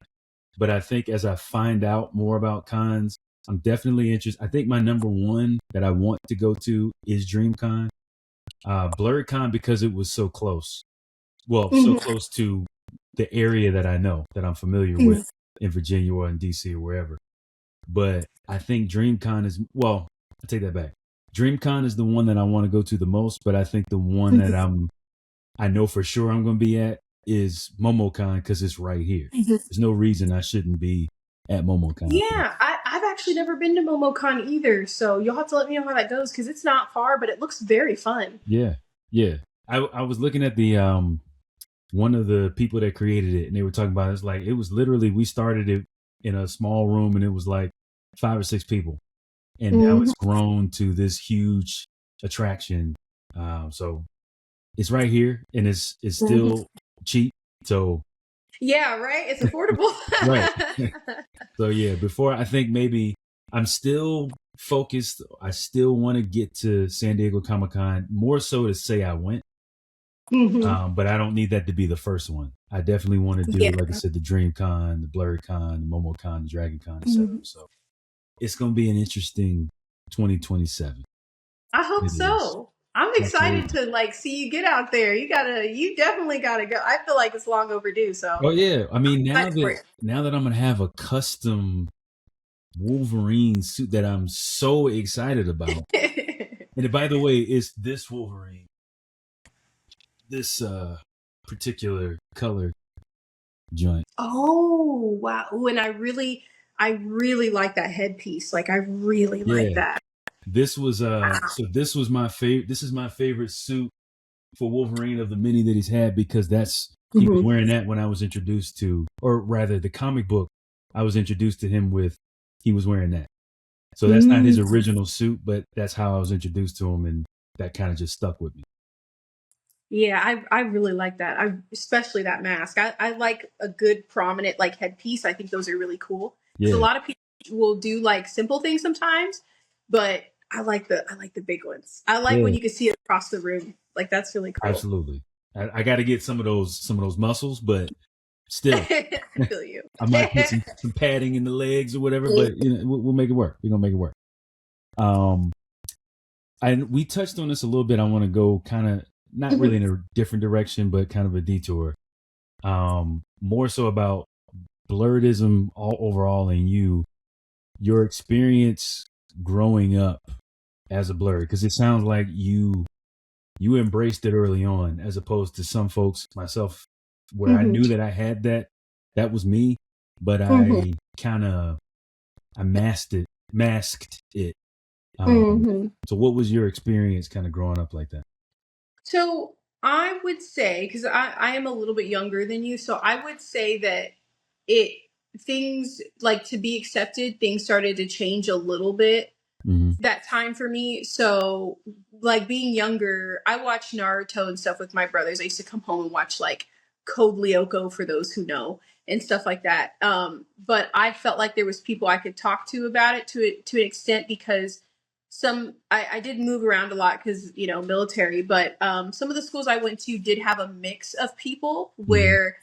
But I think as I find out more about cons, I'm definitely interested. I think my number one that I want to go to is DreamCon. BlerdCon, because it was so close. Well, so close to the area that I know, that I'm familiar with in Virginia or in DC or wherever. But I think DreamCon is, well, I take that back. DreamCon is the one that I want to go to the most, but I think the one that I know for sure I'm going to be at is MomoCon, because it's right here. There's no reason I shouldn't be at MomoCon. Yeah, I've actually never been to MomoCon either, so you'll have to let me know how that goes, because it's not far, but it looks very fun. Yeah. I was looking at the one of the people that created it, and they were talking about it's like it was literally, we started it in a small room, and it was like 5 or 6 people. And now it's grown to this huge attraction. So it's right here, and it's still cheap. So yeah, right. It's affordable. Right. So yeah, before, I think maybe I'm still focused. I still want to get to San Diego Comic-Con, more so to say I went. But I don't need that to be the first one. I definitely want to do, like I said, the DreamCon, the BlerdCon, the MomoCon, the DragonCon, etc. So it's going to be an interesting 2027. I hope so. I'm excited to like see you get out there. You definitely gotta go. I feel like it's long overdue. So. Oh yeah, I mean, now that I'm gonna have a custom Wolverine suit that I'm so excited about. And by the way, it's this Wolverine, this particular color joint. Oh wow! Ooh, and I really like that headpiece. Like I really like that. This was so this was my favorite. This is my favorite suit for Wolverine of the many that he's had, because he was wearing that when I was introduced to, or rather the comic book I was introduced to him with, he was wearing that. So that's not his original suit, but that's how I was introduced to him, and that kind of just stuck with me. Yeah, I really like that. Especially that mask. I like a good prominent like headpiece. I think those are really cool. Yeah. A lot of people will do like simple things sometimes, but I like the big ones. I like when you can see it across the room. Like that's really cool. Absolutely. I got to get some of those muscles, but still, I feel you. I might put some padding in the legs or whatever, but you know, we'll make it work. We're gonna make it work. And we touched on this a little bit. I want to go kind of not really in a different direction, but kind of a detour. More so about blerdism all overall, and your experience growing up as a Blerd, because it sounds like you embraced it early on, as opposed to some folks, myself, where I knew that I had that was me, but I masked it So what was your experience kind of growing up like that? So I would say, because I am a little bit younger than you, so I would say that it things like to be accepted, things started to change a little bit that time for me. So like being younger, I watched Naruto and stuff with my brothers. I used to come home and watch like Code Lyoko for those who know and stuff like that. But I felt like there was people I could talk to about it to an extent because I did move around a lot because military, but some of the schools I went to did have a mix of people where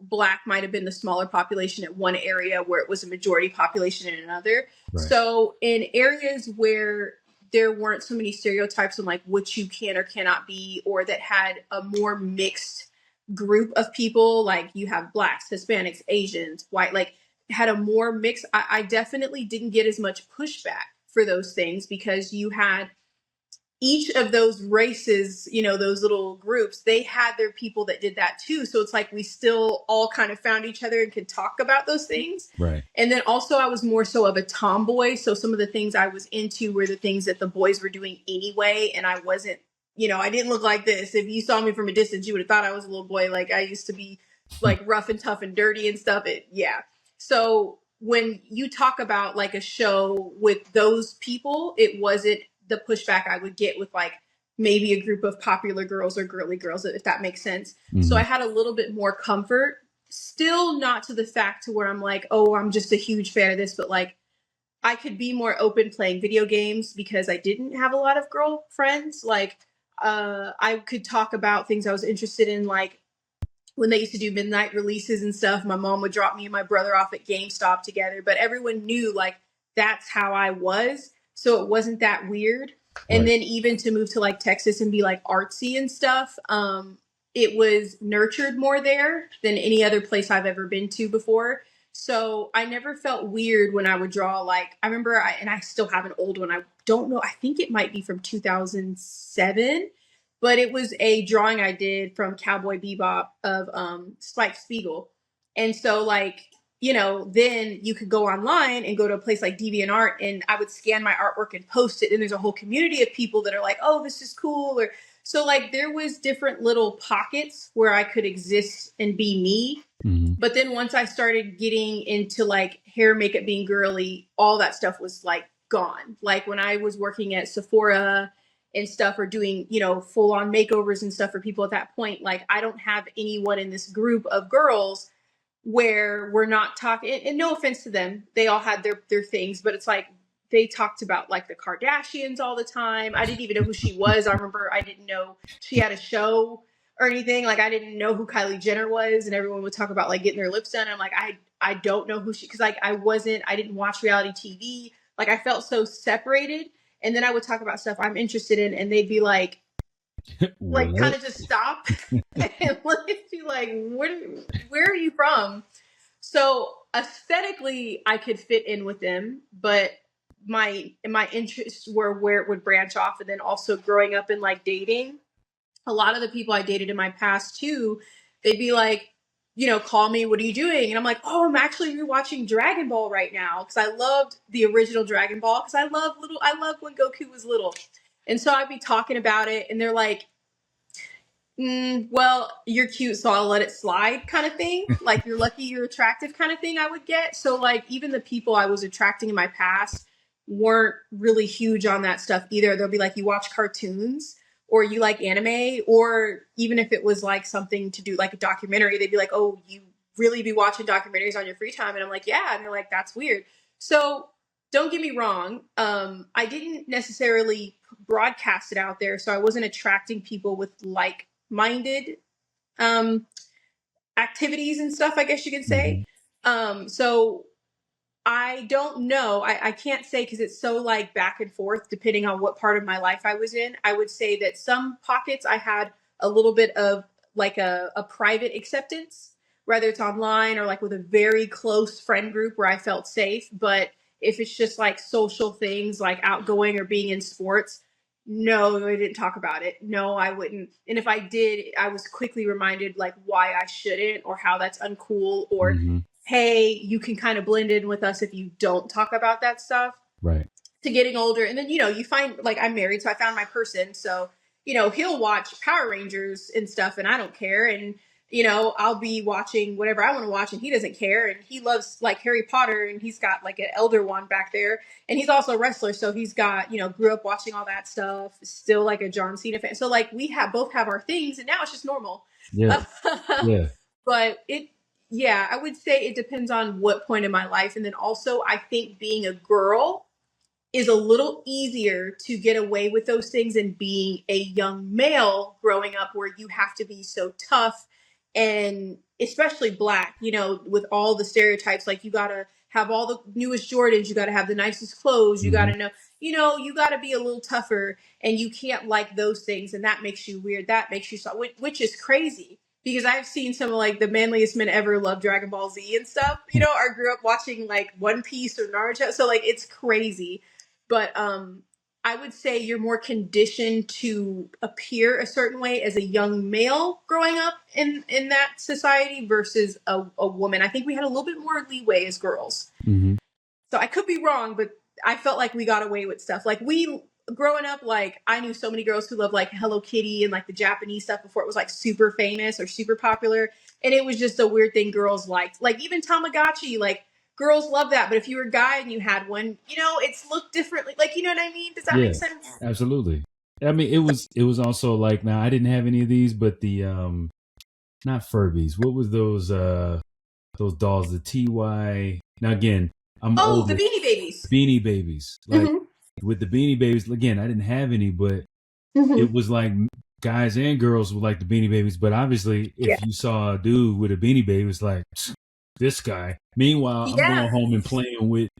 Black might have been the smaller population at one area where it was a majority population in another. Right. So in areas where there weren't so many stereotypes on like what you can or cannot be, or that had a more mixed group of people, like you have Blacks, Hispanics, Asians, white, like had a more mix. I definitely didn't get as much pushback for those things because you had each of those races, those little groups, they had their people that did that too. So it's like we still all kind of found each other and could talk about those things. Right. And then also I was more so of a tomboy. So some of the things I was into were the things that the boys were doing anyway. And I wasn't, I didn't look like this. If you saw me from a distance, you would have thought I was a little boy. Like I used to be like rough and tough and dirty and stuff. So when you talk about like a show with those people, it wasn't the pushback I would get with like maybe a group of popular girls or girly girls, if that makes sense. So I had a little bit more comfort, still not to the fact to where I'm like, oh, I'm just a huge fan of this, but like I could be more open playing video games because I didn't have a lot of girl friends. Like I could talk about things I was interested in, like when they used to do midnight releases and stuff, my mom would drop me and my brother off at GameStop together, but everyone knew like that's how I was. So it wasn't that weird. And then even to move to like Texas and be like artsy and stuff, it was nurtured more there than any other place I've ever been to before. So I never felt weird when I would draw. Like I remember, and I still have an old one. I don't know. I think it might be from 2007, but it was a drawing I did from Cowboy Bebop of Spike Spiegel. And so like, then you could go online and go to a place like DeviantArt and I would scan my artwork and post it. And there's a whole community of people that are like, oh, this is cool. Or so like there was different little pockets where I could exist and be me. But then once I started getting into like hair, makeup, being girly, all that stuff was like gone. Like when I was working at Sephora and stuff or doing, full on makeovers and stuff for people at that point, like I don't have anyone in this group of girls where we're not talking, and no offense to them, they all had their things, but it's like they talked about like the Kardashians all the time. I didn't even know who she was. I remember I didn't know she had a show or anything. Like I didn't know who Kylie Jenner was, and everyone would talk about like getting their lips done. I'm like, I don't know who she, because like I didn't watch reality TV. Like I felt so separated. And then I would talk about stuff I'm interested in, and they'd be like kind of just stop and look at you like, where are you from? So aesthetically, I could fit in with them, but my interests were where it would branch off. And then also growing up and like dating, a lot of the people I dated in my past too, they'd be like, call me, what are you doing? And I'm like, oh, I'm actually rewatching Dragon Ball right now because I loved the original Dragon Ball because I love when Goku was little. And so I'd be talking about it and they're like, well, you're cute, so I'll let it slide kind of thing. Like you're lucky, you're attractive kind of thing I would get. So like even the people I was attracting in my past weren't really huge on that stuff either. They'll be like, you watch cartoons or you like anime, or even if it was like something to do like a documentary, they'd be like, oh, you really be watching documentaries on your free time? And I'm like, yeah. And they're like, that's weird. So don't get me wrong. I didn't necessarily broadcast it out there. So I wasn't attracting people with like-minded activities and stuff, I guess you could say. So I don't know. I can't say because it's so like back and forth depending on what part of my life I was in. I would say that some pockets I had a little bit of like a private acceptance, whether it's online or like with a very close friend group where I felt safe. But if it's just like social things like outgoing or being in sports, no, I didn't talk about it. No, I wouldn't. And if I did, I was quickly reminded like why I shouldn't or how that's uncool or hey, you can kind of blend in with us if you don't talk about that stuff. Right. to getting older. And then, you find, like, I'm married, so I found my person. So, he'll watch Power Rangers and stuff, and I don't care. And, I'll be watching whatever I want to watch, and he doesn't care. And he loves, like, Harry Potter, and he's got, like, an Elder Wand back there. And he's also a wrestler, so he's got, grew up watching all that stuff, still, like, a John Cena fan. So, like, we both have our things, and now it's just normal. Yeah. Yeah. But yeah, I would say it depends on what point in my life. And then also, I think being a girl is a little easier to get away with those things than being a young male growing up, where you have to be so tough, and especially Black, with all the stereotypes. Like, you got to have all the newest Jordans, you got to have the nicest clothes, you got to know, you got to be a little tougher, and you can't like those things. And that makes you weird. That makes you soft, which is crazy, because I've seen some of, like, the manliest men ever love Dragon Ball Z and stuff, or grew up watching, like, One Piece or Naruto. So, like, it's crazy. But I would say you're more conditioned to appear a certain way as a young male growing up in that society versus a woman. I think we had a little bit more leeway as girls. Mm-hmm. So I could be wrong, but I felt like we got away with stuff. Like, growing up, like, I knew so many girls who loved, like, Hello Kitty and, like, the Japanese stuff before it was, like, super famous or super popular. And it was just a weird thing girls liked. Like, even Tamagotchi, like, girls love that. But if you were a guy and you had one, it's looked differently. Like, you know what I mean? Does that make sense? Absolutely. I mean, it was also like, now I didn't have any of these, but the not Furbies. What was those dolls? The TY. Now again, I'm older. The Beanie Babies. Beanie Babies. Like, with the Beanie Babies, again, I didn't have any, but it was like guys and girls would like the Beanie Babies. But obviously, if you saw a dude with a Beanie Baby, it's like, this guy. Meanwhile, I'm going home and playing with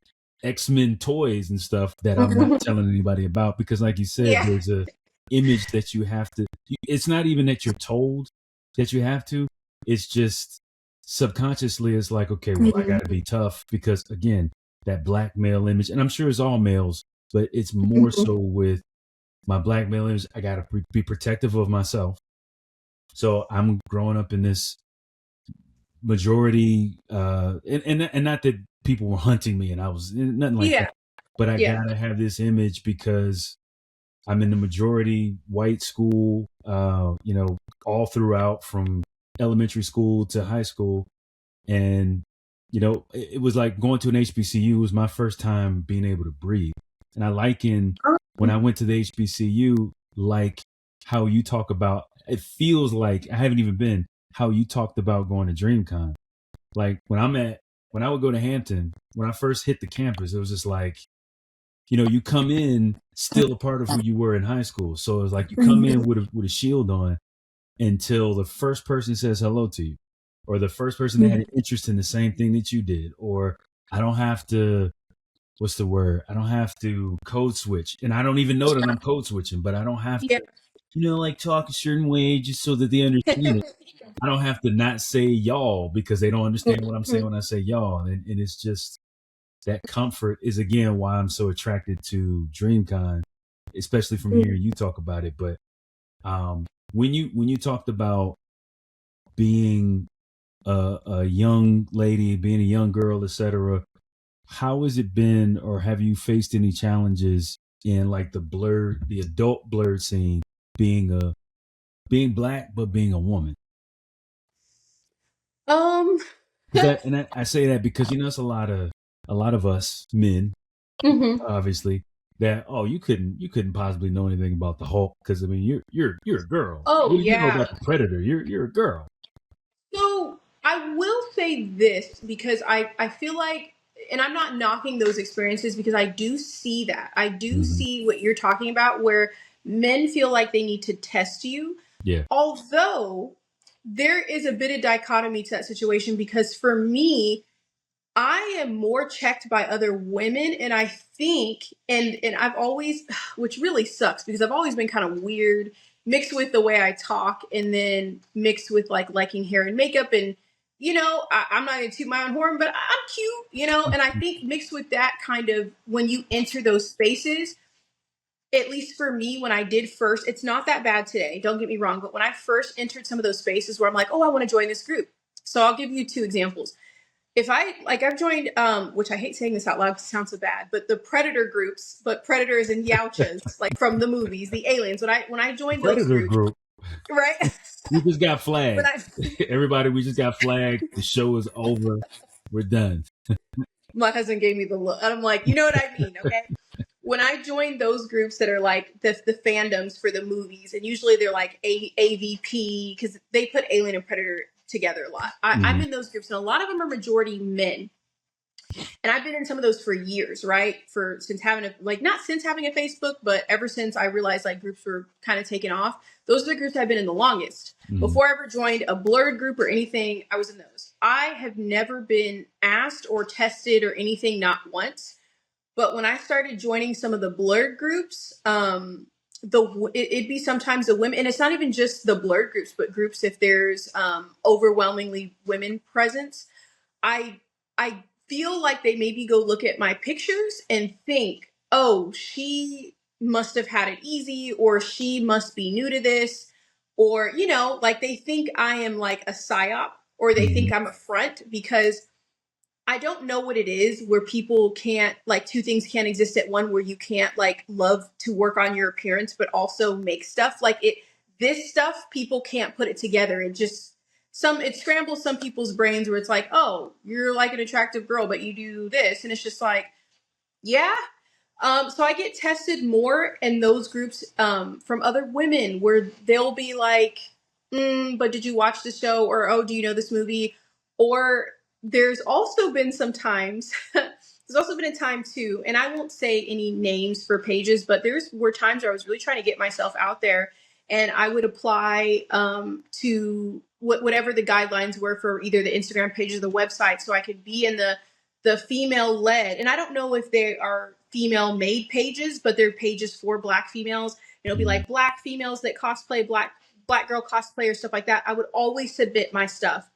X-Men toys and stuff that I'm not telling anybody about, because, like you said, there's a image that you have to. It's not even that you're told that you have to. It's just subconsciously, it's like, okay, well, I got to be tough, because, again, that Black male image, and I'm sure it's all males, but it's more so with my Black male image. I got to be protective of myself. So I'm growing up in this majority, and not that people were hunting me and I was nothing like that, but I gotta have this image because I'm in the majority white school, all throughout, from elementary school to high school. And, it was like going to an HBCU was my first time being able to breathe. And I liken when I went to the HBCU, like how you talk about, it feels like, I haven't even been, how you talked about going to DreamCon. Like, when I would go to Hampton, when I first hit the campus, it was just like, you come in still a part of who you were in high school. So it was like, you come in with a shield on until the first person says hello to you, or the first person that had an interest in the same thing that you did. Or I don't have to, what's the word? I don't have to code switch. And I don't even know that I'm code switching, but I don't have to, like, talk a certain way just so that they understand it. I don't have to not say y'all because they don't understand what I'm saying when I say y'all. And it's just, that comfort is, again, why I'm so attracted to DreamCon, especially from hearing you talk about it. But when you talked about being a young lady, being a young girl, etc., how has it been, or have you faced any challenges in, like, the adult Blerd scene, being Black but being a woman? I say that because, it's a lot of us men, obviously, that, you couldn't possibly know anything about the Hulk, because, I mean, you're a girl. Oh, you know about the Predator? You're a girl. So I will say this, because I feel like, and I'm not knocking those experiences, because I do see that. I do see what you're talking about, where men feel like they need to test you. Yeah. Although there is a bit of dichotomy to that situation, because for me, I am more checked by other women, and I think, and I've always, which really sucks, because I've always been kind of weird, mixed with the way I talk, and then mixed with, like, liking hair and makeup, and, I'm not going to toot my own horn, but I'm cute, and I think mixed with that, kind of, when you enter those spaces, at least for me, when I did first, it's not that bad today, don't get me wrong, but when I first entered some of those spaces where I'm like, oh, I want to join this group. So I'll give you two examples. if I've joined, which I hate saying this out loud because it sounds so bad, but the predator groups, but predators and Yautjas, like from the movies, the aliens. When I joined those Predator groups, group. right? We just got When flagged. Everybody, we just got flagged. The show is over. We're done. My husband gave me the look, and I'm like, you know what I mean, okay? When I joined those groups that are like the fandoms for the movies, and usually they're like AVP because they put Alien and Predator together a lot. I'm in those groups, and a lot of them are majority men. And I've been in some of those for years, right? Not since having a Facebook, but ever since I realized like groups were kind of taking off. Those are the groups I've been in the longest. Before I ever joined a Blerd group or anything, I was in those. I have never been asked or tested or anything, not once. But when I started joining some of the Blerd groups, it'd be sometimes the women, and it's not even just the Blerd groups, but groups if there's overwhelmingly women presence. I feel like they maybe go look at my pictures and think, oh, she must have had it easy, or she must be new to this, or, like they think I am like a psyop, or they think I'm a front, because I don't know what it is where people can't, like, two things can't exist at one, where you can't like love to work on your appearance, but also make stuff this stuff, people can't put it together. It scrambles some people's brains where it's like, oh, you're like an attractive girl, but you do this. And it's just like, yeah. So I get tested more in those groups from other women where they'll be like, but did you watch the show? Or, oh, do you know this movie? Or there's also been some times, there's also been a time too, and I won't say any names for pages, but were times where I was really trying to get myself out there, and I would apply to whatever the guidelines were for either the Instagram page or the website, so I could be in the female led. And I don't know if they are female made pages, but they're pages for Black females. It'll be like Black females that cosplay, Black girl cosplay or stuff like that. I would always submit my stuff,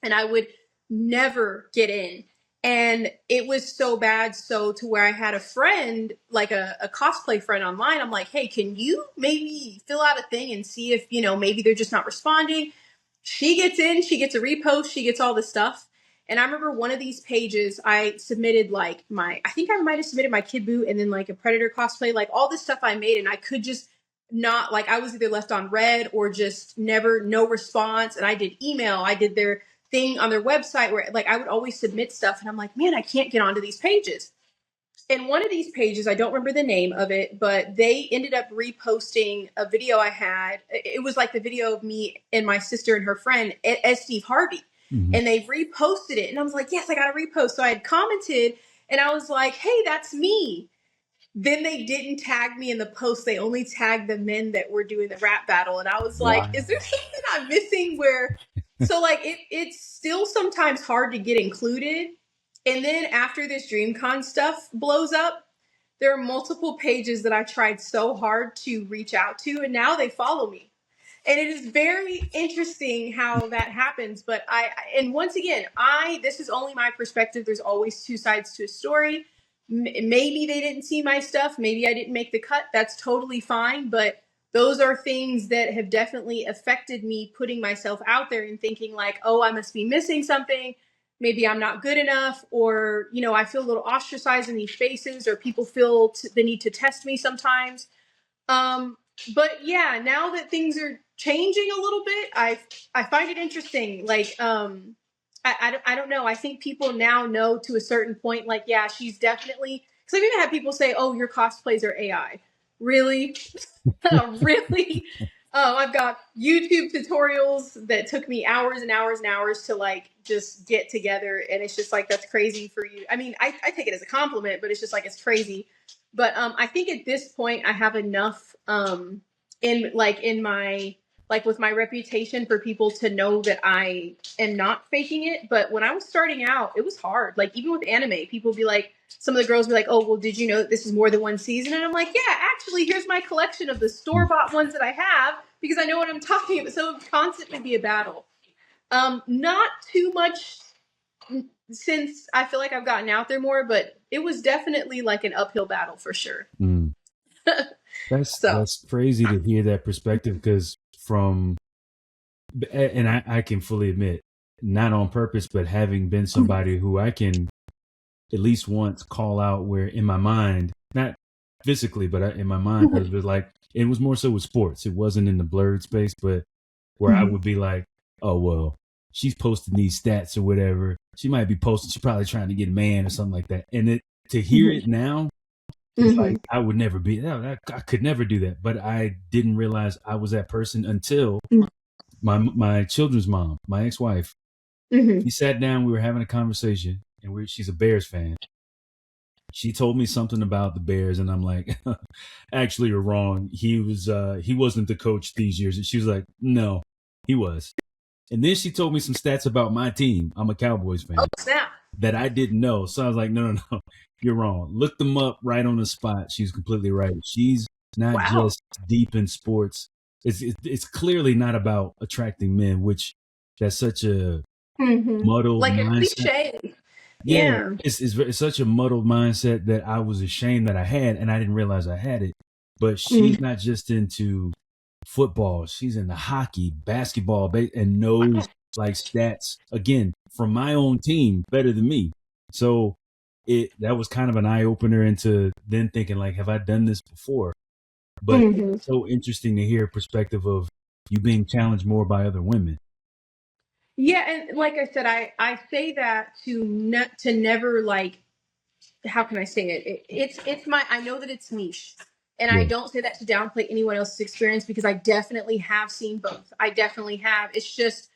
and I would never get in. And it was so bad, so to where I had a friend, like a cosplay friend online. I'm like, hey, can you maybe fill out a thing and see if, maybe they're just not responding? She gets in, she gets a repost, she gets all this stuff. And I remember one of these pages, I submitted I think I might have submitted my Kid Boo and then like a Predator cosplay, like all this stuff I made, and I could just not, like, I was either left on red or just no response. And I did email, I did their thing on their website where like I would always submit stuff, and I'm like, man, I can't get onto these pages. And one of these pages, I don't remember the name of it, but they ended up reposting a video I had. It was like the video of me and my sister and her friend as Steve Harvey. And they reposted it. And I was like, yes, I got a repost. So I had commented and I was like, hey, that's me. Then they didn't tag me in the post. They only tagged the men that were doing the rap battle. And I was like, is there something I'm missing so like it's still sometimes hard to get included. And then after this DreamCon stuff blows up, there are multiple pages that I tried so hard to reach out to, and now they follow me. And it is very interesting how that happens. But and once again, this is only my perspective. There's always two sides to a story. Maybe they didn't see my stuff. Maybe I didn't make the cut. That's totally fine. But those are things that have definitely affected me putting myself out there and thinking like, oh, I must be missing something. Maybe I'm not good enough, or, I feel a little ostracized in these spaces, or people feel the need to test me sometimes. But yeah, now that things are changing a little bit, I find it interesting. Like, I don't know. I think people now know to a certain point, like, yeah, she's definitely, because I've even had people say, oh, your cosplays are AI. Really? Really? I've got YouTube tutorials that took me hours and hours and hours to like just get together. And it's just like, that's crazy for you. I mean, I take it as a compliment, but it's just like, it's crazy. But I think at this point I have enough with my reputation for people to know that I am not faking it. But when I was starting out, it was hard. Like even with anime, people be like, some of the girls be like, oh, well, did you know that this is more than one season? And I'm like, yeah, actually, here's my collection of the store-bought ones that I have, because I know what I'm talking about. So it would constantly be a battle. Not too much since I feel like I've gotten out there more, but it was definitely like an uphill battle for sure. That's crazy to hear that perspective, because and I can fully admit, not on purpose, but having been somebody who I can at least once call out where in my mind, not physically, but in my mind, because it was like, it was more so with sports. It wasn't in the Blerd space, but where I would be like, oh, well, she's posting these stats or whatever. She might be posting, she's probably trying to get a man or something like that. And to hear it now, it's like, I would never be, I could never do that. But I didn't realize I was that person until my children's mom, my ex-wife, she sat down, we were having a conversation, and she's a Bears fan. She told me something about the Bears, and I'm like, actually, you're wrong. He wasn't the coach these years. And she was like, no, he was. And then she told me some stats about my team. I'm a Cowboys fan. Oh, snap. That I didn't know. So I was like, no, you're wrong. Look them up right on the spot. She's completely right. She's not just deep in sports. It's clearly not about attracting men, which that's such a muddled like a mindset. cliche. Yeah. It's such a muddled mindset that I was ashamed that I had, and I didn't realize I had it. But she's not just into football. She's into hockey, basketball, and knows like stats, again, from my own team better than me. So that was kind of an eye opener into then thinking like, have I done this before? But it's so interesting to hear a perspective of you being challenged more by other women. Yeah, and like I said, I say that to never, like, how can I say it? It's my, I know that it's niche, and I don't say that to downplay anyone else's experience, because I definitely have seen both. I definitely have. It's just,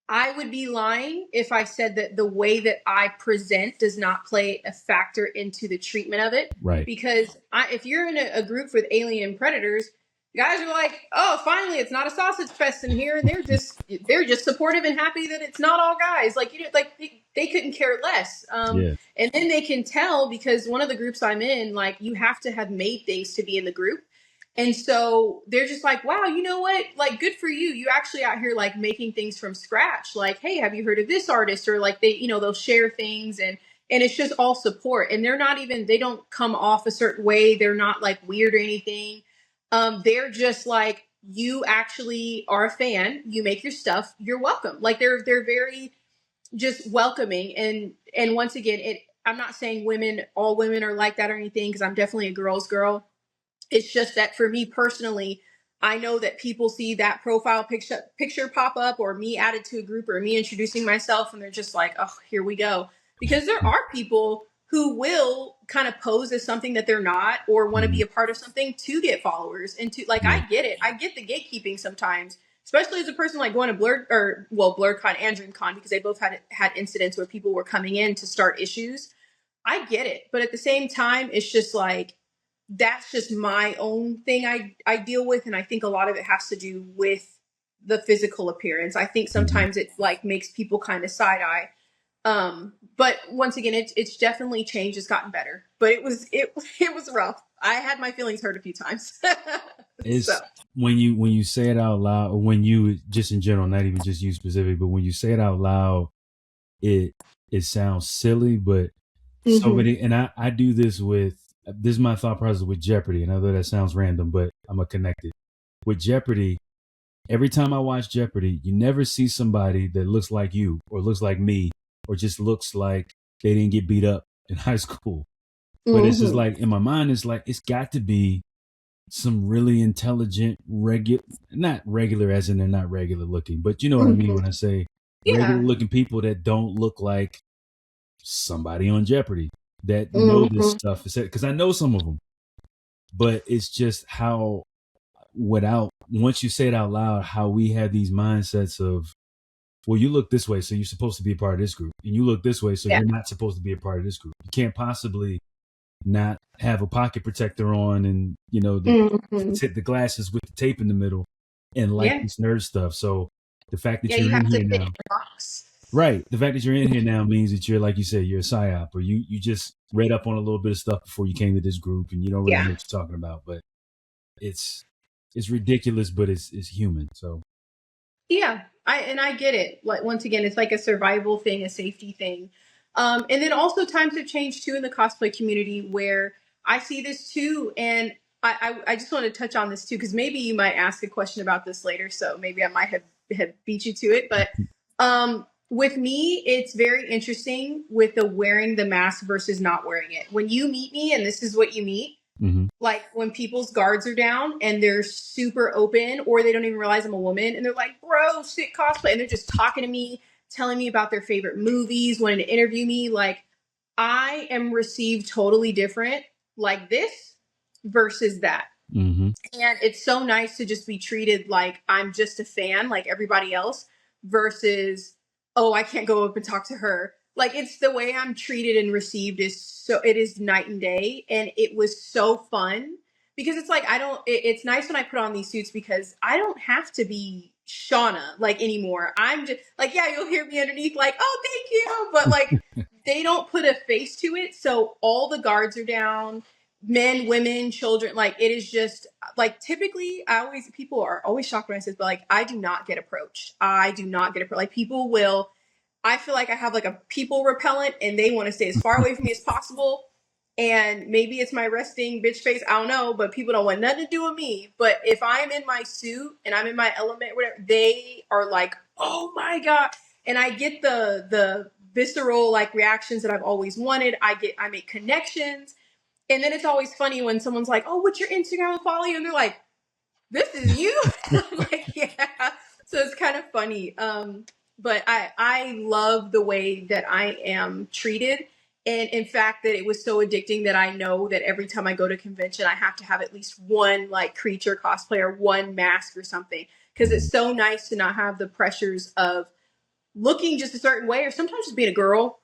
I would be lying if I said that the way that I present does not play a factor into the treatment of it. Right. Because if you're in a group with alien predators, guys are like, oh, finally, it's not a sausage fest in here, and they're just supportive and happy that it's not all guys. Like, like they couldn't care less. And then they can tell, because one of the groups I'm in, like, you have to have made things to be in the group. And so they're just like, wow, you know what? Like, good for you. You actually out here, like, making things from scratch. Like, hey, have you heard of this artist? Or like they'll share things, and it's just all support. And they don't come off a certain way. They're not like weird or anything. They're just like, you actually are a fan. You make your stuff. You're welcome. Like, they're very just welcoming. And once again, I'm not saying all women are like that or anything, because I'm definitely a girl's girl. It's just that for me personally, I know that people see that profile picture pop up, or me added to a group, or me introducing myself, and they're just like, oh, here we go. Because there are people who will kind of pose as something that they're not, or want to be a part of something to get followers. And to, like, I get it. I get the gatekeeping sometimes, especially as a person like going to BlerdCon and DreamCon, because they both had incidents where people were coming in to start issues. I get it. But at the same time, it's just like, that's just my own thing I deal with. And I think a lot of it has to do with the physical appearance. I think sometimes it like makes people kind of side eye. But once again, it's definitely changed. It's gotten better, but it was rough. I had my feelings hurt a few times. It's when you say it out loud, or when you just in general, not even just you specific, but when you say it out loud, it sounds silly, but so many, and I do this is my thought process with Jeopardy. And I know that sounds random, but I'm a connected. With Jeopardy, every time I watch Jeopardy, you never see somebody that looks like you, or looks like me, or just looks like they didn't get beat up in high school. But it's just like, in my mind, it's like, it's got to be some really intelligent, not regular as in they're not regular looking, but you know what I mean when I say regular looking people that don't look like somebody on Jeopardy, that know this stuff. Because I know some of them, but it's just how, once you say it out loud, how we have these mindsets of, well, you look this way, so you're supposed to be a part of this group, and you look this way, so you're not supposed to be a part of this group. You can't possibly not have a pocket protector on, and the glasses with the tape in the middle, and like this nerd stuff. So the fact that you're in here now, right? The fact that you're in here now means that you're, like you said, you're a psyop, or you just read up on a little bit of stuff before you came to this group, and you don't really know what you're talking about. But it's ridiculous, but it's human. So I get it. Like, once again, it's like a survival thing, a safety thing. And then also times have changed too in the cosplay community, where I see this too. And I just want to touch on this too, because maybe you might ask a question about this later. So maybe I might have beat you to it. But With me, it's very interesting with the wearing the mask versus not wearing it. When you meet me, and this is what you meet, like when people's guards are down and they're super open, or they don't even realize I'm a woman, and they're like, bro, sick cosplay. And they're just talking to me, telling me about their favorite movies, wanting to interview me. Like, I am received totally different like this versus that. And it's so nice to just be treated like I'm just a fan, like everybody else, versus, oh, I can't go up and talk to her. Like, it's the way I'm treated and received is so, it is night and day. And it was so fun because it's like, it's nice when I put on these suits because I don't have to be Shawna like anymore. I'm just like, yeah, you'll hear me underneath like, oh, thank you. But like, they don't put a face to it. So all the guards are down, men, women, children. Like, it is just like, typically people are always shocked when I say, but like, I do not get approached. Like, people will, I feel like I have like a people repellent and they want to stay as far away from me as possible. And maybe it's my resting bitch face. I don't know, but people don't want nothing to do with me. But if I'm in my suit and I'm in my element, whatever, they are like, oh my God. And I get the visceral like reactions that I've always wanted. I make connections. And then it's always funny when someone's like, oh, what's your Instagram? I'll follow you. And they're like, this is you? I'm like, yeah. So it's kind of funny. But I love the way that I am treated. And in fact, that it was so addicting that I know that every time I go to convention, I have to have at least one like creature cosplayer, one mask or something. Because it's so nice to not have the pressures of looking just a certain way or sometimes just being a girl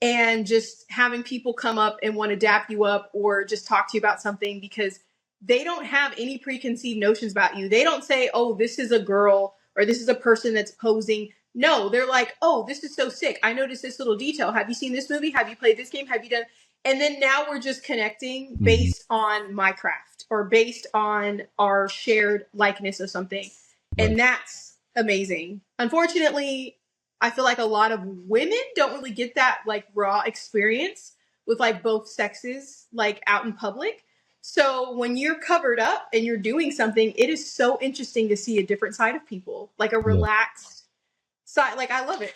and just having people come up and want to dap you up or just talk to you about something because they don't have any preconceived notions about you. They don't say, oh, this is a girl or this is a person that's posing. No, they're like, oh, this is so sick. I noticed this little detail. Have you seen this movie? Have you played this game? Have you done? And then now we're just connecting based on my craft or based on our shared likeness of something. Right. And that's amazing. Unfortunately, I feel like a lot of women don't really get that like raw experience with like both sexes, like out in public. So when you're covered up and you're doing something, it is so interesting to see a different side of people, like a relaxed side. Like, I love it.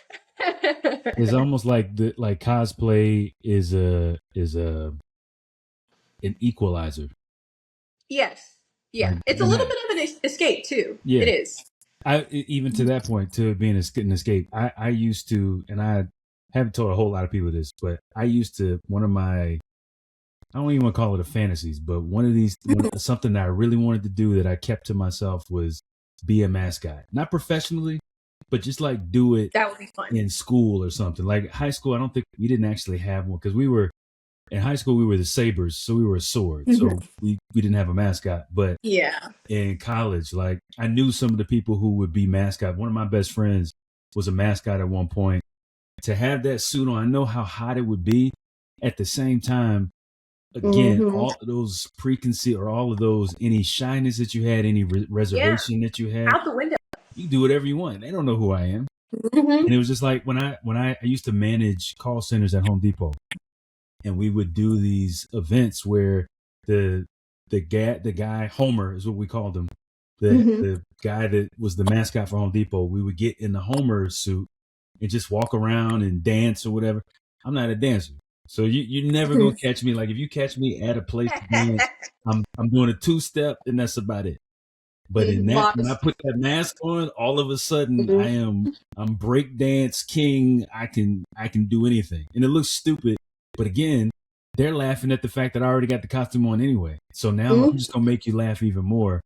It's almost like cosplay is an equalizer. Yes. Yeah. Like, It's a little bit of an escape too. Yeah. It is. Even to that point, to being an escape, I used to, and I haven't told a whole lot of people this, but I used to, one of my, I don't even want to call it a fantasies, but something that I really wanted to do that I kept to myself was be a mascot. Not professionally, but just like do it. That would be fun. In school or something. Like high school, I don't think we didn't actually have one because in high school, we were the Sabres, so we were a sword. So we didn't have a mascot. But yeah, in college, like I knew some of the people who would be mascot. One of my best friends was a mascot at one point. To have that suit on, I know how hot it would be. At the same time, again, all of those preconceived or all of those, any shyness that you had, any reservation that you had, out the window. You do whatever you want. They don't know who I am. And it was just like when I used to manage call centers at Home Depot, and we would do these events where the guy Homer is what we called him, the guy that was the mascot for Home Depot. We would get in the Homer suit and just walk around and dance or whatever. I'm not a dancer, so you're never gonna catch me. Like if you catch me at a place to dance, I'm doing a 2-step and that's about it. But when I put that mask on, all of a sudden I'm breakdance king. I can do anything, and it looks stupid. But again, they're laughing at the fact that I already got the costume on anyway. So now I'm just gonna make you laugh even more.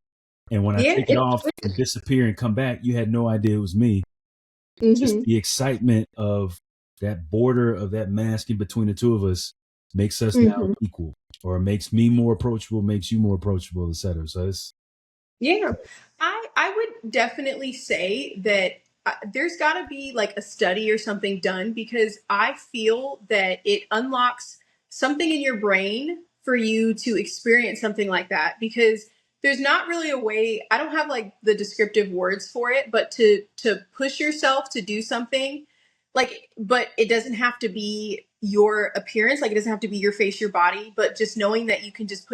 And when I take it off and disappear and come back, you had no idea it was me. Just the excitement of that border of that mask in between the two of us makes us now equal, or makes me more approachable, makes you more approachable, etc. So it's. Yeah, I would definitely say that there's got to be like a study or something done because I feel that it unlocks something in your brain for you to experience something like that because there's not really a way, I don't have like the descriptive words for it, but to push yourself to do something like, but it doesn't have to be your appearance. Like it doesn't have to be your face, your body, but just knowing that you can just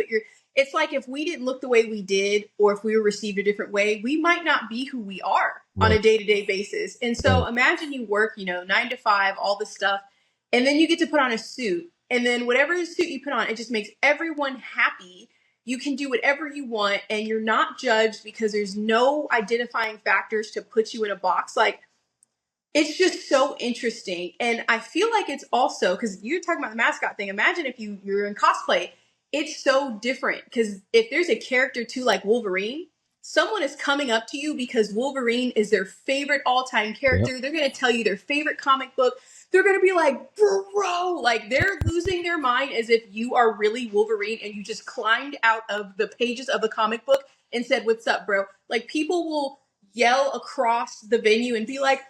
it's like if we didn't look the way we did, or if we were received a different way, we might not be who we are on a day-to-day basis. And so imagine you work, 9 to 5, all this stuff, and then you get to put on a suit. And then whatever suit you put on, it just makes everyone happy. You can do whatever you want, and you're not judged because there's no identifying factors to put you in a box. Like, it's just so interesting. And I feel like it's also, because you're talking about the mascot thing, imagine if you're in cosplay, it's so different. Because if there's a character too, like Wolverine, someone is coming up to you because Wolverine is their favorite all-time character. Yep. They're going to tell you their favorite comic book. They're going to be like, bro, like they're losing their mind as if you are really Wolverine and you just climbed out of the pages of a comic book and said, what's up, bro? Like, people will yell across the venue and be like,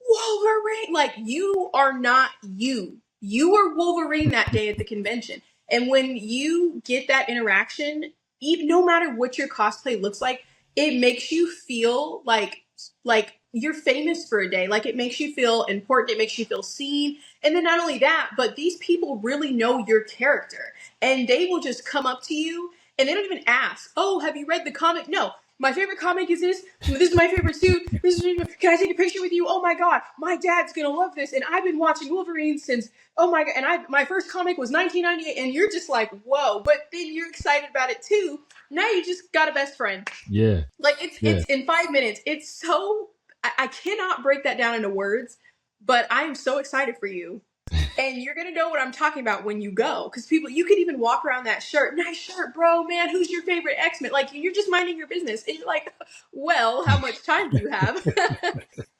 Wolverine, like, you are not you. You were Wolverine that day at the convention. And when you get that interaction, even no matter what your cosplay looks like, it makes you feel like you're famous for a day. Like, it makes you feel important. It makes you feel seen. And then not only that, but these people really know your character, and they will just come up to you and they don't even ask, oh, have you read the comic? No. My favorite comic is this. This is my favorite suit. Can I take a picture with you? Oh my God, my dad's gonna love this. And I've been watching Wolverine since, oh my God. And my first comic was 1998. And you're just like, whoa. But then you're excited about it too. Now you just got a best friend. Yeah. Like, it's in 5 minutes. It's so, I cannot break that down into words, but I am so excited for you. And you're going to know what I'm talking about when you go. Because you could even walk around that shirt. Nice shirt, bro, man. Who's your favorite X-Men? Like, you're just minding your business. And you're like, well, how much time do you have?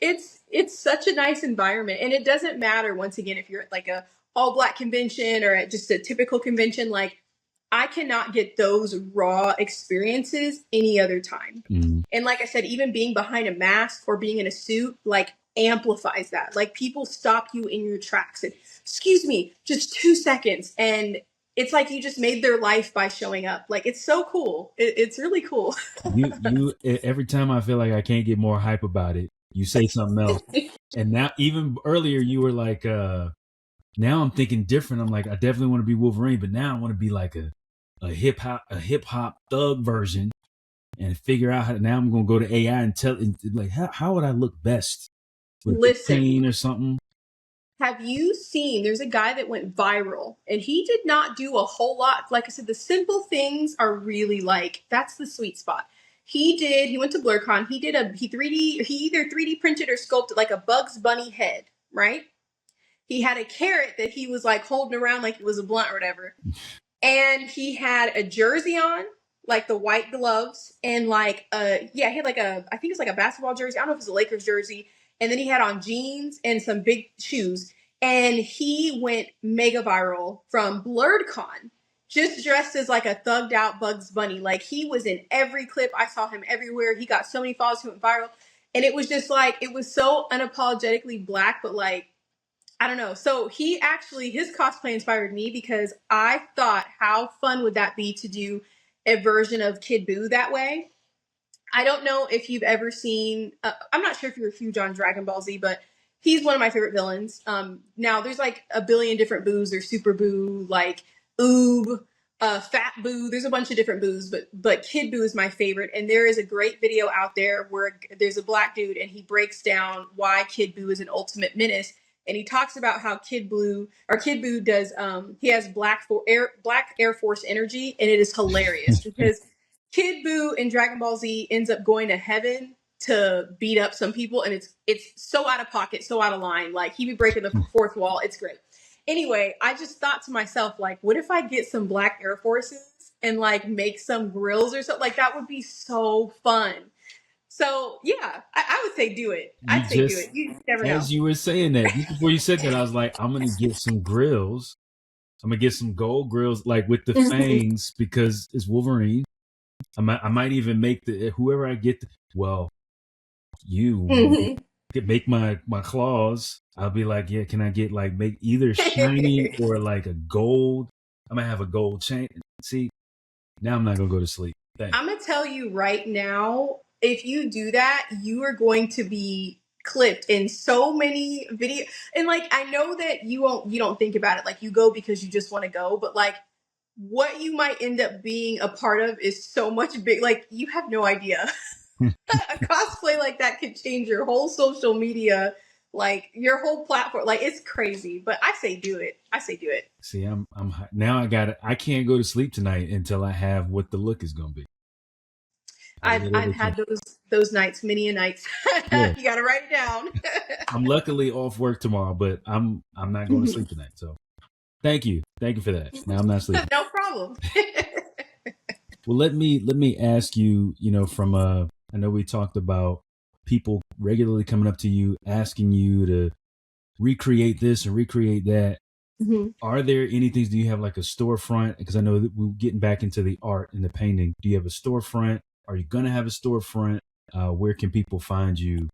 It's such a nice environment. And it doesn't matter, once again, if you're at like a all-black convention or at just a typical convention. Like, I cannot get those raw experiences any other time. Mm-hmm. And like I said, even being behind a mask or being in a suit, like, amplifies that. Like, people stop you in your tracks and, excuse me, just 2 seconds. And it's like you just made their life by showing up. Like, it's so cool. It's really cool. you every time I feel like I can't get more hype about it, you say something else. And now, even earlier, you were like, now I'm thinking different. I'm like, I definitely want to be Wolverine, but now I want to be like a hip hop thug version and figure out how to, now I'm going to go to AI and tell, like, how would I look best? Listen, or something. Have you seen, there's a guy that went viral and he did not do a whole lot. Like I said, the simple things are really like, that's the sweet spot. He went to BlerdCon. He either 3D printed or sculpted like a Bugs Bunny head, right? He had a carrot that he was like holding around like it was a blunt or whatever. And he had a jersey on, like the white gloves, and like, he had like I think it's like a basketball jersey. I don't know if it's a Lakers jersey. And then he had on jeans and some big shoes. And he went mega viral from BlerdCon, just dressed as like a thugged out Bugs Bunny. Like, he was in every clip. I saw him everywhere. He got so many followers, he went viral. And it was just like, it was so unapologetically black, but like, I don't know. So his cosplay inspired me because I thought, how fun would that be to do a version of Kid Buu that way? I don't know if you've ever seen, I'm not sure if you're huge on Dragon Ball Z, but he's one of my favorite villains. Now, there's like a billion different Boos. There's Super Buu, like Oob, Fat Buu. There's a bunch of different Boos, but Kid Buu is my favorite. And there is a great video out there where there's a black dude and he breaks down why Kid Buu is an ultimate menace. And he talks about how Kid Buu does, he has black Air Force energy, and it is hilarious because Kid Buu in Dragon Ball Z ends up going to heaven to beat up some people, and it's so out of pocket, so out of line. Like, he be breaking the fourth wall. It's great. Anyway, I just thought to myself, like, what if I get some black Air Forces and like make some grills or something? Like, that would be so fun. So yeah, I would say do it. I'd say do it. You never know. As you were saying that, just before you said that, I was like, I'm gonna get some grills. I'm gonna get some gold grills, like with the fangs, because it's Wolverine. I might even make whoever I get. You could make my claws. I'll be like, yeah, can I get make either shiny or like a gold? I might have a gold chain. See, now I'm not gonna go to sleep. Thanks. I'm gonna tell you right now, if you do that, you are going to be clipped in so many videos. And like, I know that you don't think about it. Like, you go because you just want to go, but like, what you might end up being a part of is so much big. Like, you have no idea. A cosplay like that could change your whole social media, like your whole platform. Like, it's crazy. But I say do it. I say do it. See, I'm now I can't go to sleep tonight until I have what the look is going to be. I've had those nights, many a nights. Yeah. You got to write it down. I'm luckily off work tomorrow, but I'm not going to sleep tonight. So thank you for that. Now I'm not sleeping. No problem. Well, let me ask you. From I know we talked about people regularly coming up to you asking you to recreate this and recreate that. Mm-hmm. Are there any things? Do you have like a storefront? Because I know that we're getting back into the art and the painting. Do you have a storefront? Are you gonna have a storefront? Where can people find you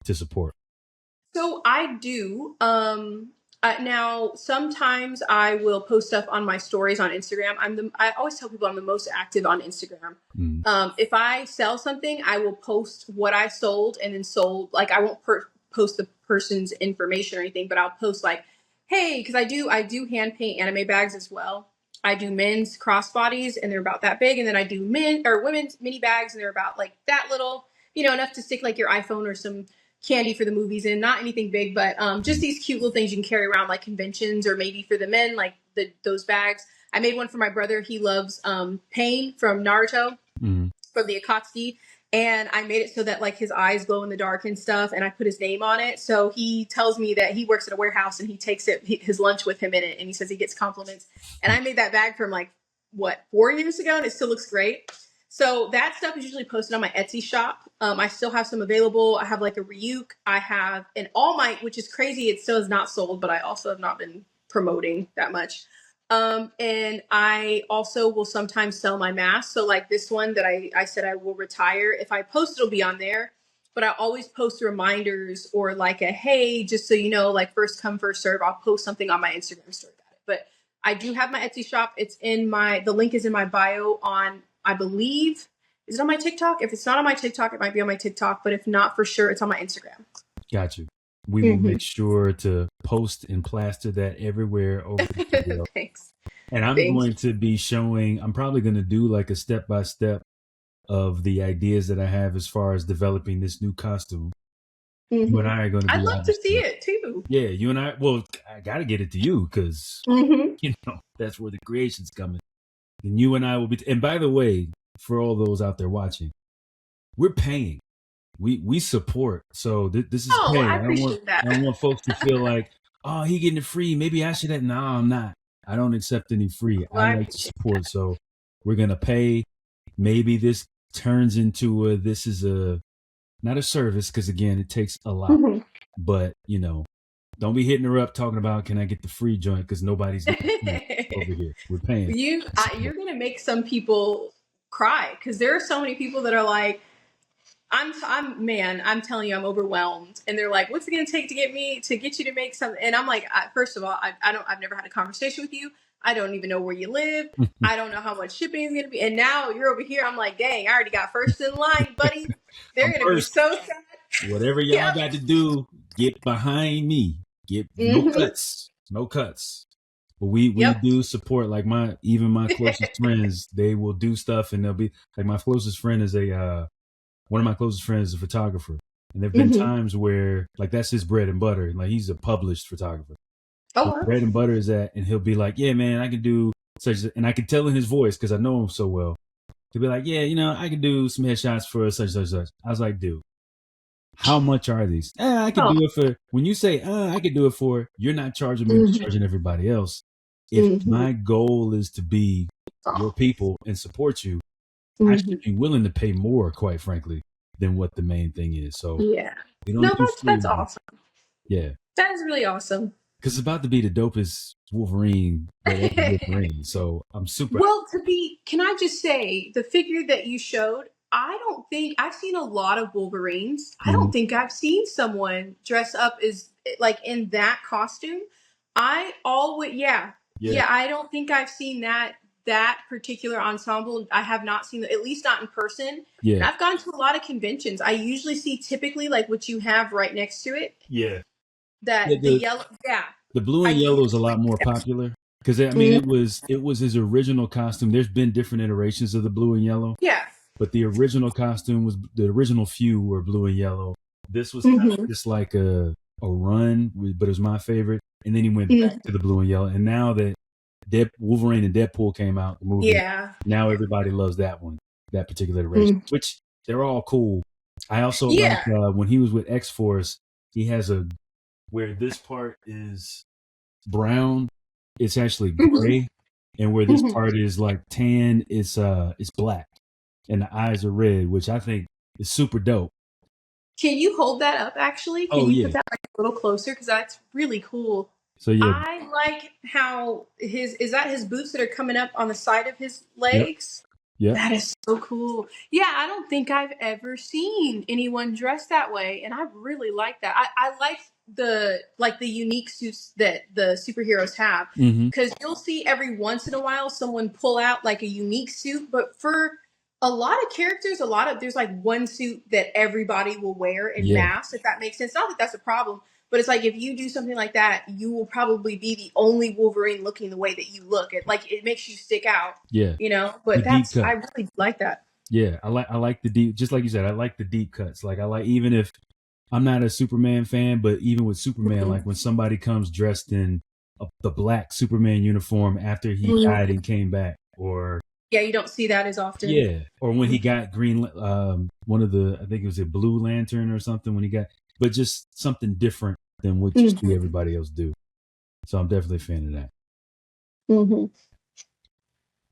to support? So I do. Now sometimes I will post stuff on my stories on Instagram. I always tell people I'm the most active on Instagram. Mm. If I sell something, I will post what I sold and then sold. Like, I won't post the person's information or anything, but I'll post like, hey, because I do hand paint anime bags as well. I do men's crossbodies and they're about that big, and then I do women's mini bags and they're about like that little, enough to stick like your iPhone or some candy for the movies in. Not anything big, but just these cute little things you can carry around like conventions, or maybe for the men, like those bags. I made one for my brother. He loves Pain from Naruto, from the Akatsuki. And I made it so that like his eyes glow in the dark and stuff. And I put his name on it. So he tells me that he works at a warehouse and he takes his lunch with him in it. And he says he gets compliments. And I made that bag from like, 4 years ago, and it still looks great. So that stuff is usually posted on my Etsy shop. I still have some available. I have like a Ryuk. I have an All Might, which is crazy. It still is not sold, but I also have not been promoting that much. And I also will sometimes sell my mask. So like this one that I said I will retire. If I post, it'll be on there. But I always post reminders or like a, hey, just so you know, like first come, first serve. I'll post something on my Instagram story about it. But I do have my Etsy shop. It's the link is in my bio on, I believe, is it on my TikTok? If it's not on my TikTok, it might be on my TikTok. But if not, for sure, it's on my Instagram. Got you. We will make sure to post and plaster that everywhere over the video. Thanks. And I'm going to be showing, I'm probably going to do like a step-by-step of the ideas that I have as far as developing this new costume. You and I are going to I'd love to see it too. Yeah, you and I, I got to get it to you because, that's where the creation's coming. And you and I will be, and by the way, for all those out there watching, we're paying. We support. So this is paying. I appreciate that. I don't want folks to feel like, oh, he getting it free. Maybe I should have. No, I'm not. I don't accept any free. I like to support. So we're going to pay. Maybe this turns into this is not a service, because again, it takes a lot. But, don't be hitting her up talking about, can I get the free joint? Because nobody's over here. We're paying. You're going to make some people cry, because there are so many people that are like, I'm telling you, I'm overwhelmed. And they're like, what's it going to take to get you to make something? And I'm like, first of all, I've never had a conversation with you. I don't even know where you live. I don't know how much shipping is going to be. And now you're over here. I'm like, dang, I already got first in line, buddy. They're going to be so sad. Whatever y'all got to do, get behind me. Get no cuts. But we do support, like my closest friends, they will do stuff, and they'll be like, my closest friend is one of my closest friends is a photographer. And there've been times where, like, that's his bread and butter. Like, he's a published photographer. Oh, bread and butter is that, and he'll be like, yeah, man, I can do such, and I can tell in his voice because I know him so well. He'll be like, yeah, I can do some headshots for such. I was like, dude, how much are these? I can do it for, when you say, I can do it for, you're not charging me, you're charging everybody else. If my goal is to be your people and support you, I should be willing to pay more, quite frankly, than what the main thing is. So yeah, that's awesome. Yeah, that is really awesome. Because it's about to be the dopest Wolverine. So I'm super. Well, can I just say, the figure that you showed, I don't think I've seen a lot of Wolverines. I don't think I've seen someone dress up as like in that costume. I don't think I've seen that particular ensemble. I have not seen, at least not in person. Yeah. And I've gone to a lot of conventions. I usually see typically like what you have right next to it. Yeah. The yellow. Yeah. The blue and yellow is a lot more popular. Because I mean, it was his original costume. There's been different iterations of the blue and yellow. Yeah. But the original costume was the original few were blue and yellow. This was kind of just like a run, but it was my favorite. And then he went back to the blue and yellow. And now that Wolverine and Deadpool came out, the movie, now everybody loves that one, that particular iteration, which they're all cool. I also like when he was with X-Force, he has where this part is brown, it's actually gray, and where this part is like tan, it's black, and the eyes are red, which I think is super dope. Can you hold that up? Actually, can you put that like a little closer, because that's really cool. So I like how his boots that are coming up on the side of his legs. Yeah, that is so cool. Yeah, I don't think I've ever seen anyone dressed that way, and I really like that. I like the unique suits that the superheroes have, because you'll see every once in a while someone pull out like a unique suit, but for a lot of characters, there's like one suit that everybody will wear in mass, if that makes sense. Not that that's a problem, but it's like if you do something like that, you will probably be the only Wolverine looking the way that you look. It makes you stick out. Yeah, you know. But I really like that. Yeah, I like the deep. Just like you said, I like the deep cuts. Like I like, even if I'm not a Superman fan, but even with Superman, like when somebody comes dressed in the black Superman uniform after he died and came back, or you don't see that as often. Yeah, or when he got green, one of the, I think it was a Blue Lantern or something when he got, but just something different than what you see everybody else do. So I'm definitely a fan of that.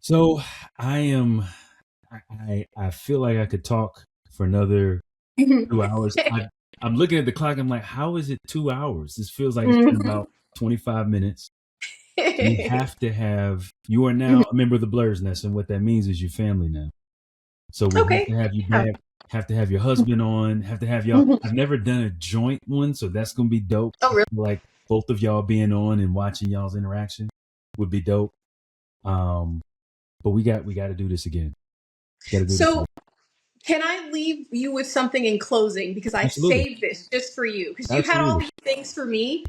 So I feel like I could talk for another 2 hours. I'm looking at the clock. I'm like, how is it 2 hours? This feels like it's been about 25 minutes. We have to have, you are now a member of the Blerd's Nest, and what that means is your family now. So we have to have you back, have to have your husband on, have to have y'all. I've never done a joint one, so that's going to be dope. Oh, really? Like both of y'all being on and watching y'all's interaction would be dope. But we got to do this again. So can I leave you with something in closing? Because I saved this just for you, because you had all these things for me.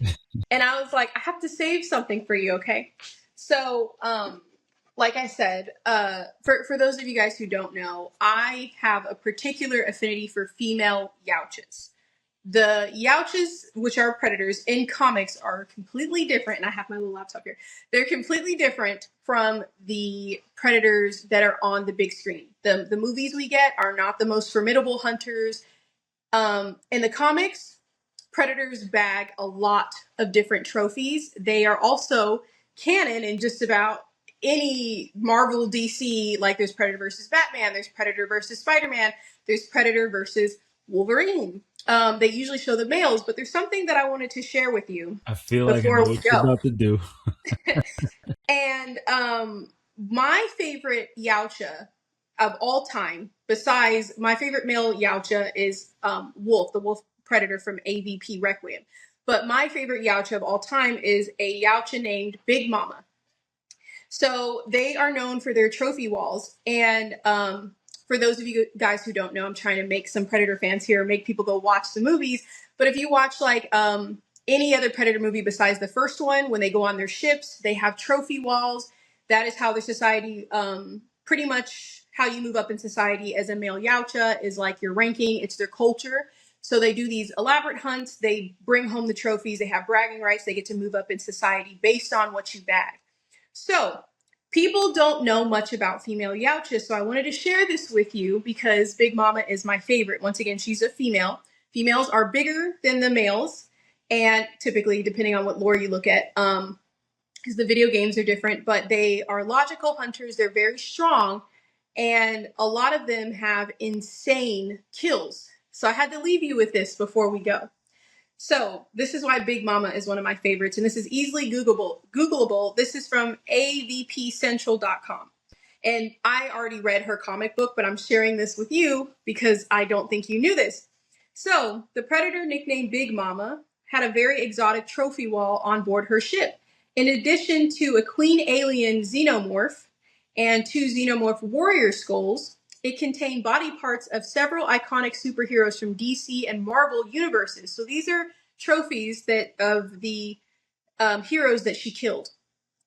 And I was like, I have to save something for you. Okay. So, like I said, for those of you guys who don't know, I have a particular affinity for female Yautjas. The Yautjas, which are predators in comics, are completely different. And I have my little laptop here. They're completely different from the predators that are on the big screen. The movies we get are not the most formidable hunters. In the comics, predators bag a lot of different trophies. They are also canon in just about any Marvel DC. Like there's Predator versus Batman, there's Predator versus Spider-Man, there's Predator versus Wolverine. They usually show the males, but there's something that I wanted to share with you. I feel like I know what you're about to do. And my favorite Yautja of all time, besides my favorite male Yautja, is Wolf, the wolf predator from AVP Requiem. But my favorite Yautja of all time is a Yautja named Big Mama. So they are known for their trophy walls. And for those of you guys who don't know, I'm trying to make some Predator fans here, make people go watch the movies. But if you watch like any other Predator movie besides the first one, when they go on their ships, they have trophy walls. That is how their society, pretty much how you move up in society as a male Yautja, is like your ranking. It's their culture. So they do these elaborate hunts. They bring home the trophies. They have bragging rights. They get to move up in society based on what you bag. So people don't know much about female Yautja. So I wanted to share this with you because Big Mama is my favorite. Once again, she's a female. Females are bigger than the males. And typically, depending on what lore you look at, because the video games are different, but they are logical hunters. They're very strong. And a lot of them have insane kills. So I had to leave you with this before we go. So this is why Big Mama is one of my favorites. And this is easily Googleable. This is from avpcentral.com. And I already read her comic book, but I'm sharing this with you because I don't think you knew this. So the predator nicknamed Big Mama had a very exotic trophy wall on board her ship. In addition to a queen alien xenomorph and 2 xenomorph warrior skulls, it contained body parts of several iconic superheroes from DC and Marvel universes. So these are trophies of the heroes that she killed.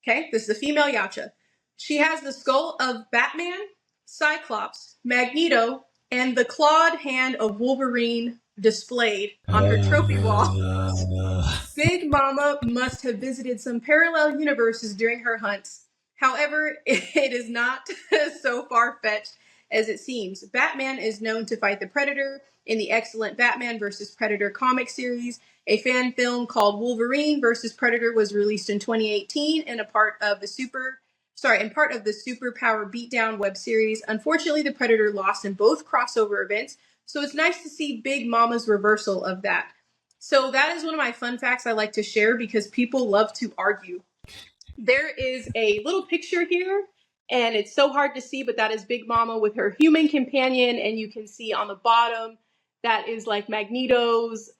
Okay, this is a female Yautja. She has the skull of Batman, Cyclops, Magneto, and the clawed hand of Wolverine displayed on her trophy wall. Big Mama must have visited some parallel universes during her hunts. However, it is not so far-fetched as it seems. Batman is known to fight the Predator in the excellent Batman vs. Predator comic series. A fan film called Wolverine vs. Predator was released in 2018 and in part of the Superpower Beatdown web series. Unfortunately, the Predator lost in both crossover events, so it's nice to see Big Mama's reversal of that. So that is one of my fun facts I like to share because people love to argue. There is a little picture here, and it's so hard to see, but that is Big Mama with her human companion, and you can see on the bottom that is like Magneto's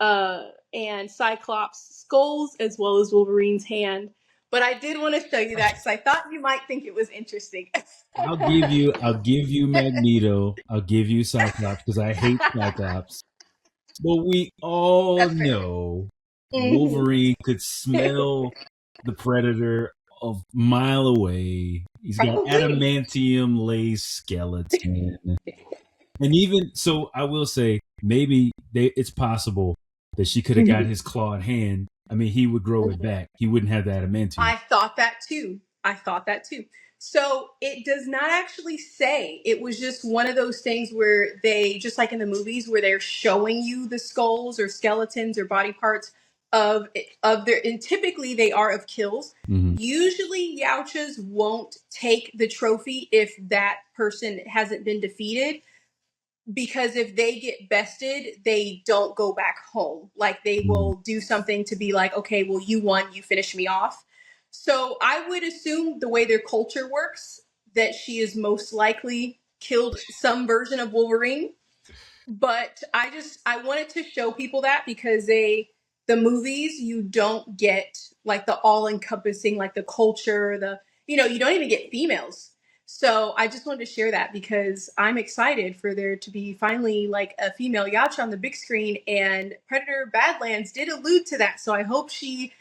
and Cyclops' skulls as well as Wolverine's hand. But I did want to show you that because I thought you might think it was interesting. I'll give you Magneto. I'll give you Cyclops because I hate Cyclops. But we all know Wolverine could smell the Predator a mile away. He's got adamantium lace skeleton. And even so, I will say maybe it's possible that she could have got his clawed hand. I mean, he would grow it back. He wouldn't have the adamantium. I thought that too. So it does not actually say. It was just one of those things where they, just like in the movies, where they're showing you the skulls or skeletons or body parts of their, and typically they are of kills. Usually Yautjas won't take the trophy if that person hasn't been defeated, because if they get bested, they don't go back home. Like they will do something to be like, okay, well, you won, you finished me off. So I would assume the way their culture works, that she is most likely killed some version of Wolverine. But I wanted to show people that because the movies, you don't get like the all-encompassing, like the culture, you don't even get females. So I just wanted to share that because I'm excited for there to be finally like a female Yautja on the big screen, and Predator Badlands did allude to that. So I hope she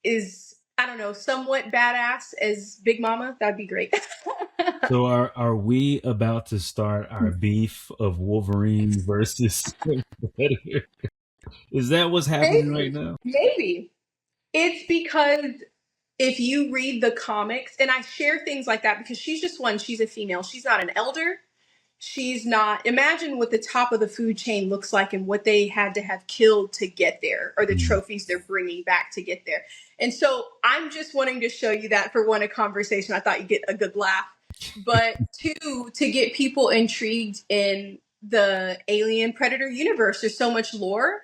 is, I don't know, somewhat badass as Big Mama. That'd be great. So are we about to start our beef of Wolverine versus Predator? Is that what's happening right now? Maybe. It's because if you read the comics, and I share things like that because she's a female. She's not an elder. She's not, imagine what the top of the food chain looks like and what they had to have killed to get there, or the trophies they're bringing back to get there. And so I'm just wanting to show you that for one, a conversation. I thought you'd get a good laugh, but two, to get people intrigued in the Alien Predator universe. There's so much lore.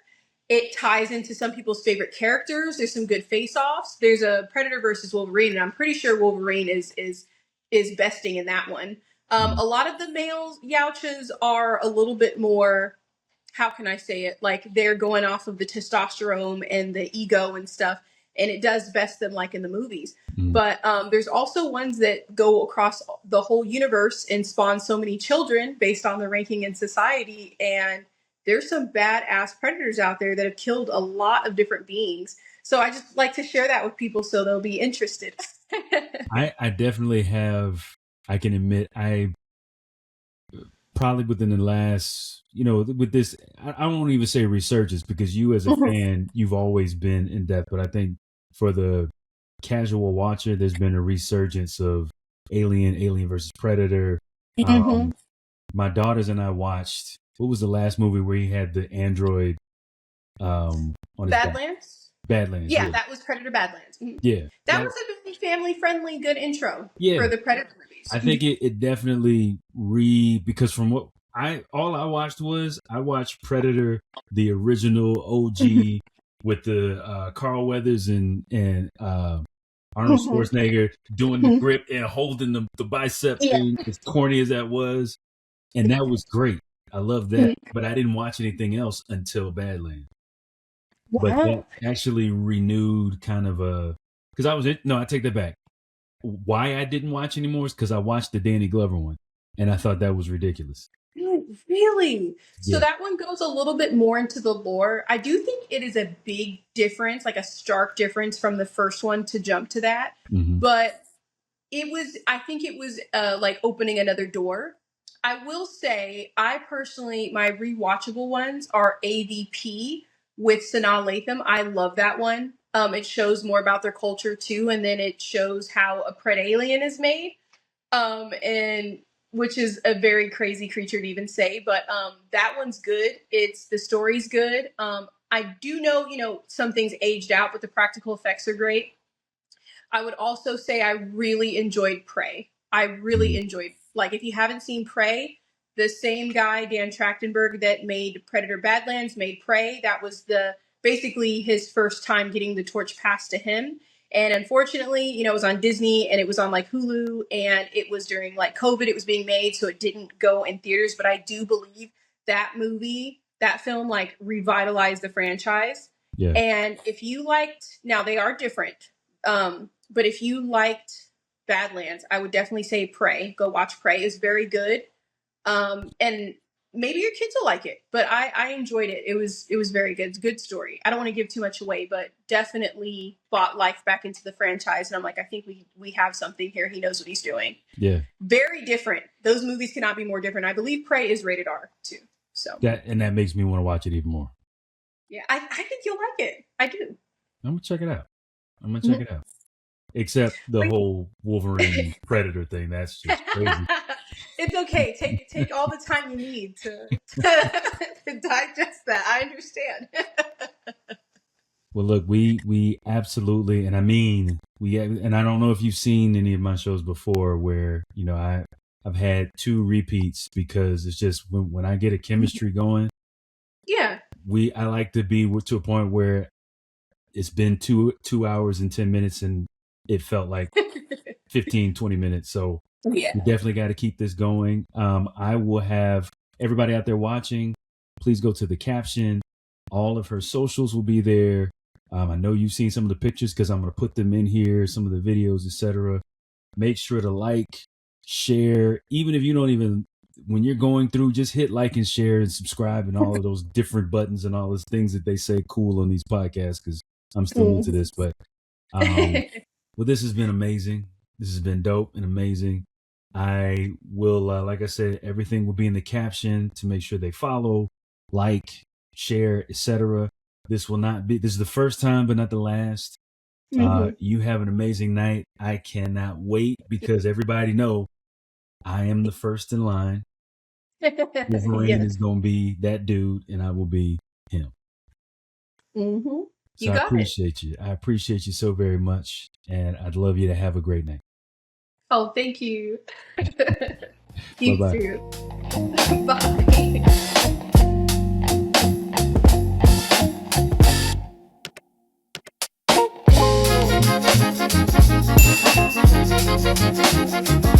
It ties into some people's favorite characters. There's some good face-offs. There's a Predator versus Wolverine, and I'm pretty sure Wolverine is besting in that one. A lot of the male Yautjas are a little bit more, how can I say it? Like they're going off of the testosterone and the ego and stuff, and it does best them like in the movies. But there's also ones that go across the whole universe and spawn so many children based on the ranking in society, and there's some badass predators out there that have killed a lot of different beings. So I just like to share that with people so they'll be interested. I definitely have, I can admit, I probably within the last, with this, I won't even say resurgence because you as a fan, you've always been in depth. But I think for the casual watcher, there's been a resurgence of Alien versus Predator. My daughters and I watched, what was the last movie where he had the android on his Badlands? Badlands. Yeah, that was Predator Badlands. Yeah. That was a very family-friendly, good intro for the Predator movies. I think it definitely because from what I watched Predator, the original OG with the Carl Weathers and Arnold Schwarzenegger doing the grip and holding the bicep thing, as corny as that was. And that was great. I love that. But I didn't watch anything else until Badlands. Wow. But that actually renewed kind of because I take that back. Why I didn't watch anymore is because I watched the Danny Glover one and I thought that was ridiculous. Oh, really? So Yeah. that one goes a little bit more into the lore. I do think it is a big difference, like a stark difference from the first one to jump to that. Mm-hmm. But I think it was like opening another door. I will say, I personally, my rewatchable ones are AVP with Sanaa Lathan. I love that one. It shows more about their culture too, and then it shows how a pred alien is made. And which is a very crazy creature to even say, but that one's good. The story's good. I do know, some things aged out, but the practical effects are great. I would also say I really enjoyed Prey. I really enjoyed, like, if you haven't seen Prey, the same guy, Dan Trachtenberg, that made Predator Badlands, made Prey. That was basically his first time getting the torch passed to him. And unfortunately, it was on Disney and it was on like Hulu, and it was during like COVID, it was being made, so it didn't go in theaters. But I do believe that film like revitalized the franchise. Yeah. And if you liked, now they are different. But if you liked Badlands, I would definitely say Prey. Go watch Prey. It's very good. And maybe your kids will like it, but I enjoyed it. It was very good. It's a good story. I don't want to give too much away, but definitely brought life back into the franchise. And I'm like, I think we have something here. He knows what he's doing. Yeah. Very different. Those movies cannot be more different. I believe Prey is rated R too. So that makes me want to watch it even more. Yeah, I think you'll like it. I do. I'm gonna check it out. Except the whole Wolverine Predator thing. That's just crazy. It's okay. Take all the time you need to digest that. I understand. Well, look, we absolutely, and I mean, and I don't know if you've seen any of my shows before where, I've had 2 repeats because it's just when I get a chemistry going. Yeah. I like to be to a point where it's been 2 hours and 10 minutes and it felt like 15, 20 minutes. So yeah, we definitely got to keep this going. I will have everybody out there watching, please go to the caption. All of her socials will be there. I know you've seen some of the pictures because I'm going to put them in here, some of the videos, etc. Make sure to like, share, even if you don't even, when you're going through, just hit like and share and subscribe and all of those different buttons and all those things that they say cool on these podcasts, because I'm still new to this. But well, this has been amazing. This has been dope and amazing. I will, like I said, everything will be in the caption to make sure they follow, like, share, etc. This is the first time, but not the last. You have an amazing night. I cannot wait because everybody know I am the first in line. Wolverine is going to be that dude and I will be him. So I appreciate you. I appreciate you so very much. And I'd love you to have a great night. Oh, thank you. You Bye-bye. too. Bye.